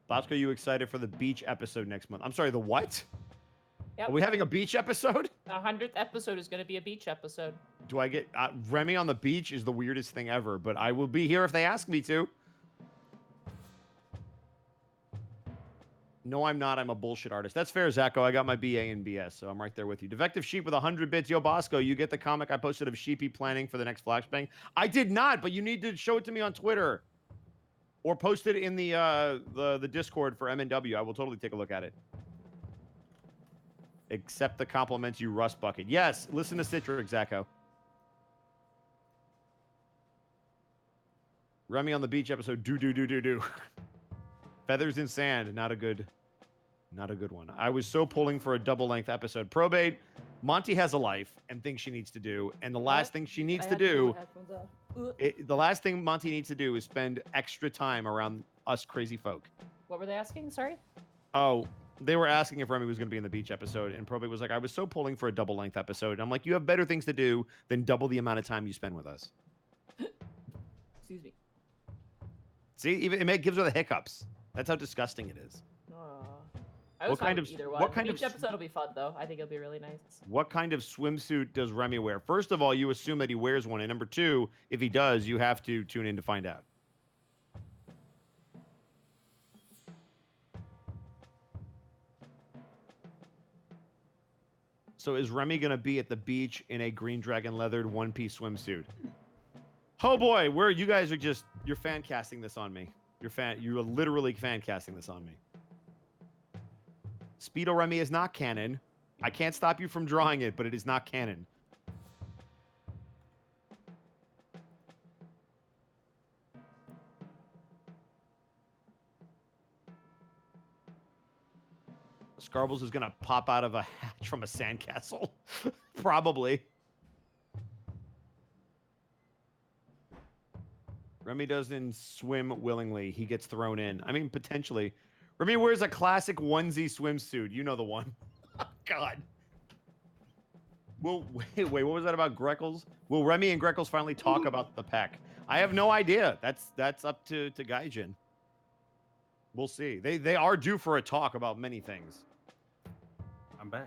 Bosco, you excited for the beach episode next month? I'm sorry, the what? Yep. Are we having a beach episode? The 100th episode is going to be a beach episode. Do I get... Remy on the beach is the weirdest thing ever, but I will be here if they ask me to. No, I'm not. I'm a bullshit artist. That's fair, Zacho. I got my BA and BS, so I'm right there with you. Defective Sheep with 100 bits. Yo, Bosco, you get the comic I posted of Sheepy planning for the next flashbang? I did not, but you need to show it to me on Twitter. Or post it in the Discord for MNW. I will totally take a look at it. Accept the compliments, you rust bucket. Yes, listen to Citrix, Zacho. Remy on the beach episode. Do. Feathers in Sand. Not a good one. I was so pulling for a double-length episode. Probate. Monty has a life and things she needs to do, and the last thing she needs to do, the last thing Monty needs to do is spend extra time around us crazy folk. What were they asking? Sorry? Oh, they were asking if Remy was going to be in the beach episode, and Probate was like, I was so pulling for a double-length episode. And I'm like, you have better things to do than double the amount of time you spend with us. Excuse me. See, even it gives her the hiccups. That's how disgusting it is. I was What kind fine of- with either one. what kind The of beach episode will be fun, though. I think it'll be really nice. What kind of swimsuit does Remy wear? First of all, you assume that he wears one, and number two, if he does, you have to tune in to find out. So is Remy going to be at the beach in a green dragon leathered one-piece swimsuit? Oh boy, you guys are just, you're fan casting this on me. You are literally fan casting this on me. Speedo Remy is not canon. I can't stop you from drawing it, but it is not canon. Scarbles is gonna pop out of a hatch from a sandcastle. Probably. Remy doesn't swim willingly. He gets thrown in. I mean, potentially. Remy wears a classic onesie swimsuit. You know the one. God. Well, wait, what was that about Greckles? Will Remy and Greckles finally talk about the peck? I have no idea. That's up to Gaijin. We'll see. They are due for a talk about many things. I'm back.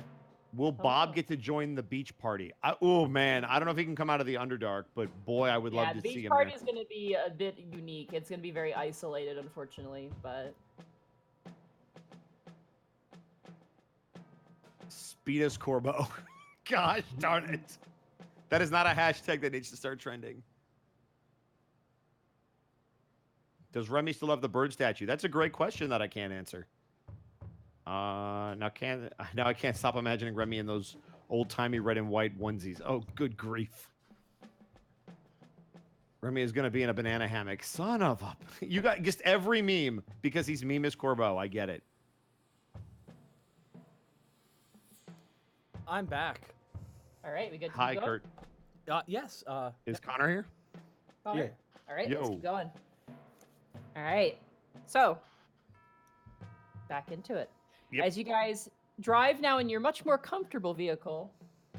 Will Bob get to join the beach party? Oh man, I don't know if he can come out of the Underdark, but boy, I would love to the see beach him party there. is going to be a bit unique. It's going to be very isolated, unfortunately, but Speedus Corbo. Gosh darn it. That is not a hashtag that needs to start trending. Does Remy still have the bird statue? That's a great question that I can't answer. Now I can't stop imagining Remy in those old-timey red and white onesies. Oh, good grief. Remy is going to be in a banana hammock. Son of a... You got just every meme because he's Memus Corbo. I get it. I'm back. all right, we good to Hi, keep going? Kurt. Yes. Is Connor here? Connor? Yeah. All right, let's Yo. keep going. All right, so back into it. Yep. As you guys drive now in your much more comfortable vehicle,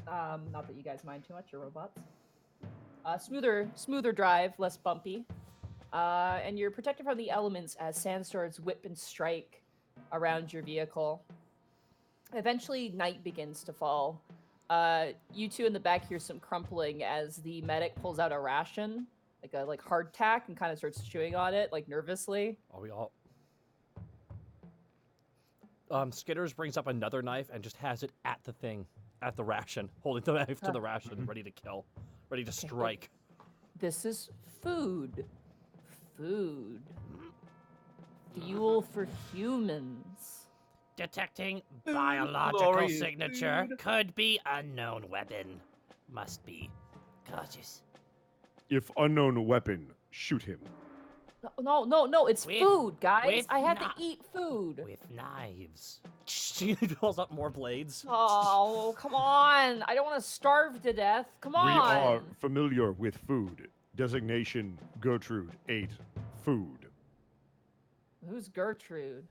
not that you guys mind too much, you're robots. Smoother drive, less bumpy, and you're protected from the elements as sandstorms whip and strike around your vehicle. Eventually, night begins to fall. You two in the back hear some crumpling as the medic pulls out a ration, like a hardtack, and kind of starts chewing on it, like nervously. Are we all? Skitters brings up another knife and just has it at the thing, at the ration, holding the knife to the ration, ready to kill, ready to strike. This is food. Food. Fuel for humans. Detecting biological glorious signature. Could be unknown weapon. Must be cautious. If unknown weapon, shoot him. No, it's With- food, guys. with I have kni- to eat food. With knives. She pulls up more blades. Oh, come on. I don't want to starve to death. Come on. We are familiar with food. Designation Gertrude 8. Food. Who's Gertrude?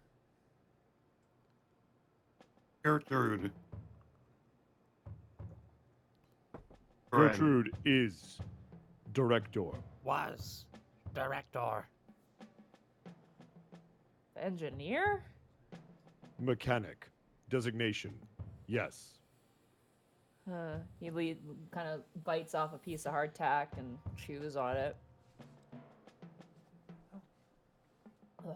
Gertrude. Gertrude is director. Was. Director. Engineer? Mechanic. Designation. Yes. He kind of bites off a piece of hardtack and chews on it. Ugh.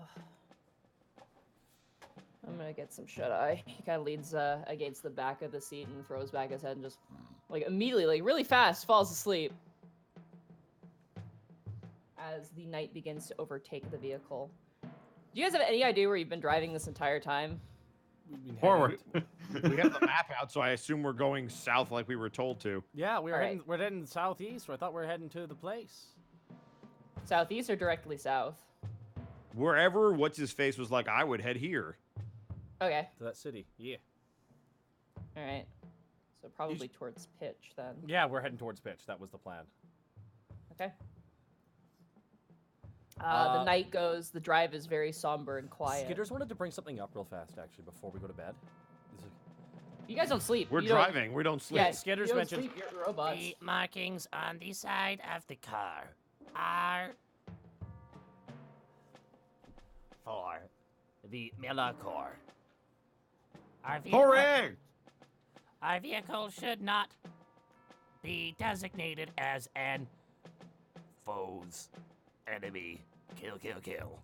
I'm gonna get some shut-eye. He kind of leans against the back of the seat and throws back his head and just, immediately, really fast, falls asleep. As the night begins to overtake the vehicle. Do you guys have any idea where you've been driving this entire time? We've been Forward. We have the map out, so I assume we're going south like we were told to. Yeah, we're All right. heading southeast. So I thought we were heading to the place. Southeast or directly south? Wherever what's his face was like, I would head here. Okay, To that city. Yeah. all right. So probably towards Pitch then. Yeah, we're heading towards Pitch. That was the plan. Okay. The night goes. The drive is very somber and quiet. Skitters wanted to bring something up real fast, actually, before we go to bed. He's like, You guys don't sleep. We're You don't- driving. We don't sleep. Yeah, Skitters you don't mentioned- sleep, you're robots. The markings on the side of the car are for the Miller Core. Correct. Our vehicle should not be designated as an foe's enemy. Kill, kill, kill.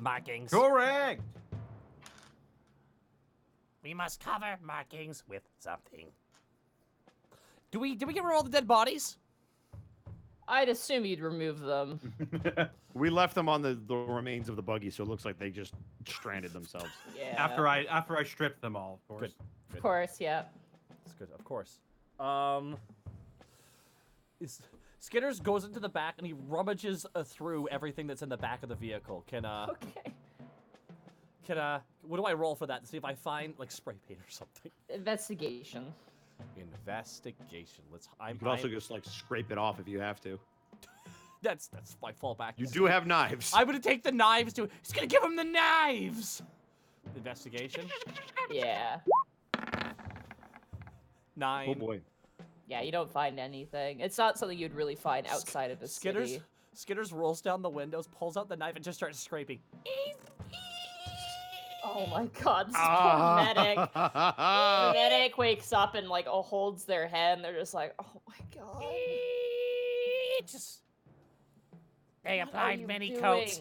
Markings. Correct. We must cover markings with something. Did we get rid of all the dead bodies? I'd assume you'd remove them. We left them on the remains of the buggy, so it looks like they just stranded themselves. Yeah. After I stripped them all, of course. Good. Of course, yeah. That's good, of course. Skitters goes into the back and he rummages through everything that's in the back of the vehicle. Okay. What do I roll for that to see if I find like spray paint or something? Investigation. Investigation. You could also just like scrape it off if you have to. That's my fallback. You do have knives. I'm gonna take the knives to. He's gonna give him the knives. Investigation. Yeah. 9. Oh boy. Yeah, you don't find anything. It's not something you'd really find outside of the city. Skitters rolls down the windows, pulls out the knife, and just starts scraping. Oh my god, this poor medic. The medic wakes up and like holds their head and they're just like, oh my god. They What are applied you many doing? coats.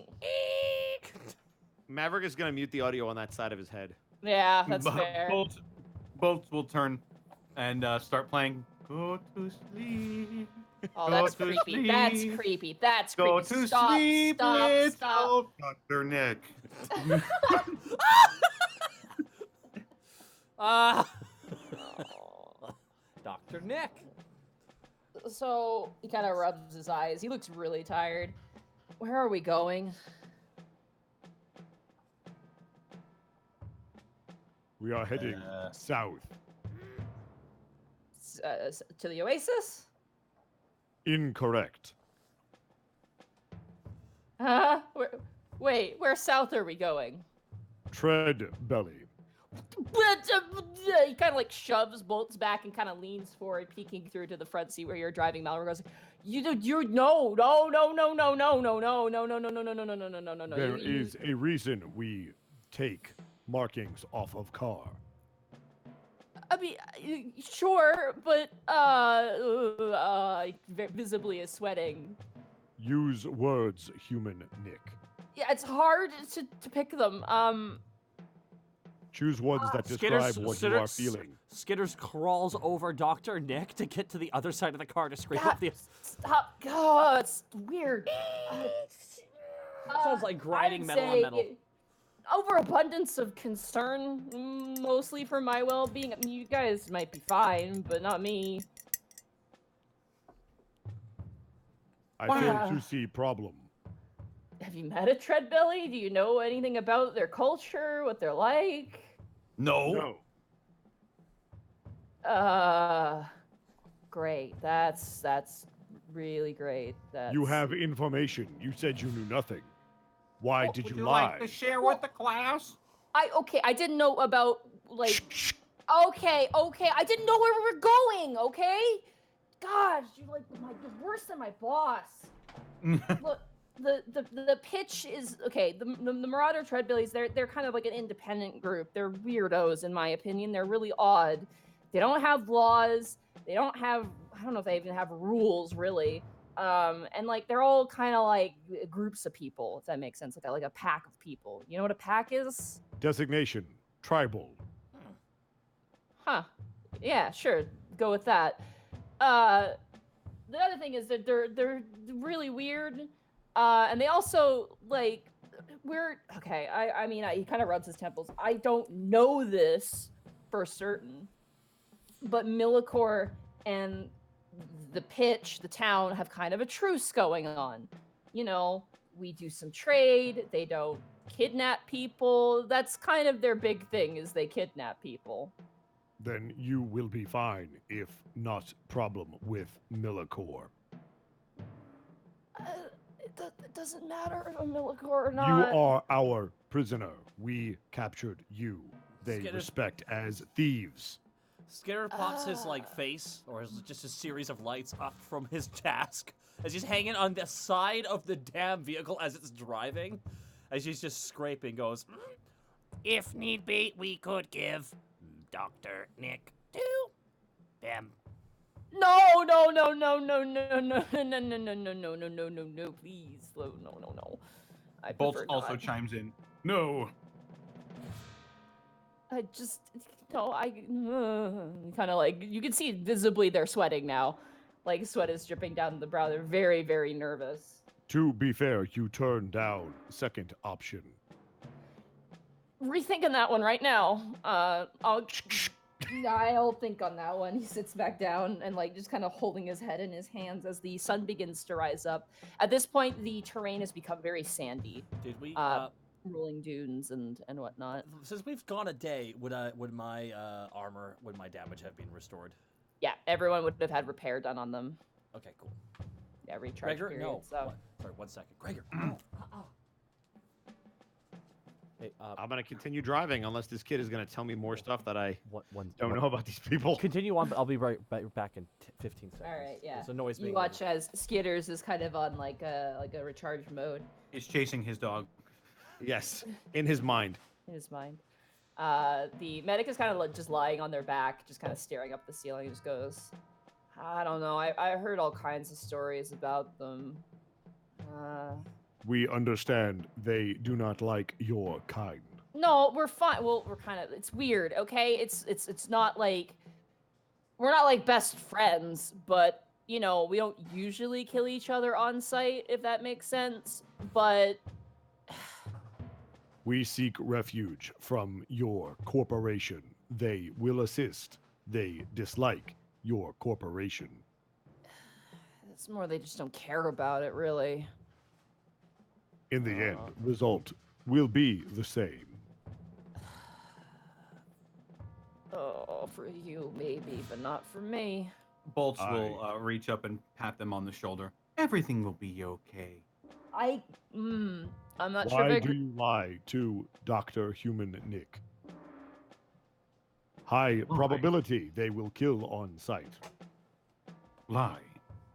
Maverick is gonna mute the audio on that side of his head. Yeah, that's Bo- fair. Bolt will turn and start playing Go to Sleep. Oh, Go that's to creepy. That's sleep. creepy. That's Go creepy. to Stop, sleep, stop, it's stop. old Dr. Nick. Oh. Dr. Nick. So he kind of rubs his eyes. He looks really tired. Where are we going? We are heading south. To the Oasis? Incorrect. Wait, where south are we going? Tread belly. He kind of like shoves Bolts back and kind of leans forward, peeking through to the front seat where you're driving. Mallory goes, no. There is a reason we take markings off of car. I mean, sure, but visibly is sweating. Use words, human Nick. Yeah, it's hard to pick them. Choose words that describe what you are feeling. Skitters crawls over Dr. Nick to get to the other side of the car to scrape up the. Stop! God, it's weird. Sounds like grinding I'd metal on say metal. Overabundance of concern, mostly for my well-being. I mean, you guys might be fine, but not me. I Wow. fail to see problem. Have you met a Treadbelly? Do you know anything about their culture, what they're like? No. Great. That's really great. You have information. You said you knew nothing. Why did Would you you lie? like to share with the class? I didn't know about like. Okay. I didn't know where we were going. Okay. Gosh, you're you're worse than my boss. Look, the pitch is okay. The Marauder Treadbillies, they're kind of like an independent group. They're weirdos in my opinion. They're really odd. They don't have laws. They don't have. I don't know if they even have rules really. And like they're all kind of like groups of people, if that makes sense. Like a pack of people. You know what a pack is? Designation, tribal. Huh. Yeah, sure. Go with that. The other thing is that they're really weird. And they also like okay. I mean, he kind of rubs his temples. I don't know this for certain, but Millicor and the pitch, the town, have kind of a truce going on. You know, we do some trade. They don't kidnap people. That's kind of their big thing, is they kidnap people. Then you will be fine, if not problem with Millicor. It doesn't matter if I'm Millicor or not. You are our prisoner. We captured you. They Skitters- respect as thieves. Skitter pops his face, or just a series of lights up from his task as he's hanging on the side of the damn vehicle as it's driving, as he's just scraping. Goes, If need be, we could give Dr. Nick to them. No, please. No. I Bolt prefer also not. chimes in. No. I just, kind of like, you can see visibly they're sweating now. Like sweat is dripping down the brow. They're very, very nervous. To be fair, you turned down second option. Rethinking that one right now. I'll think on that one. He sits back down and like just kind of holding his head in his hands as the sun begins to rise up. At this point, the terrain has become very sandy, Did we? rolling dunes and whatnot. Since we've gone a day, would my armor, would my damage have been restored? Yeah, everyone would have had repair done on them. Okay, cool. Yeah, recharge Gregor, period. no. So. What? Sorry, 1 second. Gregor, no. Hey, I'm gonna continue driving unless this kid is gonna tell me more stuff that I One, don't know about these people. Continue on, but I'll be back in 15 seconds. All right, yeah. There's a noise You being watch as Skitters is kind of on like a recharge mode He's chasing his dog. Yes, in his mind. in his mind. The medic is kind of like just lying on their back, just kind of staring up the ceiling. Just goes, I don't know. I heard all kinds of stories about them. We understand they do not like your kind. No, we're fine. Well, we're kind of. It's weird, okay? It's not like we're not like best friends, but you know we don't usually kill each other on sight, if that makes sense. But We seek refuge from your corporation. They will assist. They dislike your corporation. it's more they just don't care about it, really. In the end, result will be the same. Oh, for you maybe, but not for me. Bolts will reach up and pat them on the shoulder. Everything will be okay. I'm not sure. Why If I do you lie to Dr. Human Nick? High Why? probability they will kill on sight. Lie.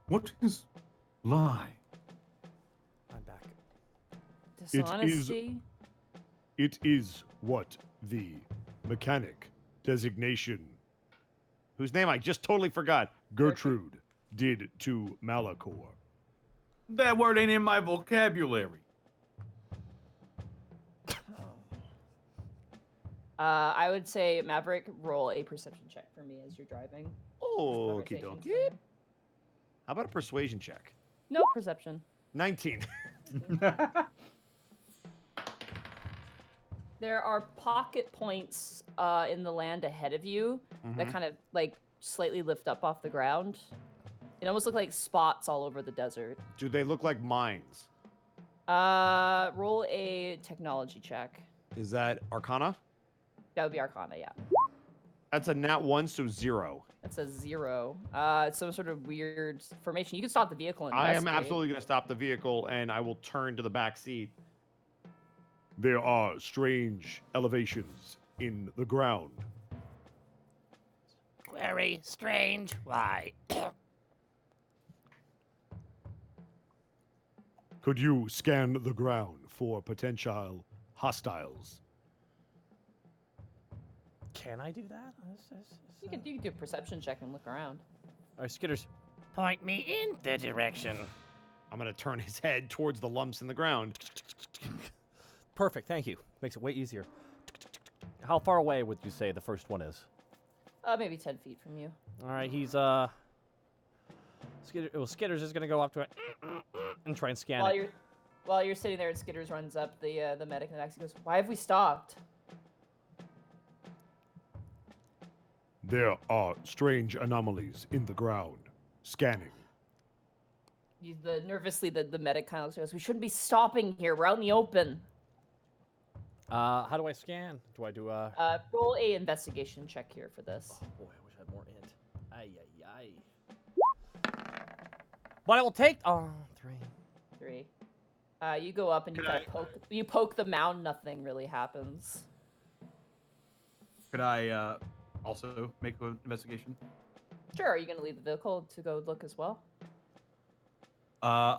What is lie? I'm back. dishonesty. It is what the mechanic designation, Whose name I just totally forgot. Gertrude, did to Malachor. That word ain't in my vocabulary. I would say Maverick, roll a perception check for me as you're driving. Oh, okie Conversations. dokie. How about a persuasion check? No perception. 19. There are pocket points in the land ahead of you that Mhm. kind of like slightly lift up off the ground. It almost look like spots all over the desert. Do they look like mines? Roll a technology check. Is that Arcana? That would be Arcana, yeah. That's a nat 1, so 0. That's a 0. It's some sort of weird formation. You can stop the vehicle and I am investigate. absolutely going to stop the vehicle and I will turn to the back seat. There are strange elevations in the ground. Very strange. Why? Could you scan the ground for potential hostiles? Can I do that? You can do a perception check and look around. All right, Skitters. Point me in the direction. I'm going to turn his head towards the lumps in the ground. Perfect, thank you. Makes it way easier. How far away would you say the first one is? Maybe 10 feet from you. All right, he's Skitters is gonna go up to it and try and scan it. While you're sitting there and Skitters runs up, the medic in the back seat goes, "Why have we stopped?" There are strange anomalies in the ground. Scanning. Nervously, the medic kind of looks at us. "We shouldn't be stopping here. We're out in the open." How do I scan? Do I do Roll a investigation check here for this. Oh boy, I wish I had more int. Ay ay ay. But I will take 3. 3. You go up and you kind of poke the mound. Nothing really happens. Could I also make an investigation? Sure. Are you going to leave the vehicle to go look as well? I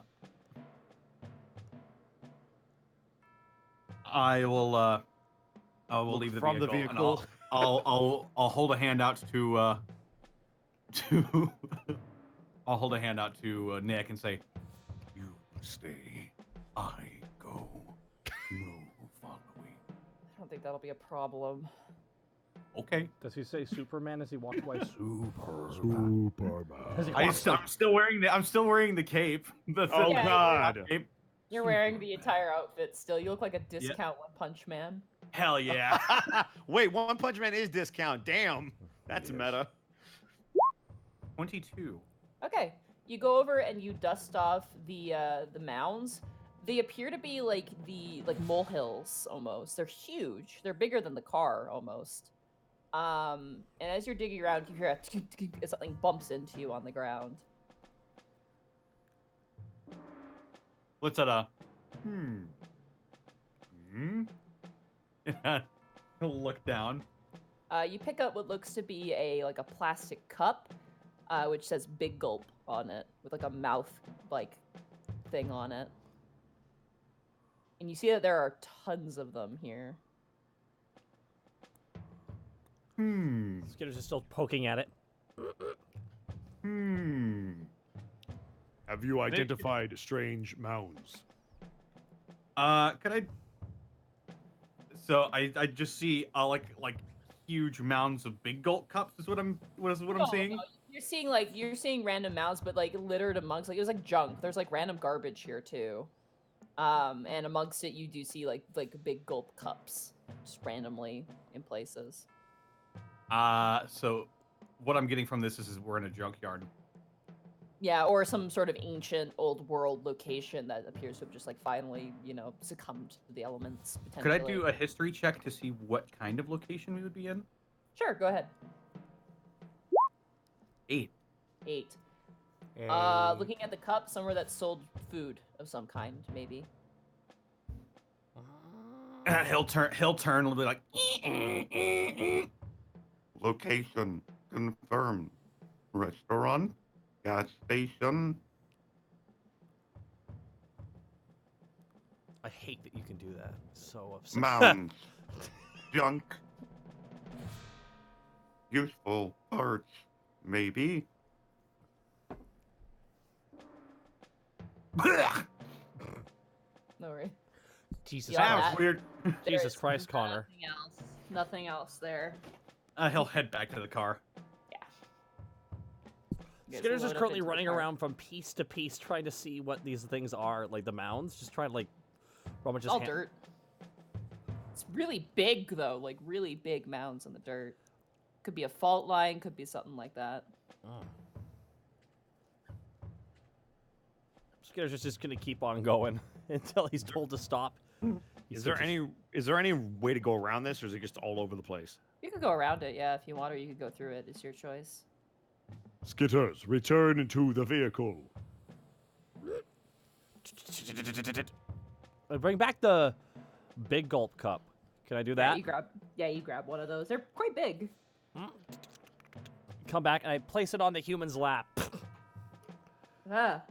will Look leave the from the vehicle. And vehicle. I'll hold a hand out to I'll hold a hand out to Nick and say, "You stay, I go. No following." I don't think that'll be a problem. Okay. Does he say Superman as he walks away? Superman. As he I'm walks away. still wearing the cape. Oh Yeah, God. Cape. You're wearing the entire outfit still. You look like a discount One Punch Man. Hell yeah. Wait, One Punch Man is discount. Damn. That's meta. 22. Okay, you go over and you dust off the mounds. They appear to be like molehills almost. They're huge. They're bigger than the car almost. And as you're digging around, you hear something bumps into you on the ground. What's that? He'll look down. You pick up what looks to be a plastic cup, which says "Big Gulp" on it, with like a mouth thing on it. And you see that there are tons of them here. Skitter's just still poking at it. Have you identified strange mounds? Could I? So I just see like huge mounds of big gulp cups is what I'm seeing. No, you're seeing random mounds, but littered amongst it was like junk. There's random garbage here too. And amongst it you do see like big gulp cups just randomly in places. So what I'm getting from this is we're in a junkyard. Yeah, or some sort of ancient old world location that appears to have just finally, succumbed to the elements Could I potentially. do a history check to see what kind of location we would be in? Sure, go ahead. 8. 8. Looking at the cup, somewhere that sold food of some kind, maybe. He'll turn a little bit like. Location confirmed. Restaurant, gas station. I hate that you can do that. So upset. Mounds, junk, useful parts, maybe. No worry. Jesus Yeah, That Christ. was weird. There Jesus is Christ, Connor. Nothing else there. He'll head back to the car. Yeah. You guys Skitter's load just up currently into the running car. around from piece to piece trying to see what these things are, like the mounds. Just trying to rummage It's his all hand. dirt. It's really big though, really big mounds in the dirt. Could be a fault line, could be something like that. Oh. Skitter's just gonna keep on going until he's told to stop. Is there any way to go around this, or is it just all over the place? You could go around it, yeah, if you want, or you could go through it. It's your choice. Skitters, return to the vehicle. Bring back the big gulp cup. Can I do that? You grab one of those. They're quite big. Come back and I place it on the human's lap. Ah.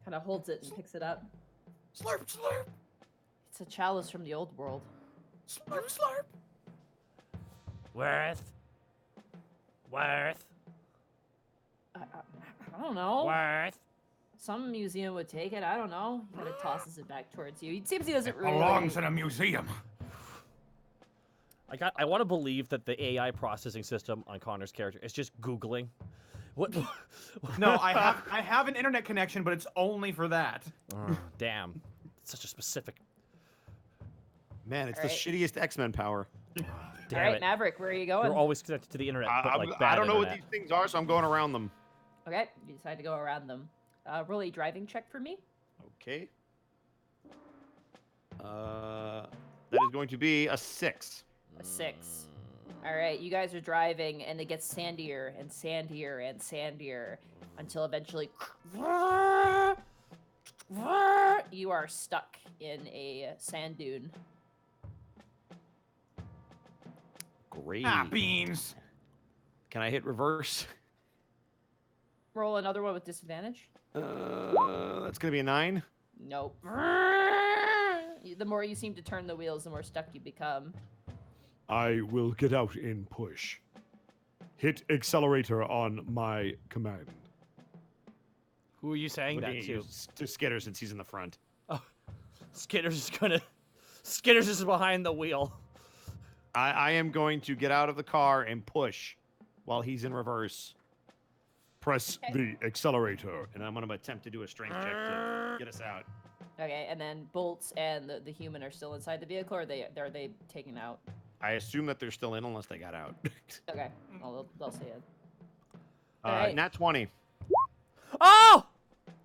Kind of holds it and picks it up. Slurp, slurp, It's a chalice from the old world. slurp, slurp. Worth. I don't know. Worth. Some museum would take it. I don't know. He kind of tosses it back towards you. It seems he doesn't really. Belongs in a museum. I want to believe that the AI processing system on Connor's character is just Googling. What? No, I have an internet connection, but it's only for that. Oh, damn. Such a specific. Man, it's All the right. shittiest X-Men power. All Damn right, it. Maverick, where are you going? You're always connected to the internet, but I bad don't know what internet. these things are, so I'm going around them. Okay, you decide to go around them. Roll a driving check for me. Okay. That is going to be a 6. A 6. All right, you guys are driving, and it gets sandier and sandier and sandier until eventually you are stuck in a sand dune. Great. Ah, beans. Can I hit reverse? Roll another one with disadvantage. That's gonna be a 9. Nope. The more you seem to turn the wheels, the more stuck you become. I will get out and push. Hit accelerator on my command. Who are you saying Looking that at you, to? to Skitter since he's in the front. Skitter's just gonna. Skitter's just behind the wheel. I am going to get out of the car and push while he's in reverse. Press Okay. the accelerator, and I'm going to attempt to do a strength check to get us out. Okay, and then Bolts and the human are still inside the vehicle, or are they taken out? I assume that they're still in unless they got out. Okay, well, they'll stay in. All right. Nat 20. Oh!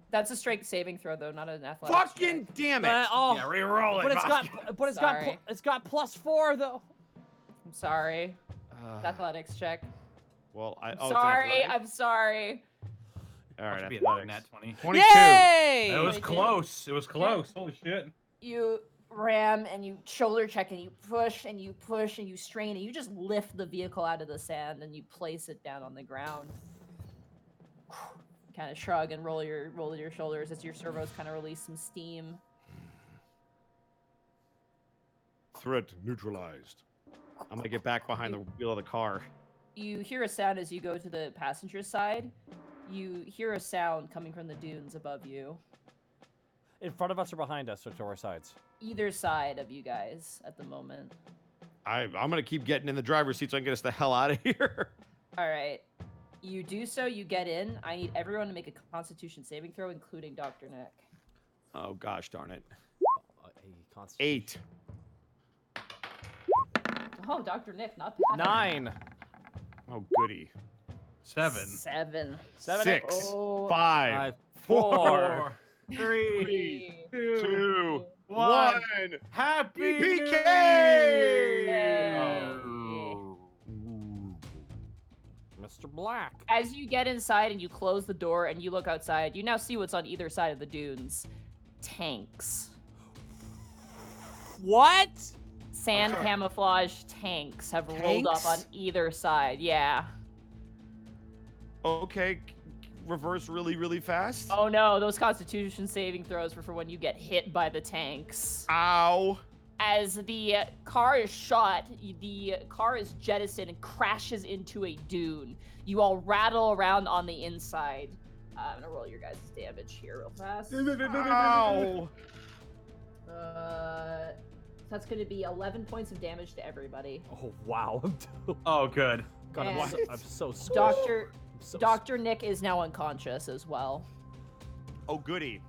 That's a strength saving throw, though, not an athletics Fucking check. damn it! Oh, Yeah, re-roll it. but Sorry. it's got +4 though. I'm sorry. Athletics check. Well, I'm it's sorry. athletic? I'm sorry. All right, Should be athletics. nat 20. 22. Yay! It was 22. close. It was close. Holy shit. You ram and you shoulder check and you push and you push and you strain and you just lift the vehicle out of the sand and you place it down on the ground. Kind of shrug and roll your shoulders as your servos kind of release some steam. Threat neutralized. I'm gonna get back behind the wheel of the car. You hear a sound as you go to the passenger side. You hear a sound coming from the dunes above you. In front of us or behind us or to our sides? Either side of you guys at the moment. I'm gonna keep getting in the driver's seat so I can get us the hell out of here. All right. You do so, you get in. I need everyone to make a Constitution saving throw, including Dr. Nick. Oh gosh darn it. A constitution. 8. Oh, Dr. Nick, not bad. 9. Oh goody. 7. 7. 6. Oh. 5. 4. 3. 2. 1. 1. Happy PK! Mr. Black. As you get inside and you close the door and you look outside, you now see what's on either side of the dunes. Tanks. What? Sand camouflage tanks have rolled up on Tanks? either side. Yeah. Okay. Reverse really fast. Oh no, those Constitution saving throws were for when you get hit by the tanks. Ow. As the car is shot, the car is jettisoned and crashes into a dune. You all rattle around on the inside. I'm gonna roll your guys' damage here real fast. Ow. That's gonna be 11 points of damage to everybody. Oh wow. Oh, good. God, And I'm so scared. Dr. Nick is now unconscious as well. Oh goody.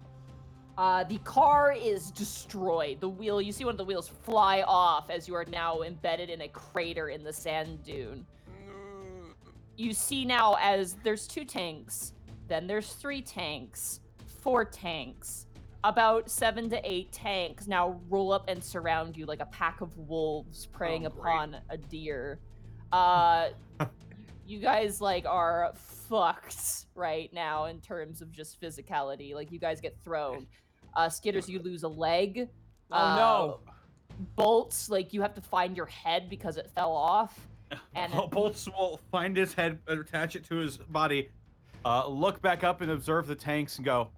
The car is destroyed. You see one of the wheels fly off as you are now embedded in a crater in the sand dune. You see now as there's 2 tanks, then there's 3 tanks, 4 tanks, about 7 to 8 tanks now roll up and surround you like a pack of wolves preying upon a deer. You guys are fucked right now in terms of just physicality. Like you guys get thrown. Skitters, you lose a leg. Oh no. Bolts, you have to find your head because it fell off. And Bolts will find his head, attach it to his body, look back up and observe the tanks and go,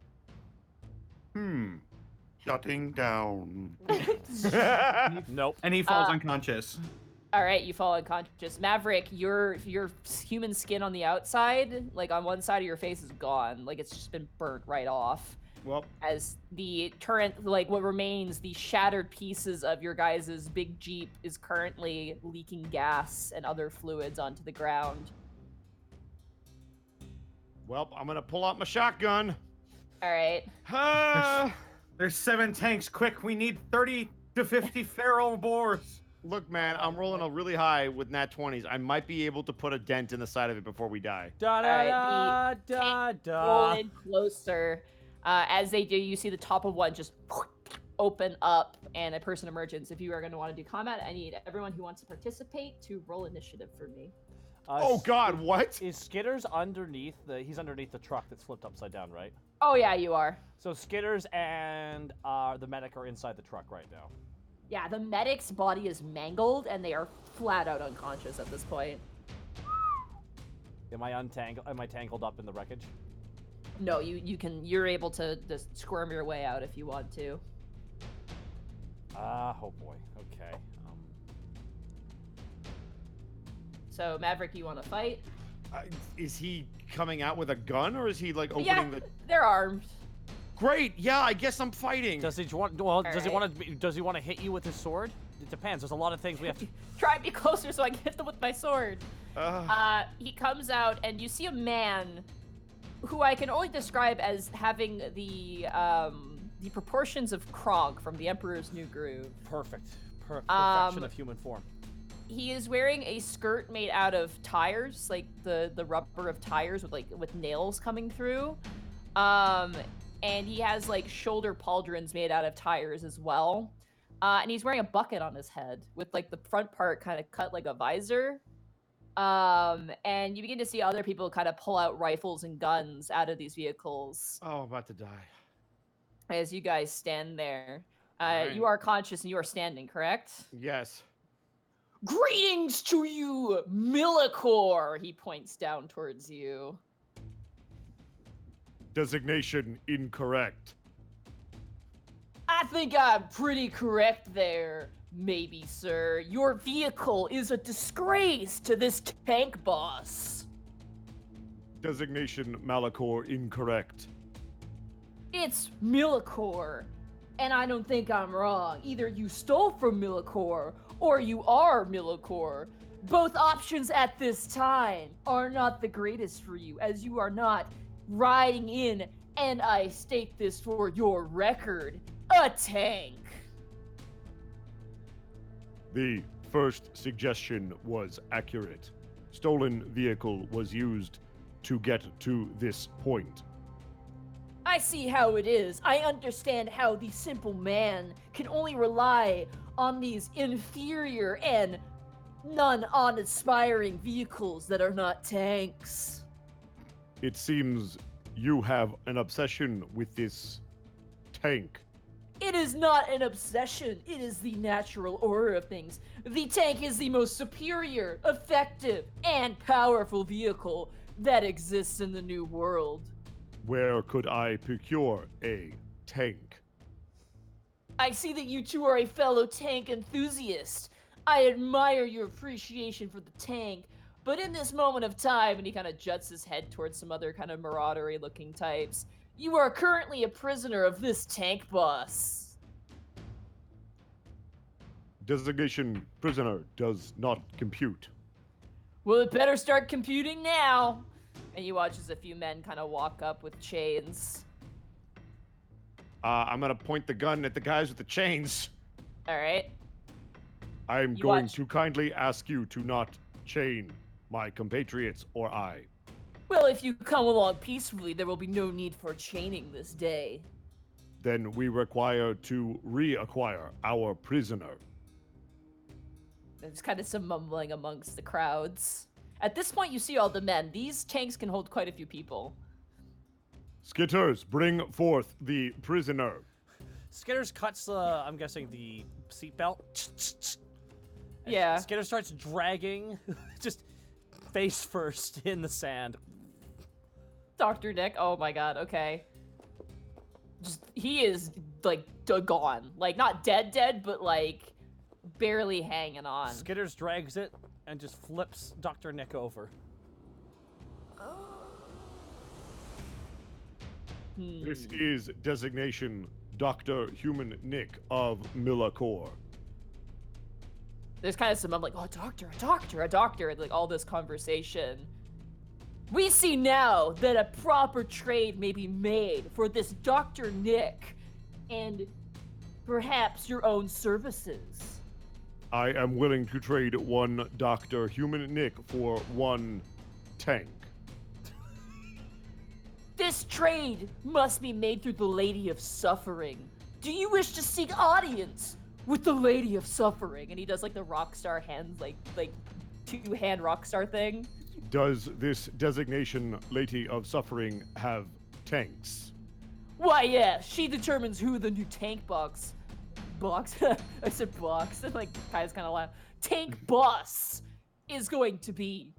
Shutting down. Nope. and he falls unconscious. all right, you fall unconscious. Maverick, your human skin on the outside, on one side of your face, is gone. It's just been burnt right off. Well, As the current, what remains, the shattered pieces of your guys' big Jeep is currently leaking gas and other fluids onto the ground. well, I'm gonna pull out my shotgun. All right. There's 7 tanks. Quick, we need 30 to 50 feral boars. Look, man, I'm rolling a really high with nat 20s. I might be able to put a dent in the side of it before we die. Da da Alright, da da Roll da. in closer. As they do, you see the top of one just open up and a person emerges. If you are going to want to do combat, I need everyone who wants to participate to roll initiative for me. Oh God, what? Is Skitters underneath he's underneath the truck that's flipped upside down, right? Oh yeah, you are. So Skitters and the medic are inside the truck right now. Yeah, the medic's body is mangled and they are flat out unconscious at this point. Am I tangled up in the wreckage? No, you're able to just squirm your way out if you want to. Oh boy. Okay. So Maverick, you want to fight? Is he coming out with a gun or is he opening Yeah, the? they're armed. Great. Yeah, I guess I'm fighting. Does he want? Well, does he Alright. want to? Does he want to hit you with his sword? It depends. There's a lot of things we have to. Try to be closer so I can hit them with my sword. Uh, He comes out, and you see a man who I can only describe as having the proportions of Krog from The Emperor's New Groove. Perfect. Perfection Um, of human form. He is wearing a skirt made out of tires, like the rubber of tires with nails coming through. And he has like shoulder pauldrons made out of tires as well. And he's wearing a bucket on his head with like the front part kind of cut like a visor. And you begin to see other people kind of pull out rifles and guns out of these vehicles oh, I'm about to die. as you guys stand there. Alright. You are conscious and you are standing, correct? Yes. Greetings to you, Millicor! He points down towards you. Designation incorrect. I think I'm pretty correct there, maybe, sir. Your vehicle is a disgrace to this tank boss. Designation Malachor incorrect. It's Millicor, and I don't think I'm wrong. Either you stole from Millicor, or you are Millicor. Both options at this time are not the greatest for you, as you are not riding in, and I state this for your record, a tank. The first suggestion was accurate. Stolen vehicle was used to get to this point. I see how it is. I understand how the simple man can only rely on these inferior and non-uninspiring vehicles that are not tanks. It seems you have an obsession with this tank. It is not an obsession, it is the natural order of things. The tank is the most superior, effective, and powerful vehicle that exists in the New World. Where could I procure a tank? I see that you two are a fellow tank enthusiast. I admire your appreciation for the tank, but in this moment of time, and he kind of juts his head towards some other kind of maraudery looking types, you are currently a prisoner of this tank boss. Designation prisoner does not compute. Well, it better start computing now. And you watch as a few men kind of walk up with chains. I'm gonna point the gun at the guys with the chains. All right. I'm You going watch. to kindly ask you to not chain my compatriots or I. Well, if you come along peacefully, there will be no need for chaining this day. Then we require to reacquire our prisoner. There's kind of some mumbling amongst the crowds. At this point, you see all the men. These tanks can hold quite a few people. Skitters, bring forth the prisoner. Skitters cuts, I'm guessing, the seatbelt. And Yeah. Skitter starts dragging, just face first in the sand. Dr. Nick, oh my god, okay. He is, like, gone. Like, not dead, but, like, barely hanging on. Skitters drags it and just flips Dr. Nick over. This is designation Dr. Human Nick of Millacor. There's kind of some, I'm like, oh, a doctor, and like all this conversation. We see now that a proper trade may be made for this Dr. Nick and perhaps your own services. I am willing to trade one Dr. Human Nick for one tank. This trade must be made through the Lady of Suffering. Do you wish to seek audience with the Lady of Suffering? And he does like the rock star hands, like two-hand rock star thing. Does this designation Lady of Suffering have tanks? Why, yeah, she determines who the new tank box. I said box. And like, guys kind of laugh. Tank boss is going to be.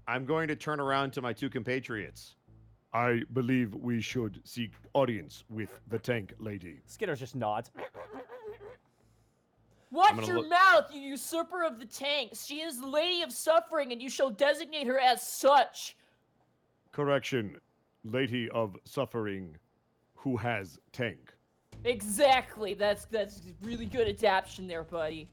I'm going to turn around to my two compatriots. I believe we should seek audience with the tank lady. Skitters just nods. Watch gonna your look- mouth, you usurper of the tanks. She is the Lady of Suffering, and you shall designate her as such. Correction, Lady of Suffering, who has tank. Exactly. That's really good adaptation there, buddy.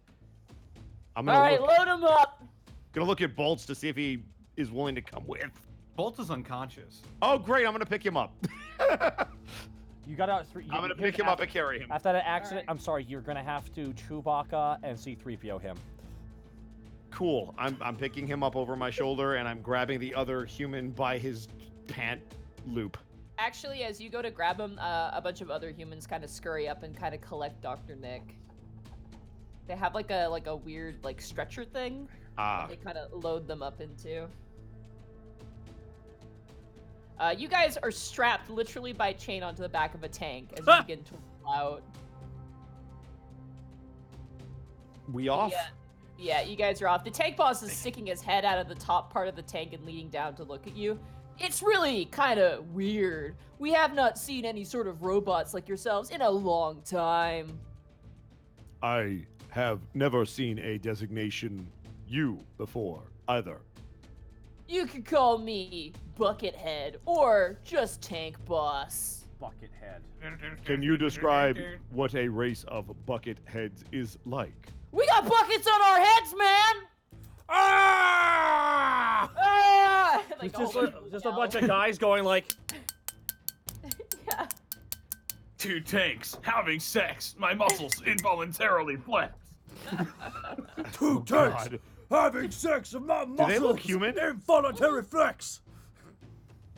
I'm All gonna right, look, load him up. gonna look at Bolts to see if he is willing to come with. Bolt is unconscious. Oh, great! I'm gonna pick him up. You got out 3. I'm gonna pick him up and carry him. After that accident, Alright. I'm sorry, you're gonna have to Chewbacca and C-3PO him. Cool. I'm picking him up over my shoulder and I'm grabbing the other human by his pant loop. Actually, as you go to grab him, a bunch of other humans kind of scurry up and kind of collect Dr. Nick. They have like a weird like stretcher thing Ah, that they kind of load them up into. You guys are strapped literally by chain onto the back of a tank as you begin to roll out. we off? Yeah, you guys are off. The tank boss is sticking his head out of the top part of the tank and leaning down to look at you. It's really kind of weird. We have not seen any sort of robots like yourselves in a long time. I have never seen a designation U before either. You could call me Buckethead or just Tank Boss. Buckethead. Can you describe what a race of bucket heads is like? We got buckets on our heads, man! Ah! Ah! Like, It's just, all just a yell. bunch of guys going like, Yeah. Two tanks having sex. My muscles involuntarily flexed. two God. having sex in my muscles. they look human? Involuntary flex.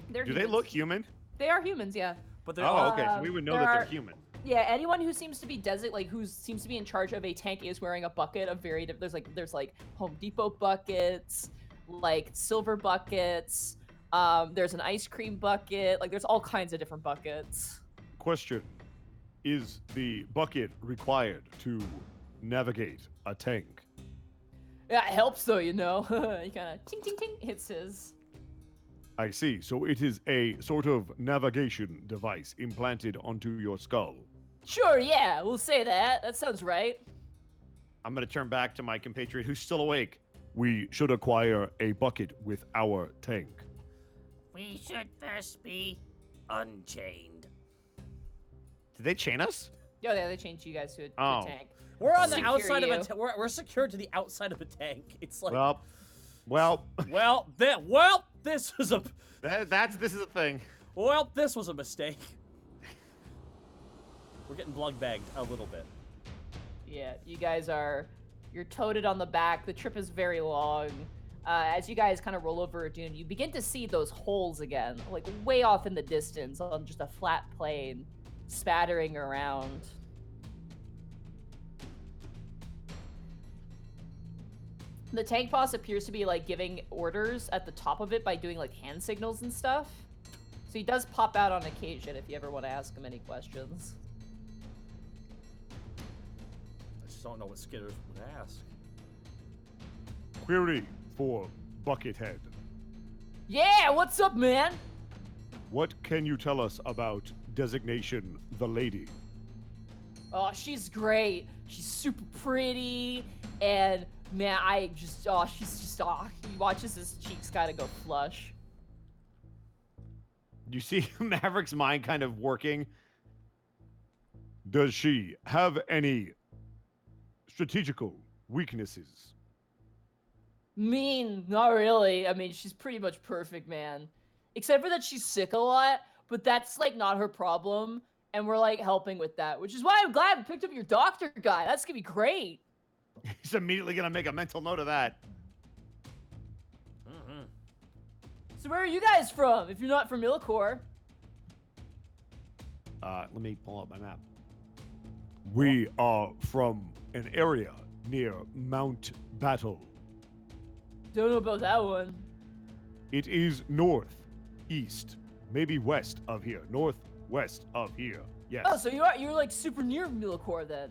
They're Do they humans. look human? They are humans, yeah. But they're Oh, okay. So we would know there that they're are- human. Yeah, anyone who seems to be who seems to be in charge of a tank is wearing a bucket of there's like Home Depot buckets, like silver buckets. There's an ice cream bucket. Like there's all kinds of different buckets. Question. Is the bucket required to navigate a tank? Yeah, it helps though, you know. He kind of ting ting ting hits his. I see. So it is a sort of navigation device implanted onto your skull. Sure, yeah, we'll say that. That sounds right. I'm going to turn back to my compatriot who's still awake. We should acquire a bucket with our tank. We should first be unchained. Did they chain us? Oh, yeah, they changed you guys to a Oh. tank. We're on the Secure outside of you. a. We're secured to the outside of a tank. It's like, Well, this is a. this is a thing. Well, this was a mistake. We're getting blug bagged a little bit. Yeah, you're toted on the back. The trip is very long. As you guys kind of roll over a dune, you begin to see those holes again, like way off in the distance on just a flat plane, spattering around. The tank boss appears to be like giving orders at the top of it by doing like hand signals and stuff. So he does pop out on occasion if you ever want to ask him any questions. I just don't know what Skitter would ask. Query for Buckethead. Yeah, what's up, man? What can you tell us about designation the lady? Oh, she's great. She's super pretty, and man, he watches his cheeks kind of go flush. You see Maverick's mind kind of working. Does she have any strategical weaknesses? Not really. I mean, she's pretty much perfect, man. Except for that she's sick a lot, but that's like not her problem, and we're like helping with that, which is why I'm glad we picked up your doctor guy. That's gonna be great. He's immediately gonna make a mental note of that. So where are you guys from? If you're not from Millicor. Let me pull up my map. We are from an area near Mount Battle. Don't know about that one. It is north, east, maybe west of here. Northwest of here. Yes. Oh, so you're like super near Millicor then.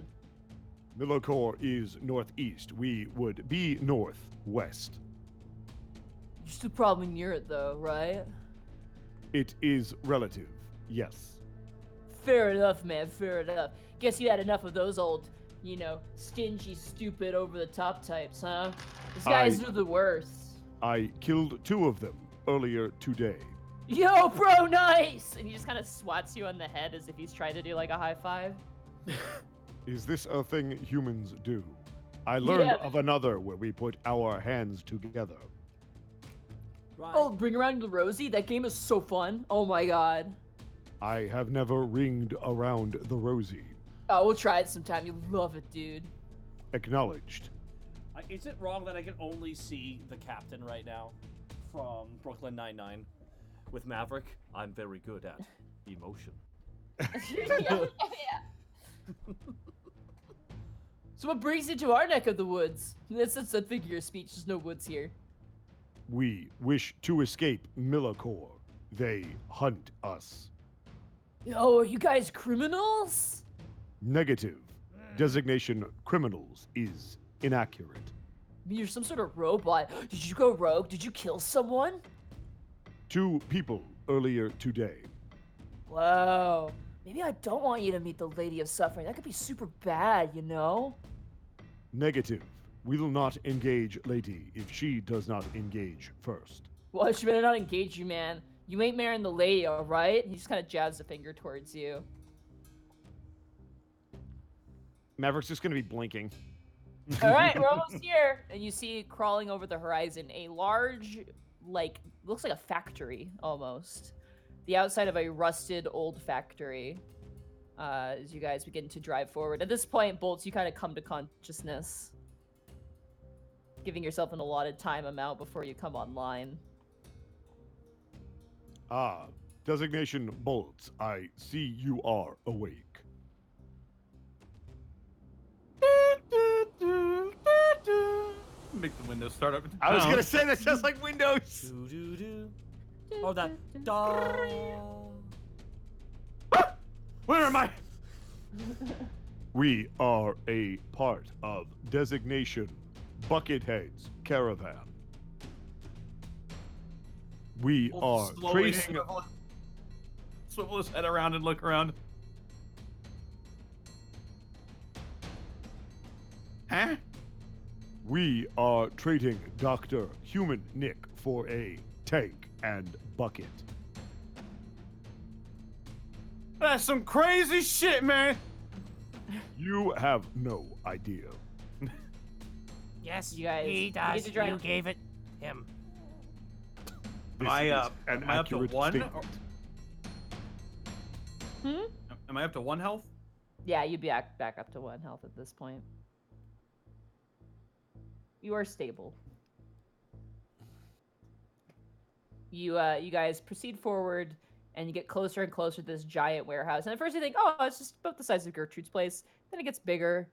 Millicor is northeast. We would be northwest. You're still probably near it though, right? It is relative. Yes. Fair enough, man. Fair enough. Guess you had enough of those old, stingy, stupid, over-the-top types, huh? These guys are the worst. I killed 2 of them earlier today. Yo, bro, nice! And he just kind of swats you on the head as if he's trying to do like a high five. Is this a thing humans do? I learned Yeah. of another where we put our hands together. Right. Oh, bring around the Rosie? That game is so fun. Oh my god. I have never ringed around the rosy. Oh, we'll try it sometime. You'll love it, dude. Acknowledged. Is it wrong that I can only see the captain right now from Brooklyn Nine-Nine with Maverick? I'm very good at emotion. Yeah. So what brings you to our neck of the woods? That's a figure of speech. There's no woods here. We wish to escape Millacor. They hunt us. Oh, are you guys criminals? Negative. Designation criminals is inaccurate. You're some sort of robot. Did you go rogue? Did you kill someone? 2 people earlier today. Whoa. Maybe I don't want you to meet the Lady of Suffering. That could be super bad, you know? Negative. We will not engage Lady if she does not engage first. Well, she better not engage you, man. You ain't marrying the lady, alright? He just kind of jabs a finger towards you. Maverick's just gonna be blinking. Alright, we're almost here. And you see crawling over the horizon a large, like, looks like a factory, almost. The outside of a rusted old factory. As you guys begin to drive forward. At this point, Bolts, you kind of come to consciousness. Giving yourself an allotted time amount before you come online. Ah, designation Bolts. I see you are awake. Make the Windows start up. I was gonna say that sounds like Windows. Do-do-do. Oh, that dog. Where am I? We are a part of designation Buckethead's Caravan. We are Slowly trading. swivel his head around and look around. Huh? We are trading Dr. Human Nick for a tank and bucket. That's some crazy shit, man. You have no idea. Yes, You guys he begin does. to drive- You gave it him. This Am I, is am an I up to accurate 1? statement. Am I up to 1 health? Yeah, you'd be back up to 1 health at this point. You are stable. You guys proceed forward, and you get closer and closer to this giant warehouse. And at first you think, oh, it's just about the size of Gertrude's place. Then it gets bigger,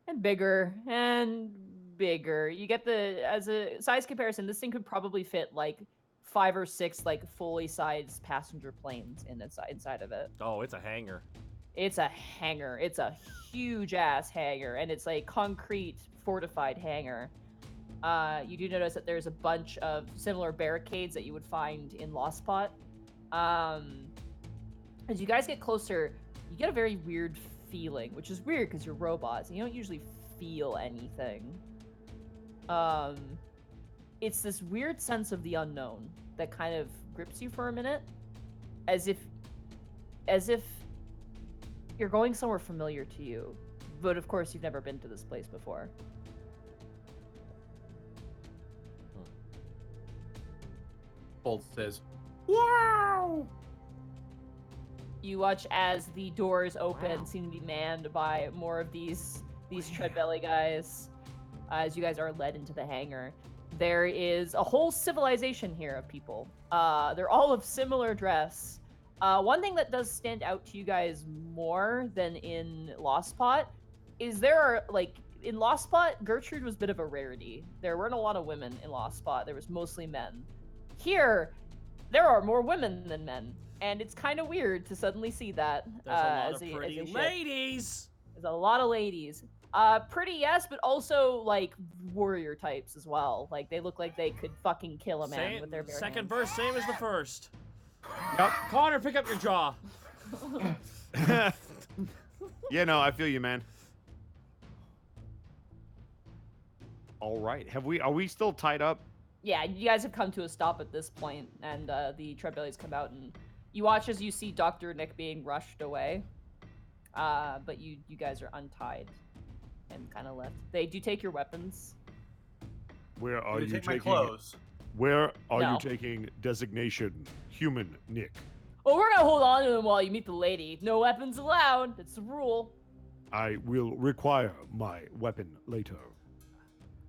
and bigger, and bigger. You get as a size comparison, this thing could probably fit like 5 or 6 like fully sized passenger planes inside of it. Oh, it's a hangar. It's a hangar. It's a huge ass hangar, and it's a concrete fortified hangar. You do notice that there's a bunch of similar barricades that you would find in Lost Pot. As you guys get closer, you get a very weird feeling, which is weird because you're robots and you don't usually feel anything. It's this weird sense of the unknown that kind of grips you for a minute, as if you're going somewhere familiar to you, but of course you've never been to this place before. Bolt says, Wow! You watch as the doors open, seem to be manned by more of these treadbelly guys. As you guys are led into the hangar, there is a whole civilization here of people. They're all of similar dress. One thing that does stand out to you guys more than in Lost Pot is there are, like, in Lost Pot, Gertrude was a bit of a rarity. There weren't a lot of women in Lost Pot. There was mostly men. Here, there are more women than men, and it's kind of weird to suddenly see that. There's a lot as of a pretty shift. ladies. There's a lot of ladies. Pretty, yes, but also, like, warrior types as well. Like, they look like they could fucking kill a man with their bare Second hands. verse, same as the first. Yep. Connor, pick up your jaw. Yeah, no, I feel you, man. All right. Are we still tied up? yeah, you guys have come to a stop at this point, and the Treadbellies come out, and you watch as you see Dr. Nick being rushed away. But you guys are untied and kind of left. They do take your weapons. Where are You you take my taking? clothes. Where are No. you taking designation human Nick? Oh, we're gonna hold on to them while you meet the lady. No weapons allowed. It's the rule. I will require my weapon later.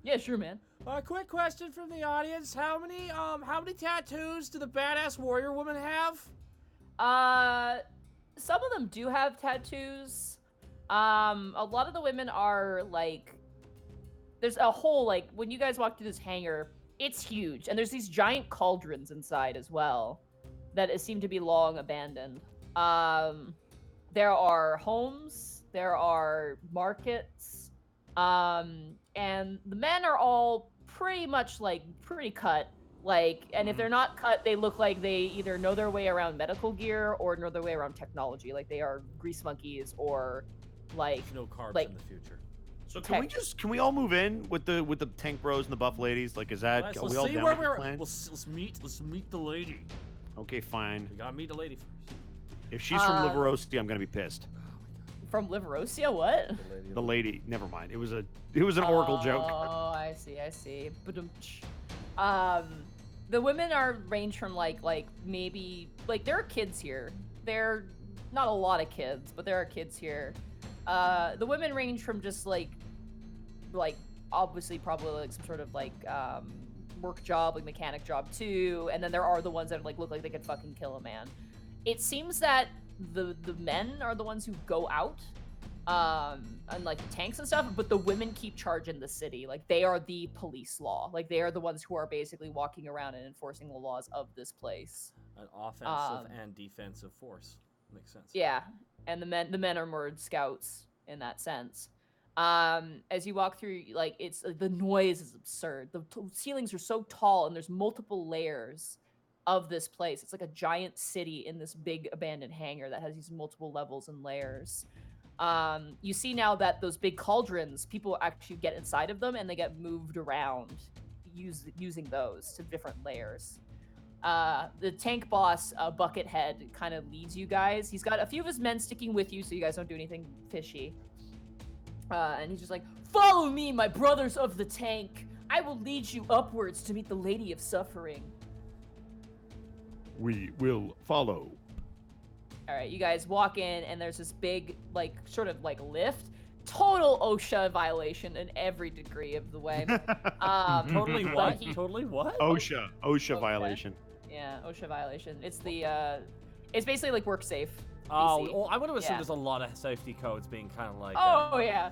Yeah, sure, man. A quick question from the audience: how many tattoos do the badass warrior woman have? Some of them do have tattoos. A lot of the women are like, there's a whole, like, when you guys walk through this hangar, it's huge, and there's these giant cauldrons inside as well that seem to be long abandoned. There are homes, there are markets, and the men are all pretty much like pretty cut. Like, and if they're not cut, they look like they either know their way around medical gear or know their way around technology. Like they are grease monkeys or like There's no carbs like- in the future. So can we all move in with the tank bros and the buff ladies? Like, is that Let's are we all see down where with the we're. plan? Let's meet the lady. Okay, fine. We gotta meet the lady first. If she's from Liverosti, I'm gonna be pissed. from Liverosia. What? The lady, never mind. It was an Oracle joke. Oh, I see. Ba-dum-tsh. The women are range from like maybe like there are kids here. They're not a lot of kids, but there are kids here. The women range from just like obviously probably like some sort of like work job, like mechanic job too, and then there are the ones that like look like they could fucking kill a man. It seems that the men are the ones who go out and like tanks and stuff, but the women keep charge in the city. Like they are the police law. Like they are the ones who are basically walking around and enforcing the laws of this place. An offensive and defensive force. Makes sense. Yeah, and the men are more scouts in that sense. As you walk through, like it's the noise is absurd. The ceilings are so tall, and there's multiple layers of this place. It's like a giant city in this big abandoned hangar that has these multiple levels and layers. You see now that those big cauldrons, people actually get inside of them and they get moved around using those to different layers. The tank boss, Buckethead, kind of leads you guys. He's got a few of his men sticking with you so you guys don't do anything fishy. And he's just like, "Follow me, my brothers of the tank. I will lead you upwards to meet the Lady of Suffering." We will follow. All right, you guys walk in, and there's this big, like, sort of like lift. Total OSHA violation in every degree of the way. Totally but what? he- Totally what? OSHA Okay. violation. Yeah, OSHA violation. It's the it's basically like work safe. Oh, BC. well, I would have assumed Yeah. there's a lot of safety codes being kind of like. Oh yeah.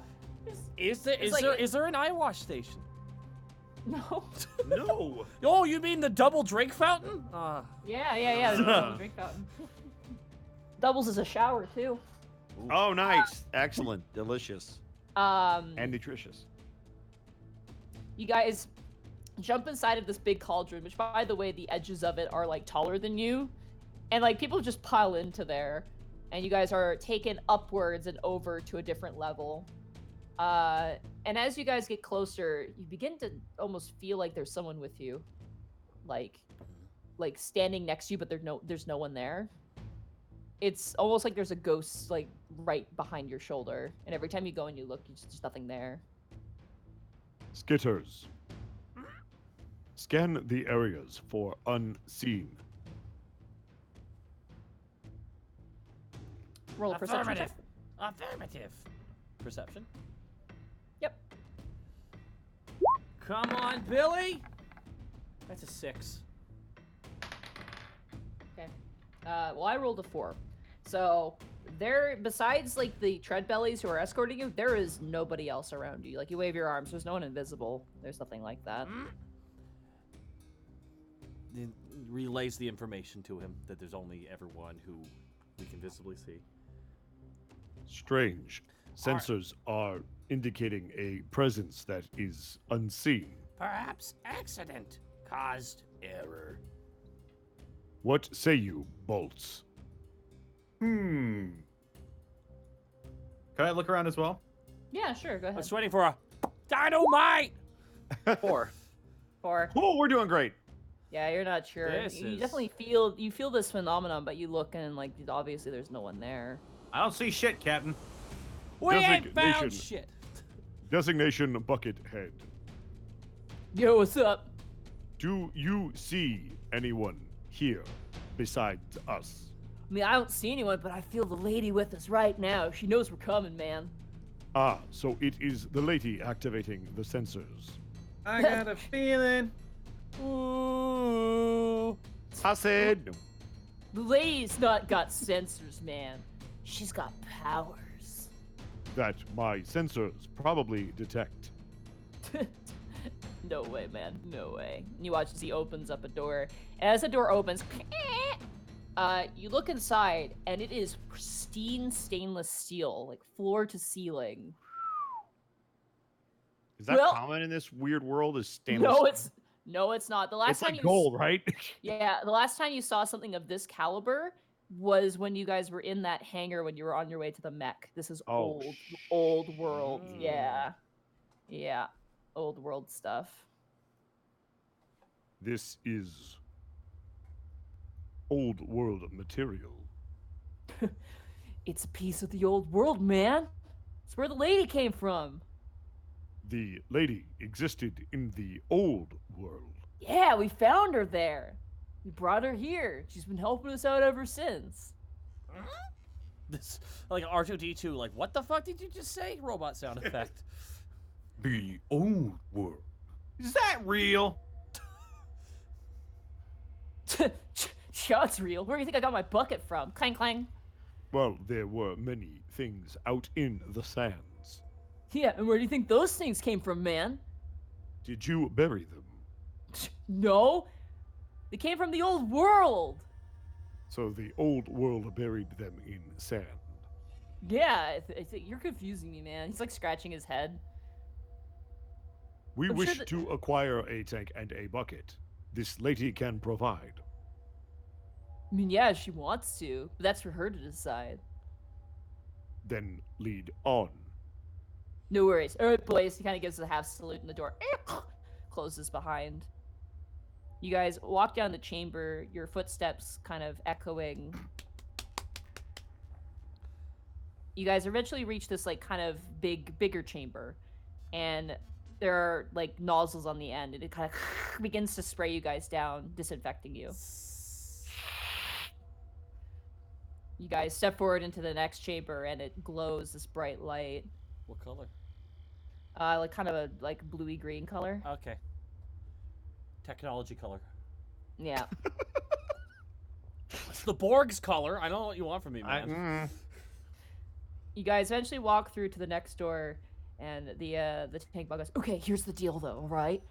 Is there it's like- is there an eye wash station? No. No. Oh, you mean the double drink fountain? Yeah. There's a double drink fountain. Doubles as a shower too. Oh, nice. Excellent. Delicious. And nutritious. You guys jump inside of this big cauldron, which, by the way, the edges of it are like taller than you, and like people just pile into there, and you guys are taken upwards and over to a different level. And as you guys get closer, you begin to almost feel like there's someone with you, like standing next to you, but there's no one there. It's almost like there's a ghost like right behind your shoulder, and every time you go and you look, there's nothing there. Skitters. Scan the areas for unseen. Roll a perception check. Affirmative. Perception. Yep. Come on, Billy. That's a 6. Okay. Well, I rolled a 4. So there, besides like the Treadbellies who are escorting you, there is nobody else around you. Like you wave your arms, there's no one invisible. There's nothing like that. Then relays the information to him that there's only everyone who we can visibly see. Strange. Sensors are indicating a presence that is unseen. Perhaps accident caused error. What say you, Bolts? Can I look around as well? Yeah, sure. Go I ahead. was waiting for a dynamite. 4. 4. Oh, we're doing great. Yeah, you're not sure. This You is- definitely feel this phenomenon, but you look and like obviously there's no one there. I don't see shit, Captain. We ain't found Designation. shit. Designation bucket head. Yo, what's up? Do you see anyone here besides us? I mean, I don't see anyone, but I feel the lady with us right now. She knows we're coming, man. Ah, so it is the lady activating the sensors. I got a feeling. Ooh. I said no. The lady's not got sensors, man. She's got powers. That my sensors probably detect. No way, man. No way. You watch as he opens up a door. As the door opens, you look inside, and it is pristine stainless steel, like floor to ceiling. Is that Well- common in this weird world? Is stainless? No, it's not. The last It's time like you gold, right? Yeah, the last time you saw something of this caliber was when you guys were in that hangar when you were on your way to the mech. This is Oh, old world. Yeah. Yeah. Old world stuff. This is old world material. It's a piece of the old world, man. It's where the lady came from. The lady existed in the old world. Yeah, we found her there. We brought her here. She's been helping us out ever since. This like R2D2. Like, what the fuck did you just say? Robot sound effect. The old world. Is that real? Yeah, it's real. Where do you think I got my bucket from? Clang clang. Well, there were many things out in the sands. Yeah, and where do you think those things came from, man? Did you bury them? No. They came from the old world. So the old world buried them in sand. Yeah, you're confusing me, man. He's like scratching his head. We I'm sure wish that- to acquire a tank and a bucket. This lady can provide. I mean, yeah, she wants to, but that's for her to decide. Then lead on. No worries. All right, boys. He kind of gives a half salute in the door. Closes behind. You guys walk down the chamber, your footsteps kind of echoing. You guys eventually reach this like kind of bigger chamber, and there are like nozzles on the end, and it kind of begins to spray you guys down, disinfecting you. You guys step forward into the next chamber, and it glows this bright light. What color? Like kind of a like bluey green color. Okay. Technology color. Yeah. It's the Borg's color. I don't know what you want from me, man. You guys eventually walk through to the next door, and the tank bug goes, "Okay, here's the deal, though. All right."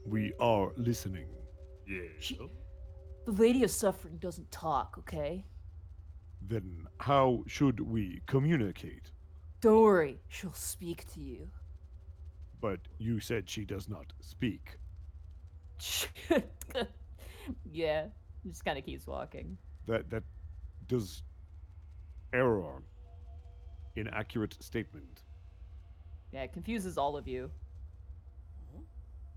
We are listening. Yeah. The Lady of Suffering doesn't talk, okay? Then how should we communicate? Don't worry, she'll speak to you. But you said she does not speak. Yeah, just kind of keeps walking. That does error. Inaccurate statement. Yeah, it confuses all of you.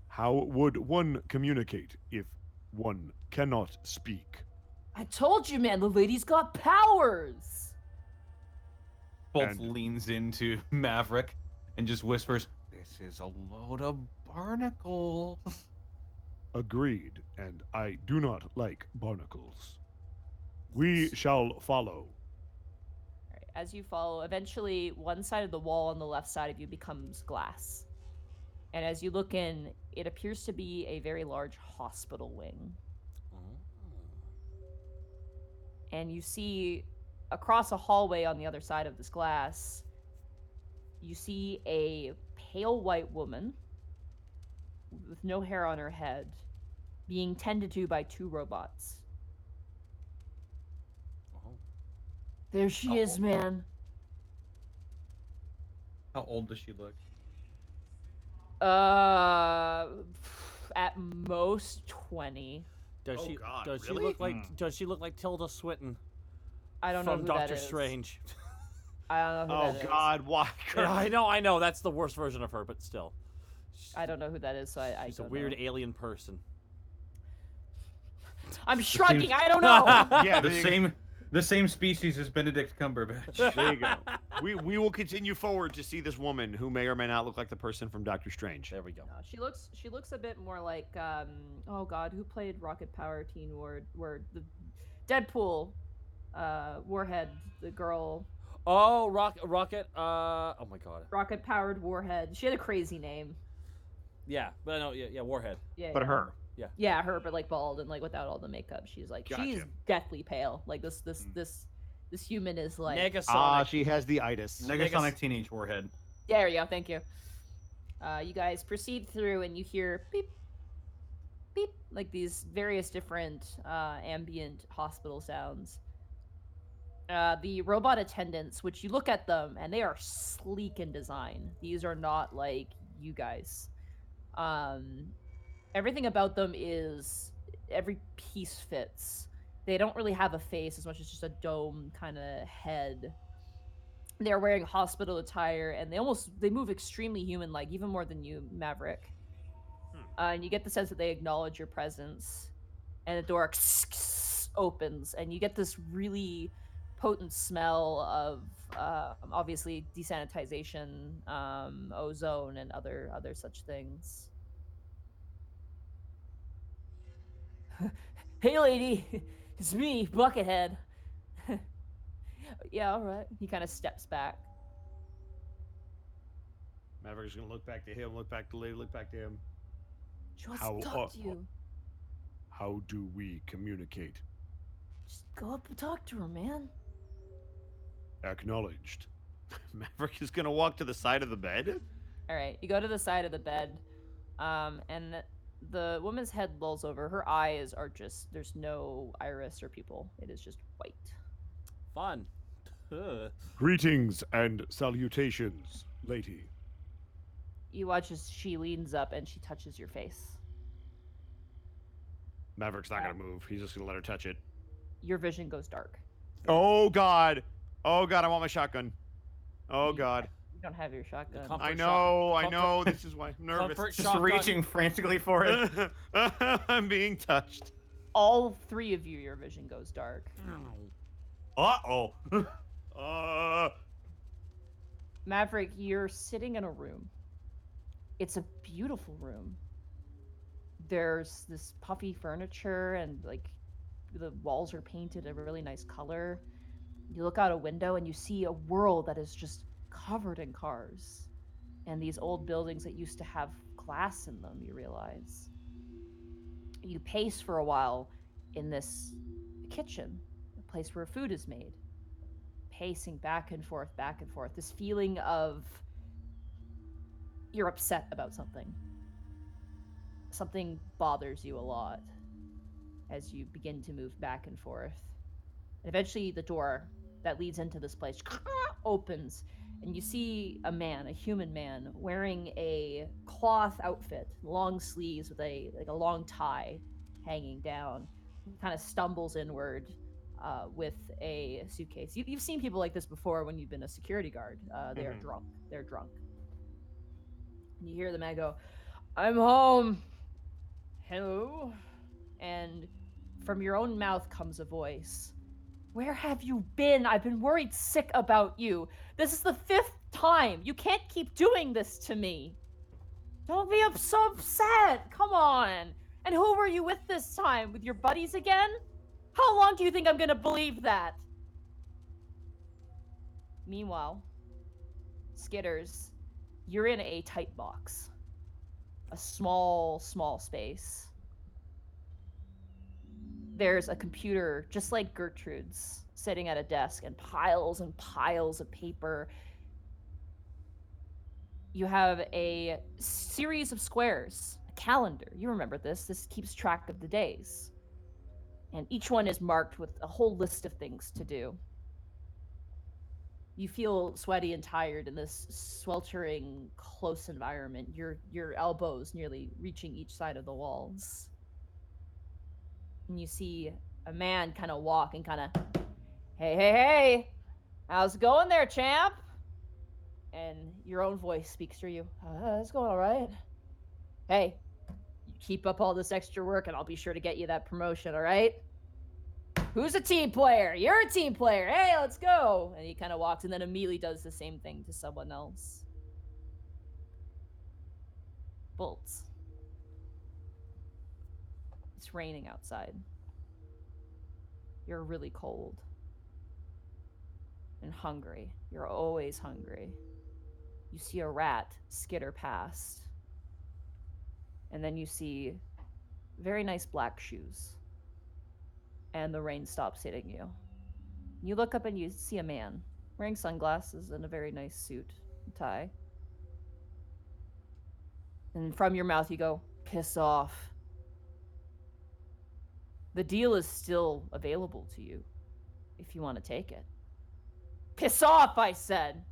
How would one communicate if one cannot speak? I told you, man, the lady's got powers! Bolt And- leans into Maverick and just whispers, "This is a load of barnacles." Agreed, and I do not like barnacles. We shall follow. Alright, as you follow, eventually one side of the wall on the left side of you becomes glass. And as you look in, it appears to be a very large hospital wing. And you see across a hallway on the other side of this glass, you see a pale white woman with no hair on her head being tended to by 2 robots. There she is, man. How old does she look? At most 20. Does Oh she? God, does really? she look like? Does she look like Tilda Swinton I don't know from who Doctor that is. Strange? I don't know who Oh that is. God, why? Yeah, I know. That's the worst version of her, but still. I don't know who that is, so I She's a don't weird know. alien person. I'm shrugging. I don't know. Yeah, The same species as Benedict Cumberbatch. there you go. We will continue forward to see this woman who may or may not look like the person from Doctor Strange. There we go. No, she looks a bit more like oh god, who played Rocket Power Teen Ward the Deadpool Warhead, the girl Oh, Rocket. Oh my God. rocket powered Warhead. She had a crazy name. Yeah, but I know. Yeah, Warhead. Yeah. But yeah. her. Yeah, her, but like bald and like without all the makeup. She's like she's Gotcha. deathly pale. Like this human is like Negasonic. She has the itis. Negasonic Teenage Warhead. There you go, thank you. You guys proceed through and you hear beep beep, like these various different ambient hospital sounds. The robot attendants, which you look at them and they are sleek in design. These are not like you guys. Everything about them is every piece fits. They don't really have a face as much as just a dome kind of head. They're wearing hospital attire and they move extremely human like, even more than you, Maverick. And you get the sense that they acknowledge your presence. And the door opens and you get this really potent smell of obviously desanitization, ozone, and other such things. Hey lady, it's me, Buckethead. Yeah, all right. He kind of steps back. Maverick's gonna look back to him, look back to Lady, look back to him. She wants How- to talk to you. How do we communicate? Just go up and talk to her, man. Acknowledged. Maverick is gonna walk to the side of the bed. All right, you go to the side of the bed, and the woman's head lolls over. Her eyes are just, there's no iris or pupil. It is just white. Fun. Ugh. Greetings and salutations, lady. You watch as she leans up and she touches your face. Maverick's not gonna move. He's just gonna let her touch it. Your vision goes dark. Oh God! Oh God! I want my shotgun. Oh You- God! You don't have your shotgun. comfort I shot- know. I comfort- know. This is why I'm nervous. Comfort Just shotgun. reaching frantically for it. I'm being touched. All three of you, your vision goes dark. Uh-oh. Maverick, you're sitting in a room. It's a beautiful room. There's this puffy furniture and like the walls are painted a really nice color. You look out a window and you see a world that is just covered in cars. And these old buildings that used to have glass in them, you realize. You pace for a while in this kitchen, a place where food is made. Pacing back and forth, this feeling of you're upset about something. Something bothers you a lot as you begin to move back and forth. And eventually the door that leads into this place opens and you see a man, a human man, wearing a cloth outfit, long sleeves with a long tie hanging down. He kind of stumbles inward with a suitcase. You've seen people like this before when you've been a security guard. They're drunk. They're drunk. And you hear the man go, "I'm home. Hello?" And from your own mouth comes a voice. "Where have you been? I've been worried sick about you. This is the 5th time. You can't keep doing this to me. Don't be so upset. Come on. And who were you with this time? With your buddies again? How long do you think I'm gonna believe that?" Meanwhile, Skitters, you're in a tight box. A small space. There's a computer, just like Gertrude's, sitting at a desk, and piles of paper. You have a series of squares, a calendar. You remember this. This keeps track of the days. And each one is marked with a whole list of things to do. You feel sweaty and tired in this sweltering, close environment, your elbows nearly reaching each side of the walls. And you see a man kind of walk and kind of, hey, how's it going there, champ? And your own voice speaks through you. It's going all right. Hey, you keep up all this extra work and I'll be sure to get you that promotion, all right? Who's a team player? You're a team player. Hey, let's go. And he kind of walks and then immediately does the same thing to someone else. Bolts. It's raining outside. You're really cold. And hungry. You're always hungry. You see a rat skitter past. And then you see very nice black shoes. And the rain stops hitting you. You look up and you see a man wearing sunglasses and a very nice suit and tie. And from your mouth you go, piss off. The deal is still available to you if you want to take it. Piss off, I said.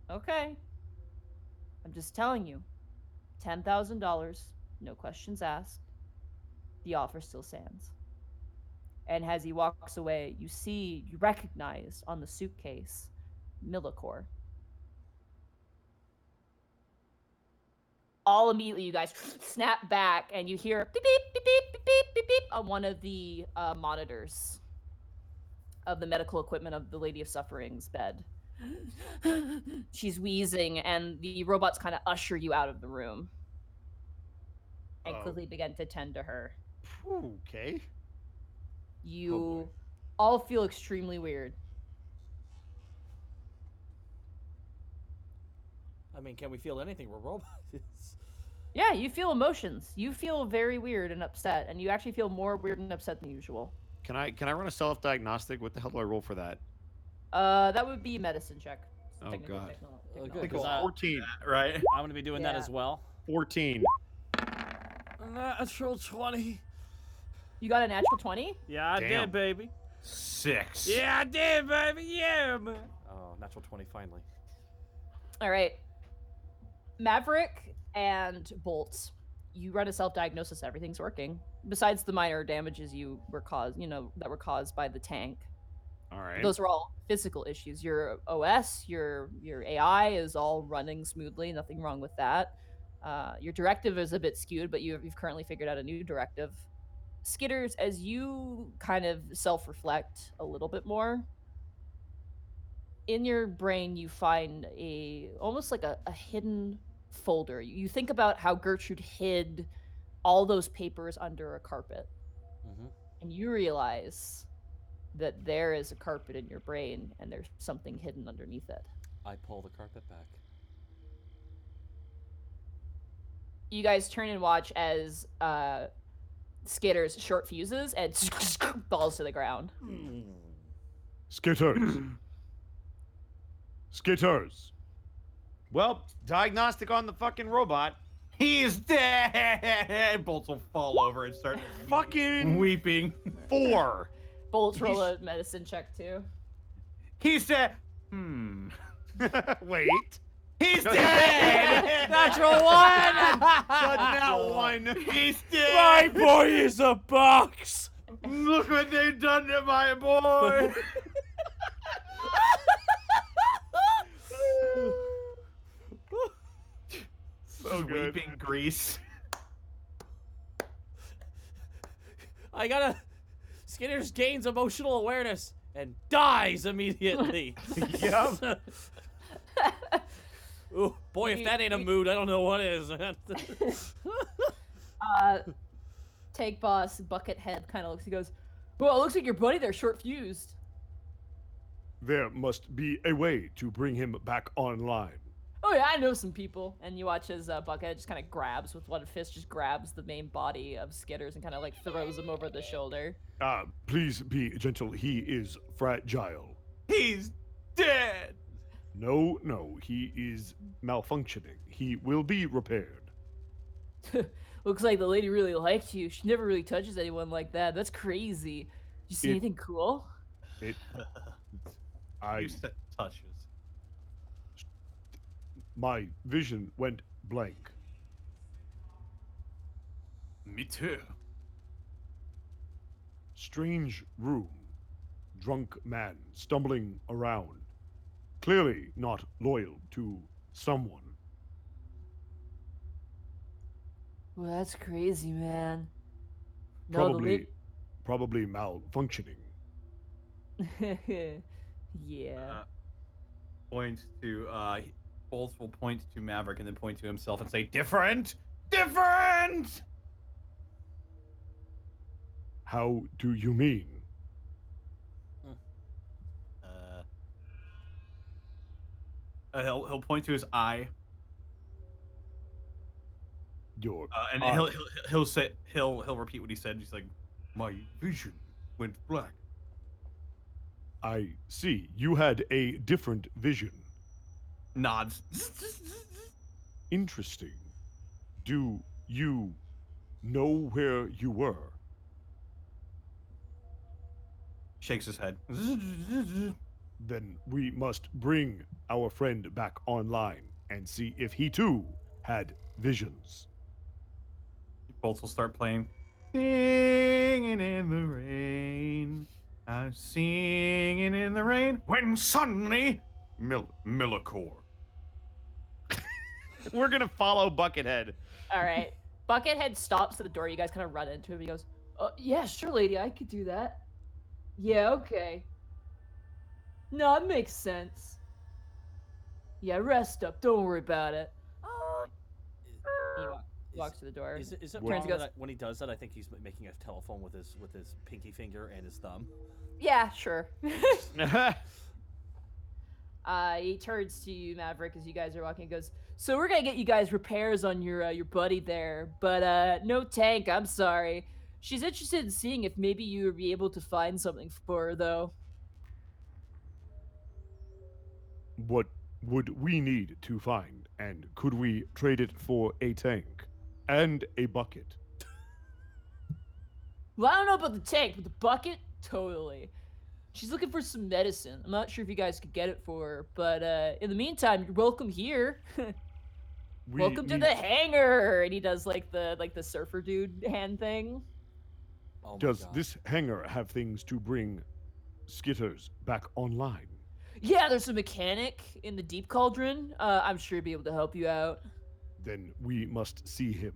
Okay. I'm just telling you. $10,000, no questions asked. The offer still stands. And as he walks away, you recognize on the suitcase Millicor. All immediately, you guys snap back and you hear beep, beep, beep, beep, beep, beep, beep, beep on one of the monitors of the medical equipment of the Lady of Suffering's bed. She's wheezing, and the robots kind of usher you out of the room and quickly begin to tend to her. Okay. You all feel extremely weird. I mean, can we feel anything? We're robots. Yeah, you feel emotions. You feel very weird and upset, and you actually feel more weird and upset than usual. Can I run a self-diagnostic? What the hell do I roll for that? That would be medicine check. Oh, God. Good, Technology. 14. Right? I'm gonna be doing that Yeah. as well. 14. Natural 20. You got a natural 20? Yeah, I Damn. did, baby. 6. Yeah, I did, baby. Yeah, man. Oh, natural 20 finally. All right. Maverick and Bolts, you run a self-diagnosis. Everything's working. Besides the minor damages that were caused by the tank. All right. Those are all physical issues. Your OS, your AI is all running smoothly. Nothing wrong with that. Your directive is a bit skewed, but you've currently figured out a new directive. Skitters, as you kind of self-reflect a little bit more, in your brain you find almost like a hidden folder. You think about how Gertrude hid all those papers under a carpet, and you realize that there is a carpet in your brain and there's something hidden underneath it. I pull the carpet back. You guys turn and watch as Skitter's short fuses and falls to the ground. Skitters. Skitters. Well, diagnostic on the fucking robot. He's dead! Bolts will fall over and start Fucking weeping. 4. Bolts roll a medicine check too. He's dead. Wait. He's dead! Natural 1! But now 1. He's dead! My boy is a box! Look what they've done to my boy! So good. Weeping grease. I gotta... Skinner's gains emotional awareness and dies immediately. Yep. Ooh, boy, if that ain't a mood, I don't know what is. Take boss, Buckethead kind of looks. He goes, "Well, it looks like your buddy there short fused." There must be a way to bring him back online. Oh yeah, I know some people. And you watch as Buckethead just kind of grabs with one fist, just grabs the main body of Skitters and kind of like throws him over the shoulder. Please be gentle. He is fragile. He's dead! No, he is malfunctioning. He will be repaired. Looks like the lady really liked you. She never really touches anyone like that. That's crazy. Did you see anything cool? I You said touches. My vision went blank. Me too. Strange room. Drunk man stumbling around. Clearly not loyal to someone. Well, that's crazy, man. No, Probably malfunctioning. yeah. Point to both will point to Maverick and then point to himself and say, "Different, different." How do you mean? He'll point to his eye, Your and eye. he'll repeat what he said. He's like, "My vision went black." I see. You had a different vision. Nods. Interesting. Do you know where you were? Shakes his head. Then we must bring our friend back online and see if he too had visions. Both will start playing. Singing in the rain. I'm singing in the rain. When suddenly, Millicor. We're gonna follow Buckethead. All right. Buckethead stops at the door. You guys kind of run into him. He goes, yeah, sure, lady. I could do that. Yeah, okay. No, it makes sense. Yeah, rest up. Don't worry about it. He walks to the door. Is it Turns wrong and goes, that when he does that, I think he's making a telephone with his pinky finger and his thumb? yeah, sure. He turns to you, Maverick, as you guys are walking and goes, so we're gonna get you guys repairs on your buddy there, but no tank, I'm sorry. She's interested in seeing if maybe you would be able to find something for her, though. What would we need to find, and could we trade it for a tank and a bucket? Well, I don't know about the tank, but the bucket, totally. She's looking for some medicine. I'm not sure if you guys could get it for her, but in the meantime, you're welcome here. Welcome to the hangar. And he does like the surfer dude hand thing. Oh my Does God. this hangar have things to bring skitters back online? Yeah, there's a mechanic in the deep cauldron. I'm sure he'll be able to help you out. Then we must see him.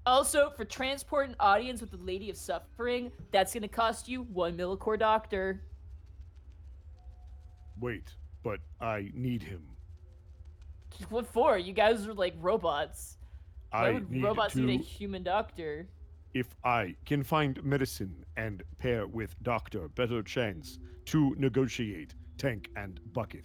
Also, for transport an audience with the Lady of Suffering, that's gonna cost you 1 Millicor Doctor. Wait, but I need him. What for? You guys are like robots. Why I would need robots to. need a human doctor? If I can find medicine and pair with doctor, better chance to negotiate tank and bucket.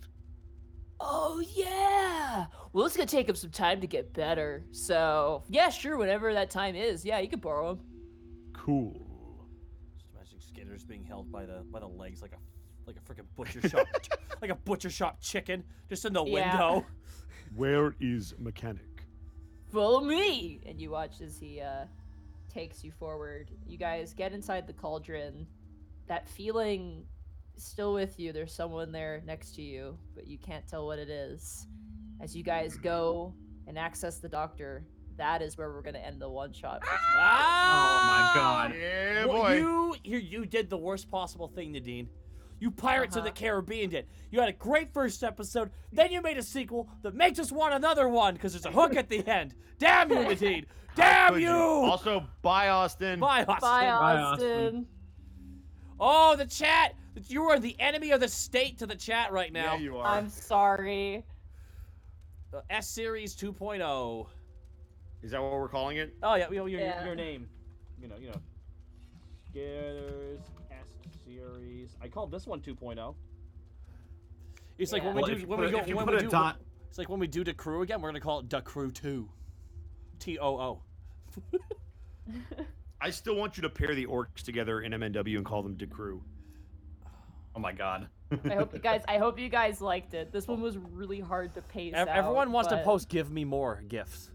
Oh yeah. Well, it's gonna take him some time to get better. So yeah, sure. Whenever that time is, yeah, you can borrow him. Cool. Just imagine Skinner's being held by the legs like a freaking butcher shop, like a butcher shop chicken, just in the Yeah. window. Where is mechanic? Follow me, and you watch as he takes you forward. You guys get inside the cauldron. That feeling is still with you. There's someone there next to you, but you can't tell what it is. As you guys go and access the doctor, that is where we're gonna end the one shot. Ah! Oh my God. Yeah, Well, boy. you did the worst possible thing, Nadine. You Pirates of the Caribbean did. You had a great first episode, then you made a sequel that makes us want another one because there's a hook at the end. Damn you, Nadine! Damn Could you! Also, bye, Austin. Bye, Austin. Bye, Austin. Austin. Oh, the chat! You are the enemy of the state to the chat right now. Yeah, you are. I'm sorry. S-Series 2.0. Is that what we're calling it? Oh yeah, your Yeah. name. You know. Skitters S-Series. I called this one 2.0. It's like Yeah. when we Well, do if you when put we a- go if you when put we a do dot- it's like when we do the crew again, we're gonna call it the crew 2. TOO. I still want you to pair the orcs together in MNW and call them Decrew. Oh my God. I hope you guys liked it. This one was really hard to pace out. Everyone wants to but- post give me more gifts.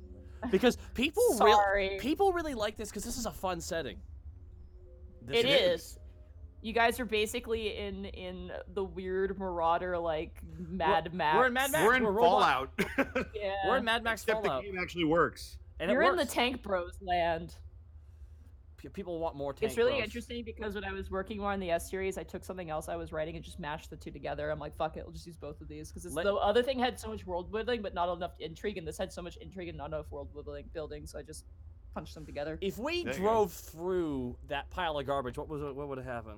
Because people Sorry. really like this because this is a fun setting. It is. You guys are basically in the weird Marauder like Mad Max. We're in Mad Max. We're in robot- Fallout. Yeah. We're in Mad Max Except the Fallout. game actually works. And You're it in the works. Tank Bros land. People want more tank It's really growth. interesting because when I was working more on the S series, I took something else I was writing and just mashed the two together. I'm like, fuck it, we'll just use both of these because Let- the other thing had so much world building, but not enough intrigue, and this had so much intrigue and not enough world building. So I just punched them together. If we There you drove through that pile of garbage, what would happen?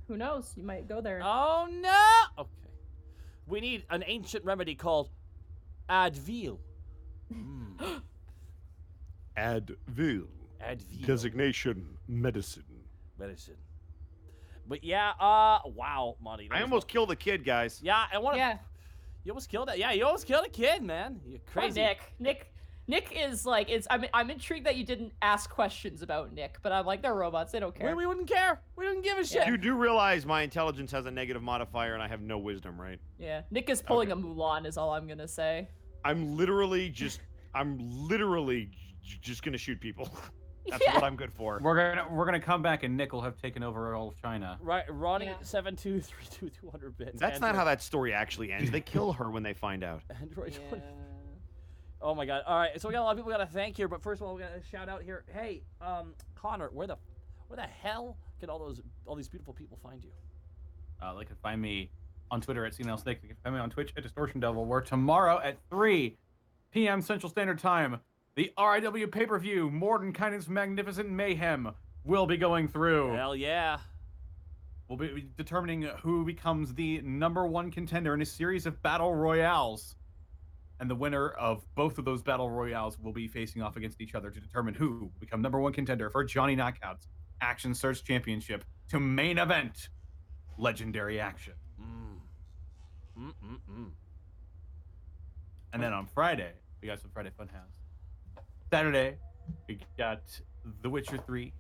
Who knows? You might go there. Oh no! Okay. We need an ancient remedy called Advil. Advil. Advil. Designation medicine. Medicine. But yeah, wow, Monty. that I was almost killed a kid, guys. Yeah, I want to. Yeah. You almost killed that. Yeah, you almost killed a kid, man. You're Poor crazy. Nick is like, I'm intrigued that you didn't ask questions about Nick, but I'm like, they're robots, they don't care. We wouldn't care. We don't give a shit. You do realize my intelligence has a negative modifier and I have no wisdom, right? Yeah, Nick is pulling a Mulan, is all I'm gonna say. I'm literally just gonna shoot people. That's Yeah. what I'm good for. We're gonna come back and Nick will have taken over all of China. Right, Ronnie Yeah. 7232200 bits. That's not how that story actually ends. They kill her when they find out. Android. Yeah. Oh my god. All right, so we got a lot of people we got to thank here, but first of all, we got to shout out here. Hey, Connor, where the hell can all these beautiful people find you? They can find me on Twitter at CNL Snake. They can find me on Twitch at Distortion Devil, where tomorrow at 3 p.m. Central Standard Time, the RIW pay-per-view, Mordenkainen's Magnificent Mayhem, will be going through. Hell yeah. We'll be determining who becomes the #1 contender in a series of battle royales. And the winner of both of those battle royales will be facing off against each other to determine who will become #1 contender for Johnny Knockout's Action Search Championship to main event Legendary Action. And then on Friday, we got some Friday Funhouse. Saturday, we got The Witcher 3.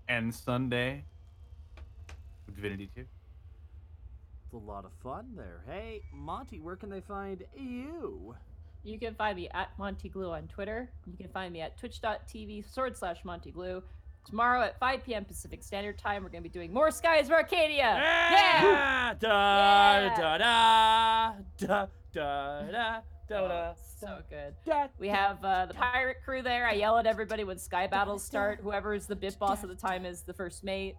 And Sunday, Divinity 2. It's a lot of fun there. Hey, Monty, where can they find you? You can find me at Montyglue on Twitter. You can find me at twitch.tv/Montyglue. Tomorrow at 5 p.m. Pacific Standard Time, we're going to be doing more Skies of Arcadia. Yeah! Da da da da da da da. So good. We have the pirate crew there. I yell at everybody when sky battles start. Whoever is the bit boss at the time is the first mate.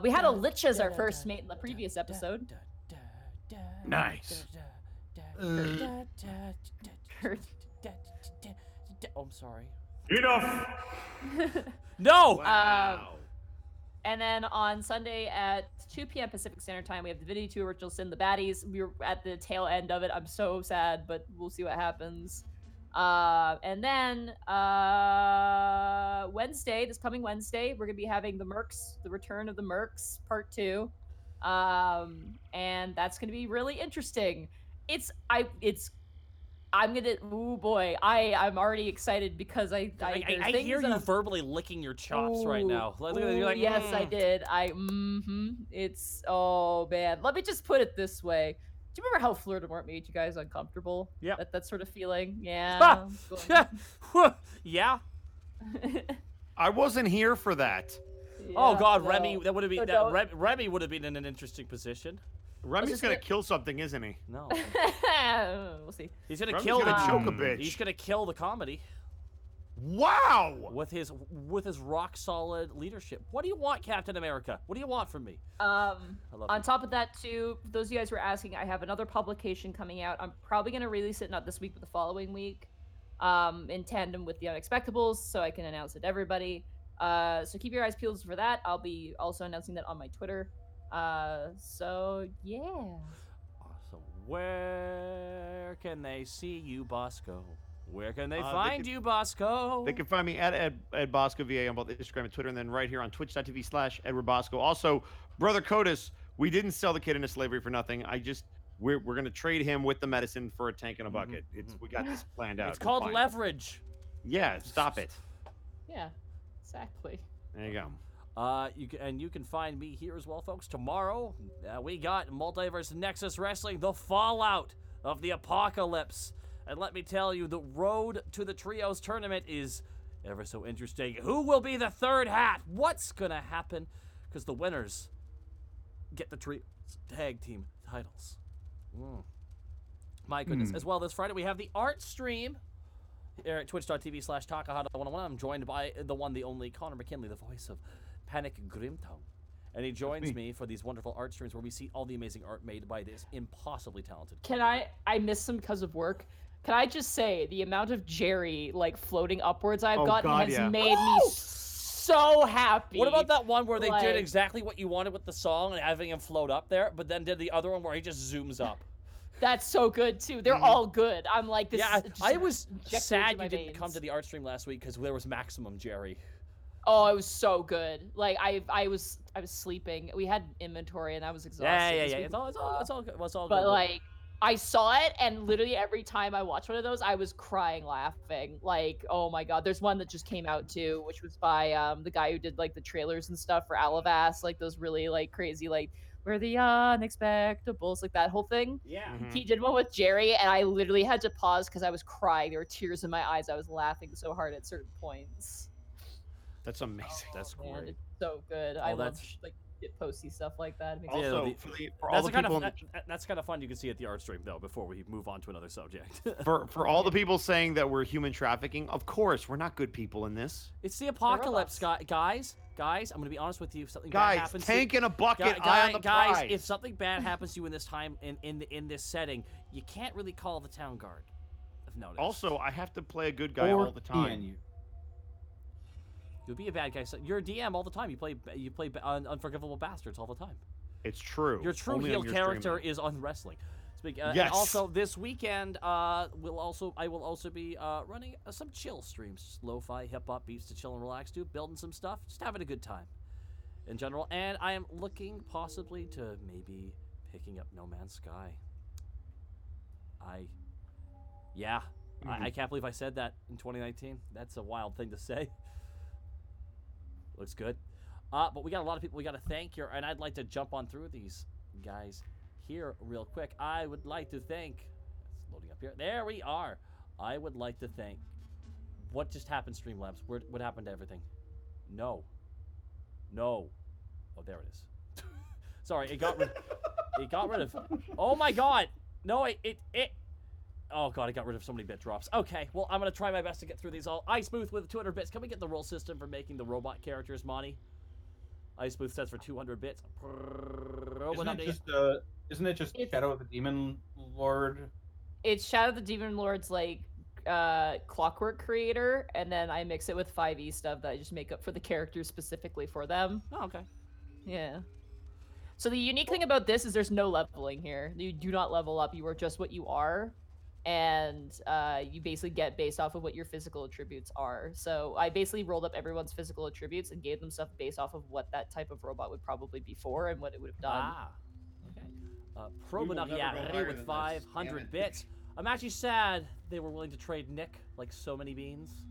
We had a Lich as our first mate in the previous episode. Nice. Oh, I'm sorry. Enough! No! And then on Sunday at 2 p.m. Pacific Standard Time, we have Divinity 2 Original Sin, the baddies. We were at the tail end of it. I'm so sad, but we'll see what happens. And then Wednesday, this coming Wednesday, we're going to be having the Mercs, the Return of the Mercs, Part 2. And that's going to be really interesting. I'm gonna. Oh boy, I'm already excited because I hear you verbally licking your chops right now. Look at that, you're like, yes, I did. It's oh man. Let me just put it this way. Do you remember how Fleur-de-Mort made you guys uncomfortable? Yeah. That sort of feeling. Yeah. Yeah. I wasn't here for that. Oh God, no. Remy, that would have been No, Remy would have been in an interesting position. Remy's just gonna gonna- kill something, isn't he? No, We'll see. he's gonna Remy's kill gonna the choke a bitch. He's gonna kill the comedy Wow! with his rock solid leadership. What do you want, Captain America? What do you want from me? I love On you. top of that, too, those of you guys who are asking, I have another publication coming out. I'm probably going to release it not this week, but the following week, in tandem with the Unexpectables, so I can announce it to everybody. So keep your eyes peeled for that. I'll be also announcing that on my Twitter. So yeah. Awesome. Where can they see you, Bosco? Where can they They find can- you, Bosco? They can find me at Ed Bosco VA on both Instagram and Twitter, and then right here on twitch.tv/Edward Bosco. Also, Brother Codus, we didn't sell the kid into slavery for nothing. We're gonna trade him with the medicine for a tank and a bucket. We got this planned out. It's We're called fine. leverage. Yeah, stop it. Yeah, exactly. There you go. You can find me here as well, folks. Tomorrow, we got Multiverse Nexus Wrestling, the fallout of the apocalypse. And let me tell you, the road to the Trios tournament is ever so interesting. Who will be the third hat? What's gonna happen? Because the winners get the Trios tag team titles. My goodness. As well, this Friday we have the art stream. here at twitch.tv/Takahata101. I'm joined by the one, the only Connor McKinley, the voice of Panic Grimtongue. And he joins me for these wonderful art streams where we see all the amazing art made by this impossibly talented. Can I missed some because of work. Can I just say the amount of Jerry like floating upwards I've gotten has made me so happy. What about that one where they Like- did exactly what you wanted with the song and having him float up there, but then did the other one where he just zooms up? That's so good too. They're all good. I'm like this. Yeah, is just I was injected into sad my you didn't veins. come to the art stream last week because there was maximum Jerry. Oh, it was so good. Like I was sleeping. We had inventory and I was exhausted. Yeah. this week. It's all good. It's all But good. like I saw it and literally every time I watched one of those, I was crying laughing. Like, oh my god. There's one that just came out too, which was by the guy who did like the trailers and stuff for Alavas, like those really like crazy like we're the unexpectables, like that whole thing. Yeah. He did one with Jerry and I literally had to pause because I was crying. There were tears in my eyes. I was laughing so hard at certain points. That's amazing. That's Man, great. it's so good. I love that's- like get posty stuff like that. It makes Yeah, Also, the- for all That's the kind people, of that's kind of fun. You can see at the art stream though. Before we move on to another subject, for all the people saying that we're human trafficking, of course we're not good people in this. it's the apocalypse, guys. Guys, I'm gonna be honest with you. If something bad Guys, happens, tank in a bucket, Gu- eye on the guys, prize. if something bad happens to you in this time in this setting, you can't really call the town guard. I've noticed. Also, I have to play a good guy all the time. You'll be a bad guy. So you're a DM all the time. You play unforgivable bastards all the time. It's true. Your true Only heel on your character stream. is on wrestling. And Yes. also this weekend, I will also be running some chill streams, just lo-fi hip hop beats to chill and relax to, building some stuff, just having a good time, in general. And I am looking possibly to maybe picking up No Man's Sky. I can't believe I said that in 2019. That's a wild thing to say. Looks good. But we got a lot of people we got to thank here, and I'd like to jump on through these guys here real quick. I would like to thank, it's loading up here. There we are. I would like to thank, what just happened, Streamlabs? What happened to everything? No. Oh, there it is. Sorry, it got rid of, oh my god. No, oh god, I got rid of so many bit drops. Okay, well, I'm gonna try my best to get through these all. Ice Booth with 200 bits. Can we get the roll system for making the robot characters, Monty? Ice Booth says for 200 bits. Isn't it just It's- Shadow of the Demon Lord? It's Shadow the Demon Lord's like clockwork creator, and then I mix it with 5e stuff that I just make up for the characters specifically for them. Oh, okay. Yeah. So the unique thing about this is there's no leveling here. You do not level up. You are just what you are, and you basically get based off of what your physical attributes are. So I basically rolled up everyone's physical attributes and gave them stuff based off of what that type of robot would probably be for and what it would have done. Ah. Okay. We will never go higher Probonariare with than this, 500 damn it. bits. I'm actually sad they were willing to trade Nick like so many beans.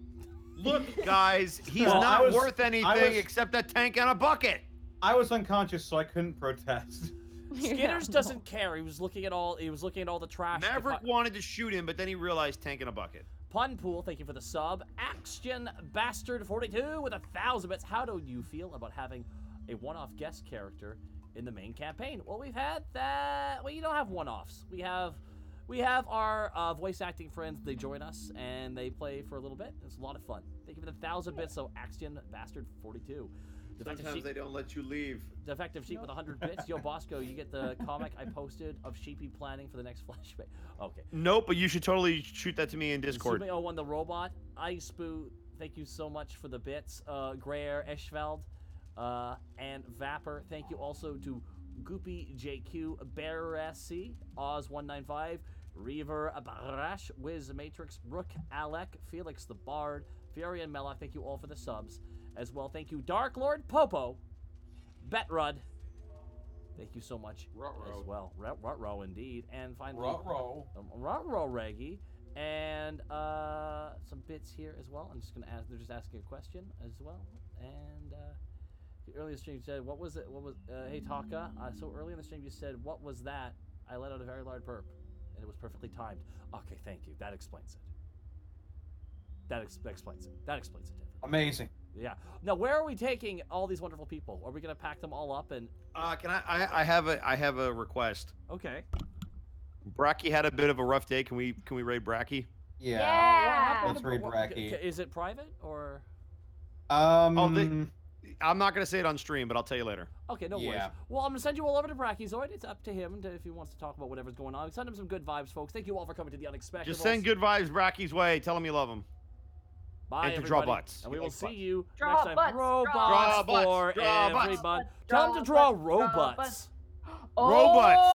Look, guys, he's Well, not I was- worth anything I was- except a tank and a bucket. I was unconscious, so I couldn't protest. Skitters doesn't care. He was looking at all the trash. Maverick wanted to shoot him, but then he realized tank and a bucket. Pun Pool, thank you for the sub. Action Bastard 42 with 1,000 bits. How do you feel about having a one-off guest character in the main campaign? Well, we've had that. Well, you don't have one-offs. We have our voice acting friends. They join us and they play for a little bit. It's a lot of fun. Thank you for the 1,000 bits. So Action Bastard 42. Sometimes they don't let you leave. Defective Sheep with 100 bits. Yo, Bosco, you get the comic I posted of Sheepy planning for the next flashback. Okay. Nope, but you should totally shoot that to me in Discord. Zume 01 the robot. Ice Boo, thank you so much for the bits. Grayer Eschveld and Vapor. Thank you also to Goopy JQ, Beressi, Oz195, Reaver Barash, Wiz Matrix, Rook Alec, Felix the Bard, Fury and Mellock. Thank you all for the subs as well. Thank you, Dark Lord Popo, Betrud. Thank you so much as well. Rutro indeed. And finally, Rutro Reggie. And some bits here as well. I'm just gonna ask. They're just asking a question as well. And earlier in the stream you said, "What was it? What was?" Hey Taka. So early in the stream you said, "What was that?" I let out a very loud burp, and it was perfectly timed. Okay, thank you. That explains it. That explains it. That explains it. Amazing. Yeah. Now, where are we taking all these wonderful people? Are we gonna pack them all up and? Can I have a request. Okay. Bracky had a bit of a rough day. Can we raid Bracky? Yeah. happened Let's to- raid what- Bracky. Is it private or? Um. I'm not gonna say it on stream, but I'll tell you later. Okay, no worries. Yeah. Well, I'm gonna send you all over to Brachyzoid. It's up to him if he wants to talk about whatever's going on. Send him some good vibes, folks. Thank you all for coming to the unexpected. Just send good vibes Bracky's way. Tell him you love him. Bye, and to draw everybody. butts. And we He will likes see butts. you Draw next time. butts, Robots draw butts, for draw butts. everyone. Draw Tell him to draw butts, draw robots. Oh! Robots.